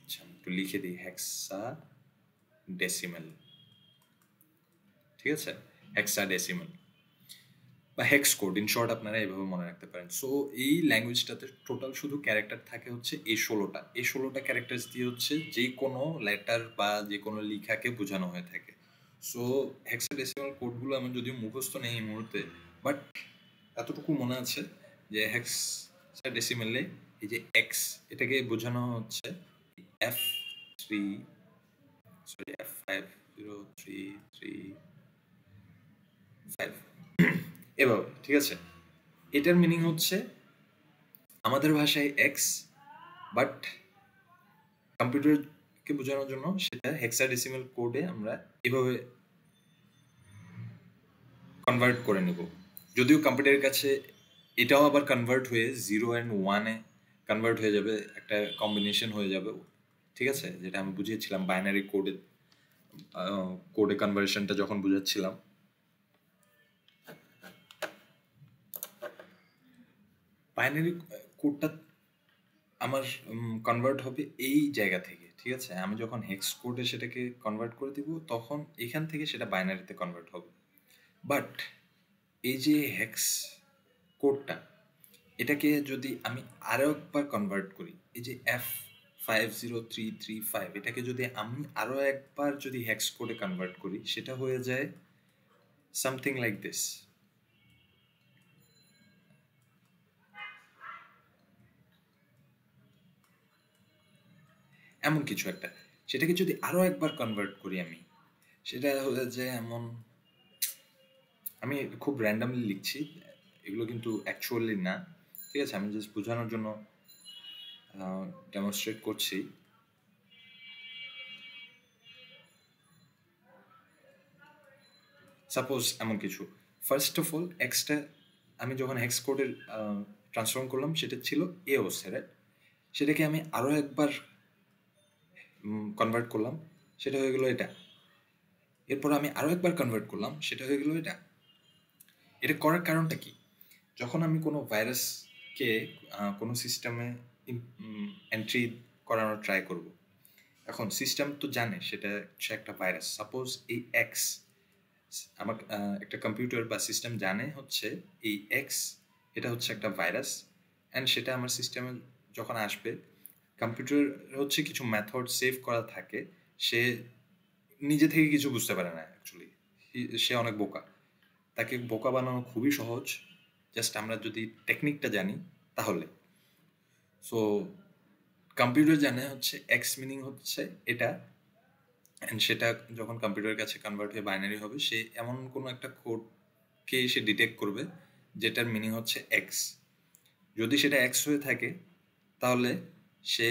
আচ্ছা, আমি একটু লিখে দিই, হেক্সাডেসিমাল, ঠিক আছে? হেক্সাডেসিমাল বা হেক্স কোড, ইন শর্ট আপনারা এইভাবে মনে রাখতে পারেন। সো এই ল্যাঙ্গুয়েজটাতে টোটাল শুধু ক্যারেক্টার থাকে হচ্ছে এই 16টা। এই 16টা ক্যারেক্টার্স দিয়ে হচ্ছে যে কোনো লেটার বা যে কোনো লেখাকে বোঝানো হয়ে থাকে। সো হেক্সাডেসিমাল কোডগুলো আমার যদিও মুখস্থ নেই এই মুহূর্তে, বাট এতটুকু মনে আছে যে হেক্সাডেসিমালে এই যে এক্স, এটাকে বোঝানো হচ্ছে F3, সরি F503335 এভাবে, ঠিক আছে? এটার মিনিং হচ্ছে আমাদের ভাষায় এক্স, বাট কম্পিউটার কে বোঝানোর জন্য সেটা হেক্সাডেসিমাল কোডে আমরা এভাবে কনভার্ট করে নেব। যদিও কম্পিউটারের কাছে এটাও আবার কনভার্ট হয়ে 0 অ্যান্ড 1 এ কনভার্ট হয়ে যাবে, একটা কম্বিনেশন হয়ে যাবে, ঠিক আছে? যেটা আমি বুঝিয়েছিলাম বাইনারি কোডে কনভার্সনটা যখন বুঝাচ্ছিলাম। বাইনারি কোডটা আমার কনভার্ট হবে এই জায়গা থেকে, ঠিক আছে? আমি যখন হেক্স কোডে সেটাকে কনভার্ট করে দিব তখন এখান থেকে সেটা বাইনারিতে কনভার্ট হবে। বাট এই যে হেক্স কোডটা, এটাকে যদি আমি আরও একবার কনভার্ট করি, এই যে F50335, এটাকে যদি আমি আরও একবার যদি হেক্স কোডে কনভার্ট করি, সেটা হয়ে যায় সামথিং লাইক দিস। এমন কিছু একটা। সেটাকে যদি আরও একবার কনভার্ট করি আমি, সেটা হয়ে যায় এমন। আমি খুব র্যান্ডামলি লিখছি, এগুলো কিন্তু অ্যাকচুয়ালি না, ঠিক আছে? আমি জাস্ট বোঝানোর জন্য ডেমনস্ট্রেট করছি। সাপোজ এমন কিছু, ফার্স্ট অফ অল এক্সটা আমি যখন হেক্স কোডের ট্রান্সফর্ম করলাম সেটা ছিল এ অবস্থায়, রাইট? সেটাকে আমি আরও একবার কনভার্ট করলাম, সেটা হয়ে গেলো এটা। এরপর আমি আরও একবার কনভার্ট করলাম, সেটা হয়ে গেলো এটা। এটা করার কারণটা কি? যখন আমি কোনো ভাইরাসকে কোনো সিস্টেমে এন্ট্রি করানোর ট্রাই করব, এখন সিস্টেম তো জানে সেটা হচ্ছে একটা ভাইরাস। সাপোজ এই এক্স, আমার একটা কম্পিউটার বা সিস্টেম জানে হচ্ছে এই এক্স এটা হচ্ছে একটা ভাইরাস, অ্যান্ড সেটা আমার সিস্টেমে যখন আসবে, কম্পিউটার হচ্ছে কিছু মেথড সেভ করা থাকে, সে নিজে থেকে কিছু বুঝতে পারে না অ্যাকচুয়ালি, সে অনেক বোকা। তাকে বোকা বানানো খুবই সহজ, জাস্ট আমরা যদি টেকনিকটা জানি তাহলে। সো কম্পিউটার জানে হচ্ছে এক্স মিনিং হচ্ছে এটা, অ্যান্ড সেটা যখন কম্পিউটারের কাছে কনভার্ট হয়ে বাইনারি হবে, সে এমন কোনো একটা কোডকে সে ডিটেক্ট করবে যেটার মিনিং হচ্ছে এক্স। যদি সেটা এক্স হয়ে থাকে তাহলে সে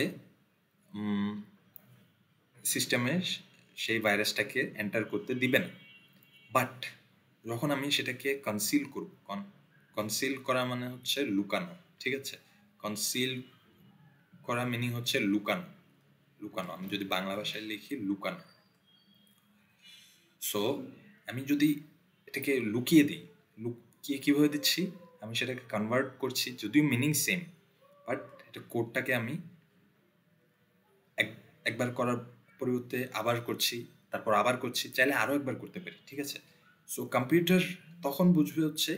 সিস্টেমে সেই ভাইরাসটাকে এন্টার করতে দিবে না। বাট যখন আমি সেটাকে কনসিল করব, কনসিল করা মানে হচ্ছে লুকানো, ঠিক আছে? কনসিল করা মিনিং হচ্ছে লুকানো। লুকানো আমি যদি বাংলা ভাষায় লিখি, লুকানো। সো আমি যদি এটাকে লুকিয়ে দিই, লুকিয়ে কীভাবে দিচ্ছি? আমি সেটাকে কনভার্ট করছি, যদিও মিনিং সেম, বাট এটা কোডটাকে আমি একবার করার পরিবর্তে আবার করছি, তারপর আবার করছি, চাইলে আরও একবার করতে পারি, ঠিক আছে? সো কম্পিউটার তখন বুঝবে হচ্ছে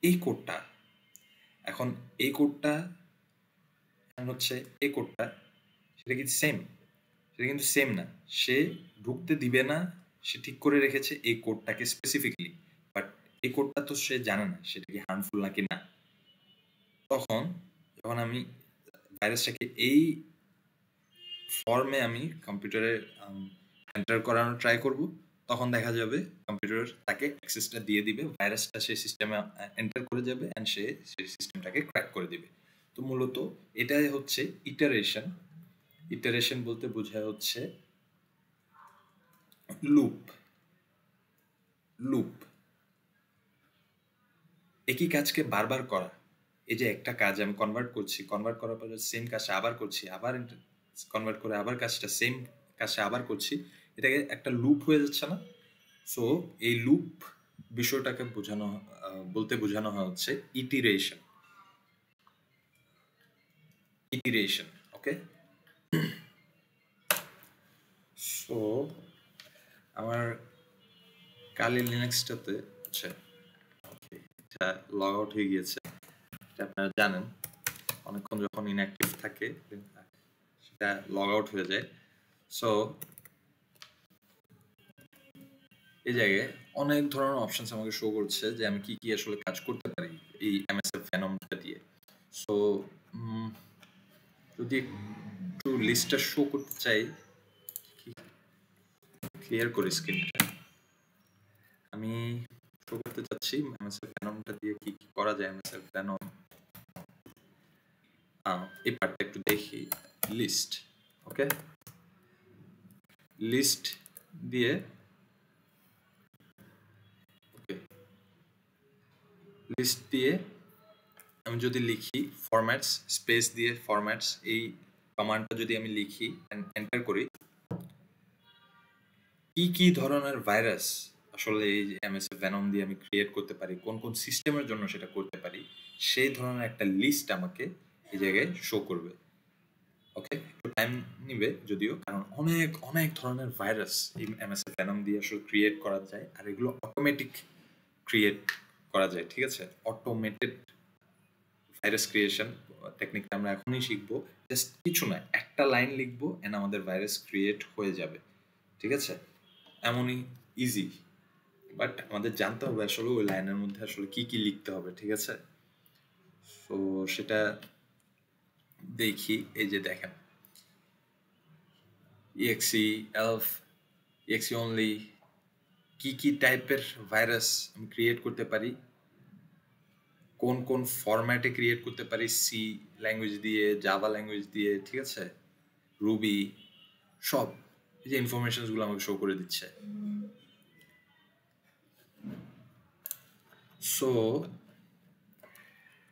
এই কোডটা, এখন এই কোডটা হচ্ছে এই কোডটা, সেটা কি সেম? সেটা কিন্তু সেম না। সে ঢুকতে দিবে না, সে ঠিক করে রেখেছে এই কোডটাকে স্পেসিফিকলি, বাট এই কোডটা তো সে জানে না সেটা কি হার্মফুল নাকি না। তখন যখন আমি ভাইরাসটাকে এই ফর্মে আমি কম্পিউটারে এন্টার করানোর ট্রাই করব, তখন দেখা যাবে কম্পিউটার তাকে অ্যাক্সেসটা দিয়ে দিবে, ভাইরাসটা সেই সিস্টেমে এন্টার করে যাবে, অ্যান্ড সে সেই সিস্টেমটাকে ক্র্যাক করে দিবে। তো মূলত এটাই হচ্ছে ইটারেশন। ইটারেশন বলতে বোঝায় হচ্ছে লুপ। লুপ একই কাজকে বারবার করা। এই যে একটা কাজ আমি কনভার্ট করছি, কনভার্ট করার পরে সেম কাজটা আবার করছি, আবার কনভার্ট করে আবার কাজটা সেম কাজটা আবার করছি, এটাকে একটা লুপ হয়ে যাচ্ছে না? সো এই লুপ বিষয়টাকে বলতে বোঝানো হয় হচ্ছে ইটিরেশন। ইটিরেশন, ওকে? সো আমার কালি লিনাক্সটাতে আচ্ছা, এটা লগ আউট হয়ে গিয়েছে, এটা আপনারা জানেন। অনেকক্ষণ যখন ইনঅ্যাক্টিভ থাকে সেটা লগ আউট হয়ে যায়। সো এই জায়গায় অনেক ধরনের অপশনস আমাকে শো করছে যে আমি কি কি আসলে কাজ করতে পারি এই এমএসএফ ভেনমটা দিয়ে। সো যদি একটু লিস্টটা শো করতে চাই, ক্লিয়ার করে স্ক্রিনটা আমি শো করতে চাচ্ছি এমএসএফ ভেনমটা দিয়ে কি কি করা যায়। এমএসএফ ভেনম এই পার্টটা একটু দেখি, লিস্ট, ওকে? ওকে, লিস্ট দিয়ে আমি যদি লিখি ফরম্যাটস স্পেস দিয়ে ফরম্যাটস, এই কমান্ডটা যদি আমি লিখি এন্টার করি, কি ধরনের ভাইরাস আসলে এই এমএসএফ ভেনম দিয়ে আমি ক্রিয়েট করতে পারি, কোন কোন সিস্টেমের জন্য সেটা করতে পারি, সেই ধরনের একটা লিস্ট আমাকে এই জায়গায় শো করবে। ওকে, একটু টাইম নিবে যদিও, কারণ অনেক অনেক ধরনের ভাইরাস এই এমএসএফ ভেনম দিয়ে আসলে ক্রিয়েট করা যায়, আর এগুলো অটোমেটিক ক্রিয়েট করা যায়। ঠিক আছে, অটোমেটেড ভাইরাস ক্রিয়েশন টেকনিকটা আমরা এখনই শিখবো। জাস্ট কিছু না, একটা লাইন লিখবো এন্ড আমাদের ভাইরাস ক্রিয়েট হয়ে যাবে। ঠিক আছে, এমনই ইজি, বাট আমাদের জানতে হবে আসলে ওই লাইনের মধ্যে আসলে কি কি লিখতে হবে। ঠিক আছে, তো সেটা দেখি। এই যে দেখেন, exe elf exe only, কি টাইপের ভাইরাস আমি ক্রিয়েট করতে পারি, কোন কোন ফরম্যাটে ক্রিয়েট করতে পারি, সি ল্যাঙ্গুয়েজ দিয়ে, জাভা ল্যাঙ্গুয়েজ দিয়ে, ঠিক আছে, রুবি, সব এই যে ইনফরমেশনসগুলো আমাকে শো করে দিচ্ছে। সো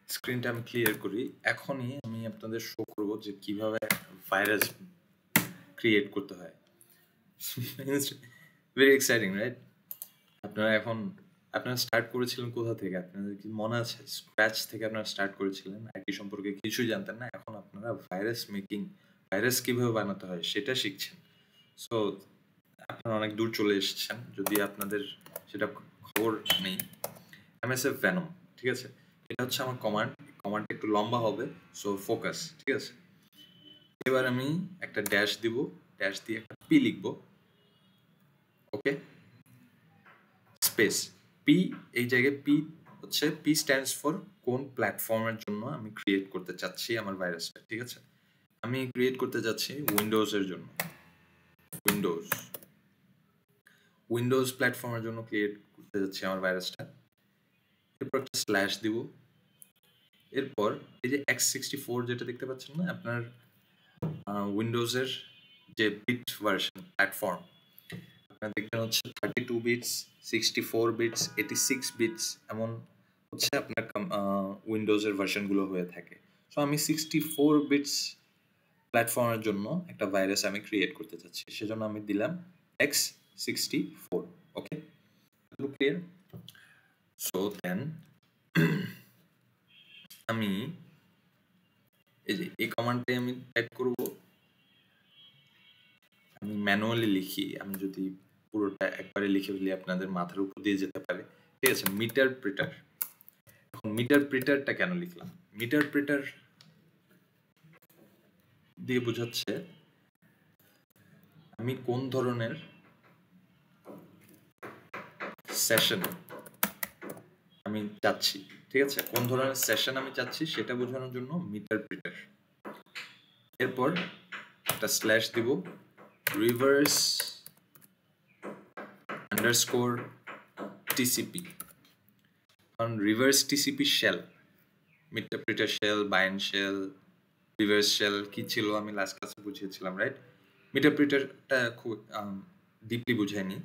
স্ক্রিনটা আমি ক্লিয়ার করি। এখনই আমি আপনাদের শো করব যে কিভাবে ভাইরাস ক্রিয়েট করতে হয়। Very exciting, right? আপনারা স্টার্ট করেছিলেন কোথা থেকে? আপনাদের কি মনে আছে স্ক্র্যাচ থেকে আপনারা স্টার্ট করেছিলেন, আইটি সম্পর্কে কিছুই জানতেন না, এখন আপনারা ভাইরাস কিভাবে বানাতে হয় সেটা শিখছেন। সো আপনারা অনেক দূর চলে এসেছেন, যদি আপনাদের সেটা খবর নেই। এমএসএফ ভেনম, ঠিক আছে, এটা হচ্ছে আমার কমান্ডটা একটু লম্বা হবে, সো ফোকাস। ঠিক আছে, এবার আমি একটা ড্যাশ দিব, ড্যাশ দিয়ে একটা পি লিখব। ওকে, স্পেস পি, এই জায়গায় পি হচ্ছে, পি স্ট্যান্ডস ফর কোন প্ল্যাটফর্মের জন্য আমি ক্রিয়েট করতে চাচ্ছি আমার ভাইরাসটা। ঠিক আছে, আমি ক্রিয়েট করতে যাচ্ছি উইন্ডোজের জন্য, উইন্ডোজ প্ল্যাটফর্মের জন্য ক্রিয়েট করতে যাচ্ছি আমার ভাইরাসটা। এরপর একটা স্ল্যাশ দিব। এরপর এই যে x64 যেটা দেখতে পাচ্ছেন না আপনার উইন্ডোজের যে বিট ভার্সন প্ল্যাটফর্ম, আপনারা দেখবেন হচ্ছে 32 বিটস, 64 বিটস, 86 বিটস, এমন হচ্ছে আপনার উইন্ডোজের ভার্সনগুলো হয়ে থাকে। সো আমি 64 বিটস প্ল্যাটফর্মের জন্য একটা ভাইরাস আমি ক্রিয়েট করতে চাচ্ছি, সেজন্য আমি দিলাম x64। ওকে, ক্লিয়ার? সো দেন আমি এই যে এই কমান্ডটাই আমি টাইপ করব। আমি ম্যানুয়ালি লিখি, আমি যদি পুরোটা একবারে লিখে ফেলি আপনাদের মাথার উপর দিয়ে যেতে পারে। ঠিক আছে, মিটার প্রিটার। এখন মিটার প্রিটারটা কেন লিখলাম? মিটার প্রিটার দিয়ে বোঝাচ্ছে আমি কোন ধরনের সেশন আমি চাচ্ছি। ঠিক আছে, কোন ধরনের সেশন আমি চাচ্ছি সেটা বোঝানোর জন্য মিটার প্রিটার। এরপর একটা স্ল্যাশ দিব, রিভার্স আন্ডারস্কোর টিসিপি। কারণ reverse TCP shell, meterpreter shell, bind shell, reverse shell কি ছিল আমি লাস্ট ক্লাসে বুঝিয়েছিলাম, রাইট? মিটার প্রিটারটা খুব ডিপলি বুঝাইনি,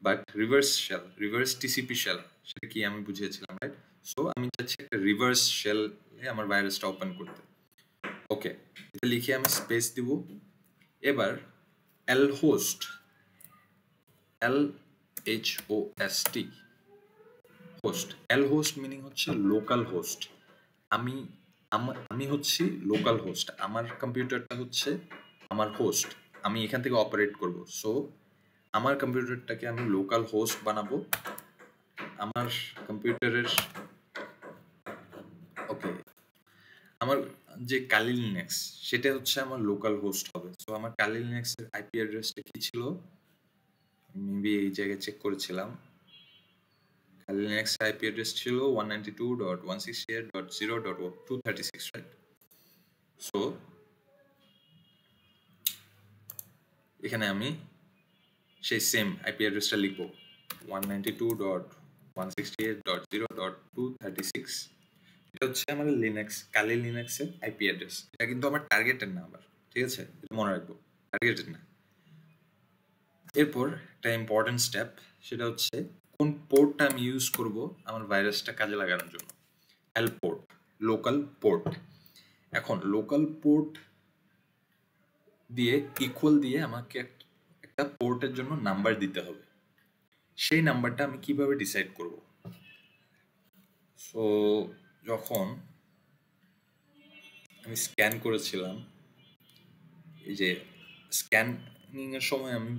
but reverse shell, reverse TCP shell সেটা কি আমি বুঝিয়েছিলাম, রাইট? সো আমি চাচ্ছি একটা রিভার্স শেল আমার ভাইরাসটা ওপেন করতে। ওকে, এটা লিখে আমি স্পেস দিব। এবার এল হোস্ট, LHOST, হোস্ট, এল হোস্ট মিনিং হচ্ছে লোকাল হোস্ট। আমি হচ্ছি লোকাল হোস্ট, আমার কম্পিউটারটা হচ্ছে আমার হোস্ট, আমি এখান থেকে অপারেট করব। সো আমার কম্পিউটারটাকে আমি লোকাল হোস্ট বানাবো। আমার কম্পিউটারের ওকে, আমার যে কালি লিনাক্স সেটা হচ্ছে আমার লোকাল হোস্ট হবে। সো আমার কালি লিনাক্সের আইপি অ্যাড্রেসটা কি ছিল, মেবি এই জায়গায় চেক করেছিলাম। কালি লিনাক্স আইপি অ্যাড্রেস ছিল 192.168.0.236, রাইট? সো এখানে আমি সেই সেম আইপি অ্যাড্রেসটা লিখবো, 192.168.0.236। এটা হচ্ছে আমার লিনাক্স, কালি লিনাক্সের আইপি অ্যাড্রেস। এটা কিন্তু আমার টার্গেটের না আবার, ঠিক আছে, এটা মনে রাখবো। টার্গেটেড না। এরপর একটা ইম্পর্টেন্ট স্টেপ, সেটা হচ্ছে কোন পোর্টটা আমি ইউজ করব আমার ভাইরাসটা কাজে লাগানোর জন্য। এল পোর্ট, লোকাল পোর্ট। এখন লোকাল পোর্ট দিয়ে ইকুয়াল দিয়ে আমাকে একটা পোর্টের জন্য নাম্বার দিতে হবে। সেই নাম্বারটা আমি কিভাবে ডিসাইড করব? সো যখন আমি স্ক্যান করেছিলাম, এই যে স্ক্যানিং এর সময় আমি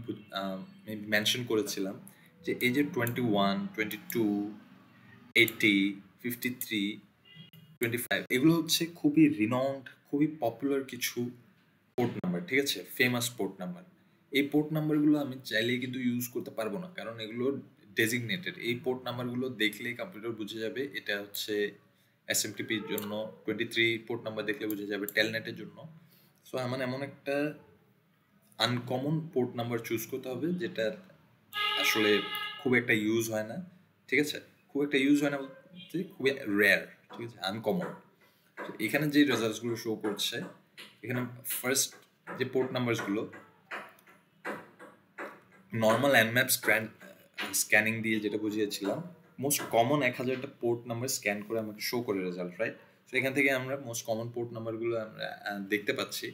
মেনশন করেছিলাম যে এই যে 21, 22, 80, 53, 25 এগুলো হচ্ছে খুবই রিনাউন্ড, খুবই পপুলার কিছু পোর্ট নাম্বার, ঠিক আছে, ফেমাস পোর্ট নাম্বার। এই পোর্ট নাম্বারগুলো আমি চাইলেই কিন্তু ইউজ করতে পারবো না, কারণ এগুলো ডেজিগনেটেড। এই পোর্ট নাম্বারগুলো দেখলেই কম্পিউটার বুঝে যাবে এটা হচ্ছে এসএমটিপির জন্য, 23 পোর্ট নাম্বার দেখলে বুঝে যাবে টেলনেটের জন্য। সো আমার এমন একটা আনকমন পোর্ট নাম্বার চুজ করতে হবে যেটা আসলে খুব একটা ইউজ হয় না, ঠিক আছে, খুব একটা ইউজ হয় না বলতে খুবই রেয়ার, ঠিক আছে, আনকমন। এখানে যে রেজাল্টসগুলো শো করছে, এখানে ফার্স্ট যে পোর্ট নাম্বারসগুলো নর্মাল এনম্যাপ স্ক্যানিং দিয়ে যেটা বুঝিয়েছিলাম, মোস্ট কমন 1000টা পোর্ট নাম্বার স্ক্যান করে আমাকে শো করে রেজাল্ট, রাইট? তো এখান থেকে আমরা মোস্ট কমন পোর্ট নাম্বারগুলো আমরা দেখতে পাচ্ছি।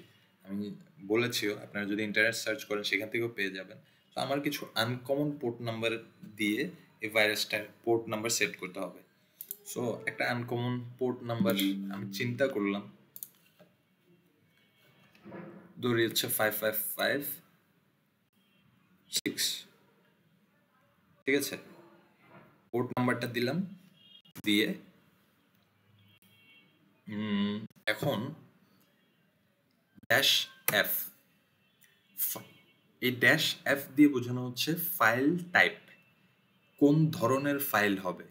আমি বলেছিও আপনারা যদি ইন্টারনেট সার্চ করেন সেখান থেকেও পেয়ে যাবেন। তো আমার কিছু আনকমন পোর্ট নাম্বার দিয়ে এই ভাইরাসটার পোর্ট নাম্বার সেট করতে হবে। সো একটা আনকমন পোর্ট নাম্বার আমি চিন্তা করলাম, ধরি হচ্ছে 5556, ঠিক আছে। পোর্ট নাম্বারটা দিলাম, দিয়ে এখন ড্যাশ এফ, এই ড্যাশ এফ দিয়ে বোঝানো হচ্ছে ফাইল টাইপ, কোন ধরনের ফাইল হবে।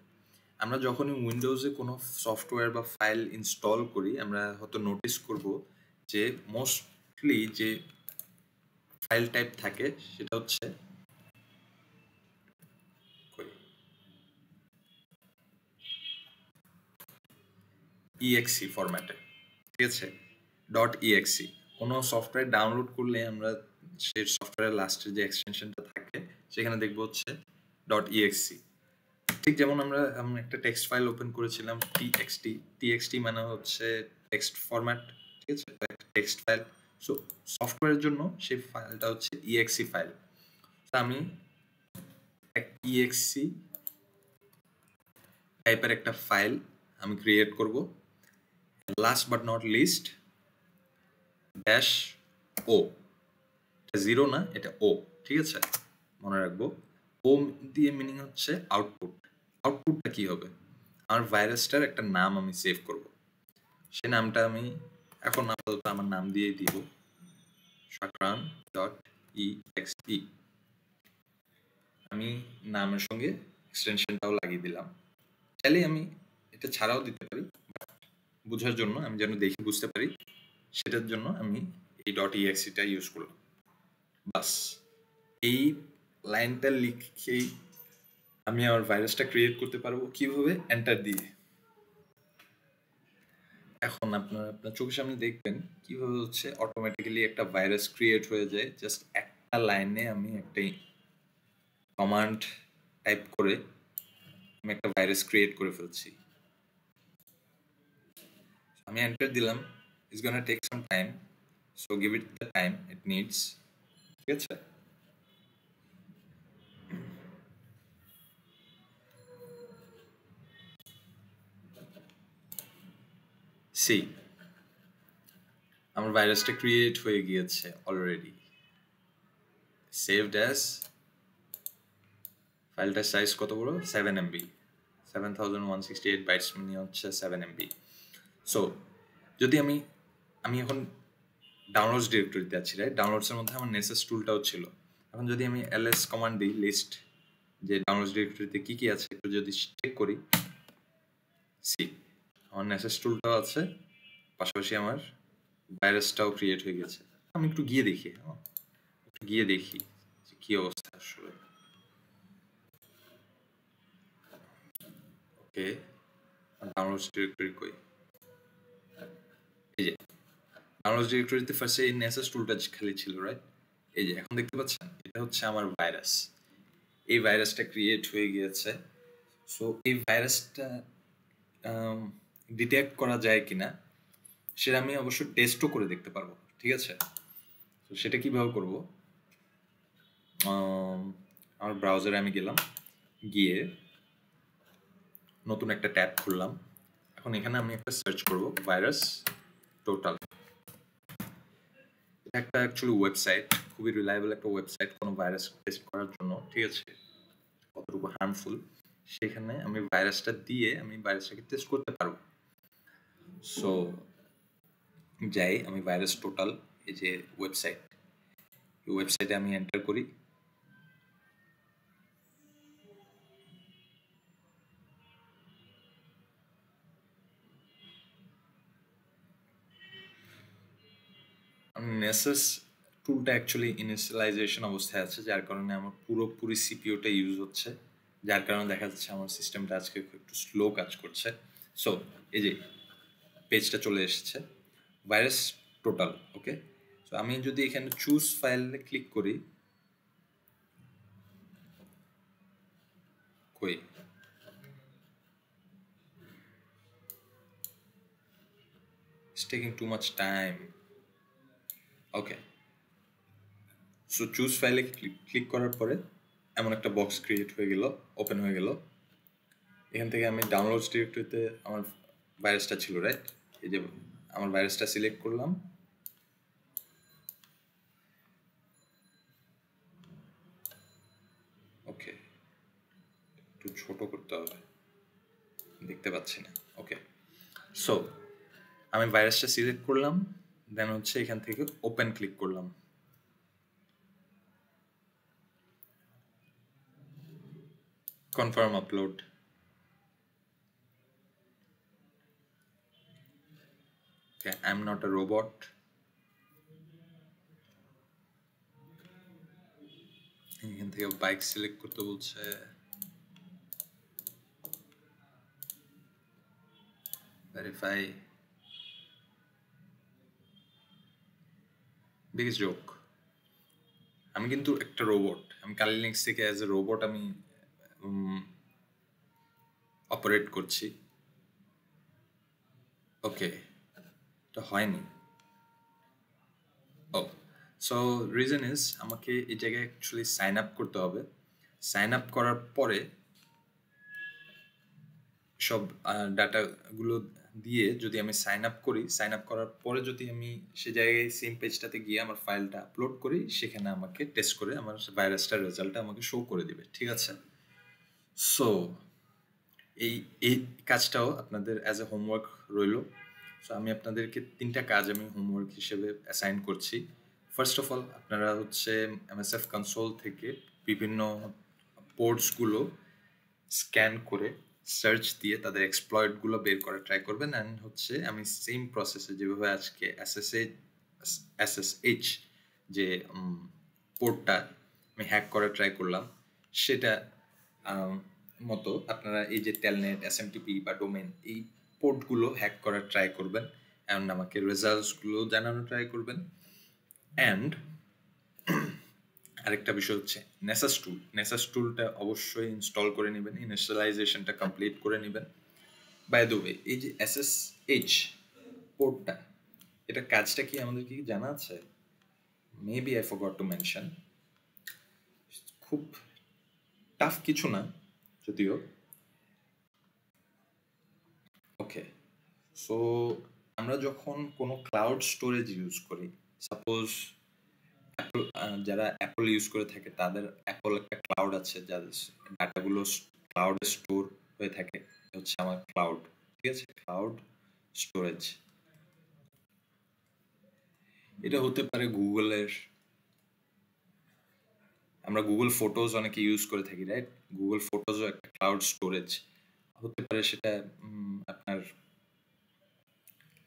আমরা যখনই উইন্ডোজে কোনো সফটওয়্যার বা ফাইল ইনস্টল করি, আমরা হয়তো নোটিস করব যে মোস্টলি যে ফাইল টাইপ থাকে সেটা হচ্ছে ইএক্সি ফরম্যাটে, ঠিক আছে, ডট ইএক্সি। কোনো সফটওয়্যার ডাউনলোড করলে আমরা সেই সফটওয়্যারের লাস্টের যে এক্সটেনশনটা থাকে সেখানে দেখবো হচ্ছে ডট ইএক্সি। ঠিক যেমন আমরা একটা টেক্সট ফাইল ওপেন করেছিলাম টিএক্সটি, টিএক্সটি মানে হচ্ছে টেক্সট ফরম্যাট, ঠিক আছে, টেক্সট ফাইল। সো সফটওয়্যারের জন্য সেই ফাইলটা হচ্ছে ইএক্সি ফাইল। তা আমি ইএক্সি টাইপের একটা ফাইল আমি ক্রিয়েট করব। Last but not least dash O, এটা জিরো না, এটা ও, ঠিক আছে, মনে রাখবো। ও দিয়ে মিনিং হচ্ছে আউটপুট। আউটপুটটা কি হবে? আমার ভাইরাসটার একটা নাম আমি সেভ করব। সে নামটা আমি এখন আপাতত আমার নাম দিয়ে দিব, শাকরান ডট ইএক্সই। আমি নামের সঙ্গে এক্সটেনশনটাও লাগিয়ে দিলাম। চাইলে আমি এটা ছাড়াও দিতে পারি, বোঝার জন্য, আমি যেন দেখে বুঝতে পারি সেটার জন্য আমি এই ডট ইএক্সিটা ইউজ করলাম। বাস এই লাইনটা লিখেই আমি আমার ভাইরাসটা ক্রিয়েট করতে পারবো। কিভাবে? এন্টার দিয়ে। এখন আপনার চোখের সামনে দেখবেন কিভাবে হচ্ছে অটোমেটিক্যালি একটা ভাইরাস ক্রিয়েট হয়ে যায়। জাস্ট একটা লাইনে আমি একটা কমান্ড টাইপ করে আমি একটা ভাইরাস ক্রিয়েট করে ফেলছি। আমি এন্টার দিলাম। It's gonna take some time, so give it the time it needs, ঠিক আছে। সি আমার ভাইরাসটা ক্রিয়েট হয়ে গিয়েছে অলরেডি। সেভড অ্যাজ, ফাইলটার সাইজ কত বড়? 7 MB, 7168 বাইটস মানে হচ্ছে 7 MB। সো যদি আমি এখন ডাউনলোডস ডিরেক্টরিতে আছি, রাইট? ডাউনলোডসের মধ্যে আমার নেসেস টুলটাও ছিল। এখন যদি আমি ls কমান্ড দিই, লিস্ট যে ডাউনলোডস ডিরেক্টরিতে কি কি আছে একটু যদি চেক করি, সি আমার নেসেস টুলটাও আছে, পাশাপাশি আমার ভাইরাসটাও ক্রিয়েট হয়ে গেছে। আমি একটু গিয়ে দেখি, একটু গিয়ে দেখি যে কি অবস্থা আসলে। ওকে, ডাউনলোডস ডিরেক্টরি কই? এই যে ডাউনলোডস ডিরেক্টরিতে ফার্স্টে এই নেসেস টুলটা খালি ছিল, রাইট? এই যে এখন দেখতে পাচ্ছেন, এটা হচ্ছে আমার ভাইরাস। এই ভাইরাসটা ক্রিয়েট হয়ে গিয়েছে। সো এই ভাইরাসটা ডিটেক্ট করা যায় কিনা সেটা আমি অবশ্য টেস্টও করে দেখতে পারবো, ঠিক আছে? তো সেটা কিভাবে করব? আমার ব্রাউজারে আমি গেলাম, গিয়ে নতুন একটা ট্যাব খুললাম। এখন এখানে আমি একটা সার্চ করব ভাইরাস টোটাল। এটা একটা অ্যাকচুয়ালি ওয়েবসাইট, খুবই রিলায়েবল একটা ওয়েবসাইট কোনো ভাইরাস টেস্ট করার জন্য, ঠিক আছে? কতটুকু হার্মফুল সেখানে আমি ভাইরাসটা দিয়ে আমি ভাইরাসটাকে টেস্ট করতে পারবো। সো যাই আমি ভাইরাস টোটাল, এই যে ওয়েবসাইট, এই ওয়েবসাইটে আমি এন্টার করি। নেসেস টুলটা অ্যাকচুয়ালি ইনিশিয়ালাইজেশন অবস্থায় আছে, যার কারণে আমার পুরোপুরি সিপিইউটা ইউজ হচ্ছে, যার কারণে দেখা যাচ্ছে আমার সিস্টেমটা আজকে একটু স্লো কাজ করছে। সো এই যে পেজটা চলে এসেছে ভাইরাস টোটাল, ওকে? সো আমি যদি এখানে চুজ ফাইলে ক্লিক করি, কই it's taking too much time. Okay, so choose ফাইলে ক্লিক করার পরে এমন একটা বক্স ক্রিয়েট হয়ে গেল, ওপেন হয়ে গেল। এখান থেকে আমি ডাউনলোডস ডিরেক্টরিতে আমার ভাইরাসটা ছিল, রাইট? এই যে আমার ভাইরাসটা সিলেক্ট করলাম, ওকে, একটু ছোট করতে হবে, দেখতে পাচ্ছি না। ওকে, সো আমি ভাইরাসটা সিলেক্ট করলাম, দেন হচ্ছে এখান থেকে ওপেন ক্লিক করলাম। Confirm upload. Okay, I am not a robot. এখান থেকে বাইক সিলেক্ট করতে বলছে, ভেরিফাই। বিগেস্ট জোক, আমি কিন্তু একটা রোবট, আমি কালি লিঙ্কস থেকে অ্যাজ এ রোবট আমি অপারেট করছি। ওকে, এটা হয়নি। ও, সো রিজন ইজ আমাকে এই জায়গায় অ্যাকচুয়ালি সাইন আপ করতে হবে। সাইন আপ করার পরে সব ডাটাগুলো দিয়ে যদি আমি সাইন আপ করি, সাইন আপ করার পরে যদি আমি সে জায়গায় সেম পেজটাতে গিয়ে আমার ফাইলটা আপলোড করি, সেখানে আমাকে টেস্ট করে আমার ভাইরাসটার রেজাল্টটা আমাকে শো করে দিবে, ঠিক আছে? সো এই এই কাজটাও আপনাদের অ্যাজ এ হোমওয়ার্ক রইল। সো আমি আপনাদেরকে 3টা কাজ আমি হোমওয়ার্ক হিসেবে অ্যাসাইন করছি। ফার্স্ট অফ অল আপনারা হচ্ছে এমএসএফ কনসোল থেকে বিভিন্ন পোর্টসগুলো স্ক্যান করে সার্চ দিয়ে তাদের এক্সপ্লয়েটগুলো বের করা ট্রাই করবেন। অ্যান্ড হচ্ছে আমি সেম প্রসেসে যেভাবে আজকে এসএসএইচ যে পোর্টটা আমি হ্যাক করা ট্রাই করলাম, সেটা মতো আপনারা এই যে টেলনেট, এসএমটিপি বা ডোমেন, এই পোর্টগুলো হ্যাক করার ট্রাই করবেন অ্যান্ড আমাকে রেজাল্টসগুলো জানানো ট্রাই করবেন। অ্যান্ড আরেকটা বিষয় হচ্ছে নেসাস টুলটা অবশ্যই ইনস্টল করে নেবেন, ইনিশিয়ালাইজেশনটা কমপ্লিট করে নেবেন। বাই দ্য ওয়ে, এই যে এসএসএইচ পোর্টটা, এটা কাজটা কি আমাদের কি জানা আছে? Maybe I forgot to mention. খুব টাফ কিছু না যদিও। ওকে, সো আমরা যখন কোনো ক্লাউড স্টোরেজ ইউজ করি, সাপোজ অ্যাপল, যারা অ্যাপল ইউজ করে থাকে তাদের অ্যাপল একটা ক্লাউড আছে যাদের ডাটাগুলো ক্লাউডে স্টোর হয়ে থাকে, হচ্ছে আমার ক্লাউড, ঠিক আছে? ক্লাউড স্টোরেজ, এটা হতে পারে গুগলের, আমরা গুগল ফটোজ অনেকে ইউজ করে থাকি, রাইট? গুগল ফটোজও একটা ক্লাউড স্টোরেজ হতে পারে, সেটা আপনার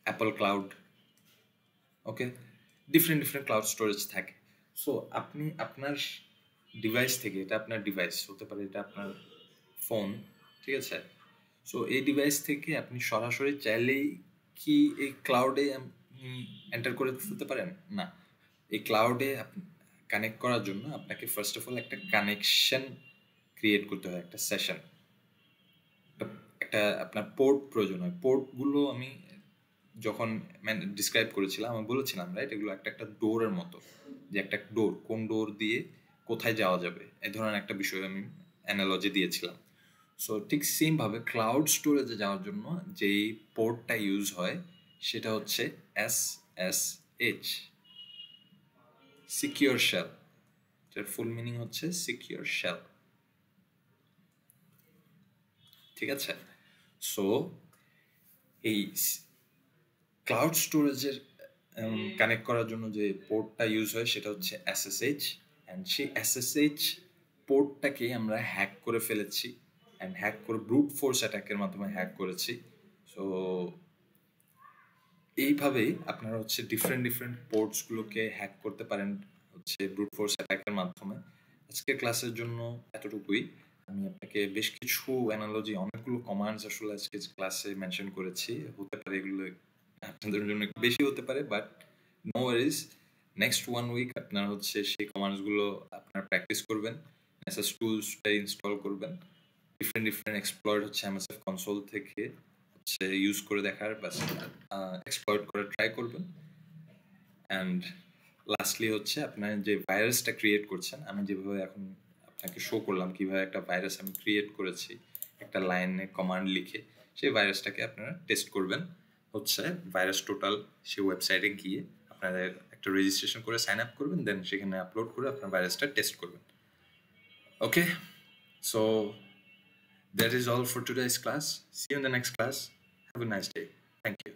অ্যাপল ক্লাউড। ওকে, ডিফারেন্ট ক্লাউড স্টোরেজ থাকে। সো আপনি আপনার ডিভাইস থেকে, এটা আপনার ডিভাইস হতে পারে, এটা আপনার ফোন, ঠিক আছে? সো এই ডিভাইস থেকে আপনি সরাসরি চাইলেই কি এই ক্লাউডে আপনি এন্টার করে ফেলতে পারেন? না, এই ক্লাউডে কানেক্ট করার জন্য আপনাকে ফার্স্ট অফ অল একটা কানেকশন ক্রিয়েট করতে হয়, একটা সেশন, একটা আপনার পোর্ট প্রয়োজন হয়। পোর্টগুলো আমি যখন ডিসক্রাইব করেছিলাম, আমি বলেছিলাম রাইট, এগুলো একটা একটা ডোরের মতো, যে একটা ডোর, কোন ডোর দিয়ে কোথায় যাওয়া যাবে, এই ধরনের একটা বিষয় আমি অ্যানালজি দিয়েছিলাম। সো ঠিক সেমভাবে ক্লাউড স্টোরেজে যাওয়ার জন্য যেই পোর্টটা ইউজ হয় সেটা হচ্ছে SSH, সিকিউর শেল। এটার ফুল মিনিং হচ্ছে সিকিউর শেল, ঠিক আছে? সো এই ক্লাউড স্টোরেজের কানেক্ট করার জন্য যে পোর্টটা ইউজ হয় সেটা হচ্ছে SSH, অ্যান্ড সেই SSH পোর্টটাকে আমরা হ্যাক করে ফেলেছি, অ্যান্ড হ্যাক করে ব্রুট ফোর্স অ্যাটাকের মাধ্যমে হ্যাক করেছি। সো এইভাবেই আপনারা হচ্ছে ডিফারেন্ট পোর্টসগুলোকে হ্যাক করতে পারেন হচ্ছে ব্রুট ফোর্স অ্যাটাকের মাধ্যমে। আজকের ক্লাসের জন্য এতটুকুই। আমি আপনাকে বেশ কিছু অ্যানালজি, অনেকগুলো কমান্ডস আসলে আজকে ক্লাসে মেনশন করেছি। হতে পারে এগুলো আপনাদের জন্য একটু বেশি হতে পারে, but no worries. Next 1 week আপনারা হচ্ছে সেই কমান্ডসগুলো আপনারা প্র্যাকটিস করবেন, এসএস টুলসটা ইনস্টল করবেন, ডিফারেন্ট এক্সপ্লয়েট হচ্ছে এমএসএফ কনসোল থেকে হচ্ছে ইউজ করে দেখার বা এক্সপ্লয়েট করে ট্রাই করবেন। অ্যান্ড লাস্টলি হচ্ছে আপনার যে ভাইরাসটা ক্রিয়েট করছেন, আমি যেভাবে এখন আপনাকে শো করলাম কিভাবে একটা ভাইরাস আমি ক্রিয়েট করেছি একটা লাইনে কমান্ড লিখে, সেই ভাইরাসটাকে আপনারা টেস্ট করবেন হচ্ছে ভাইরাস টোটাল সেই ওয়েবসাইটে গিয়ে আপনারা একটা রেজিস্ট্রেশন করে সাইন আপ করবেন, দেন সেখানে আপলোড করে আপনার ভাইরাসটা টেস্ট করবেন। ওকে, so that is all for today's class. See you in the next class. Have a nice day. Thank you.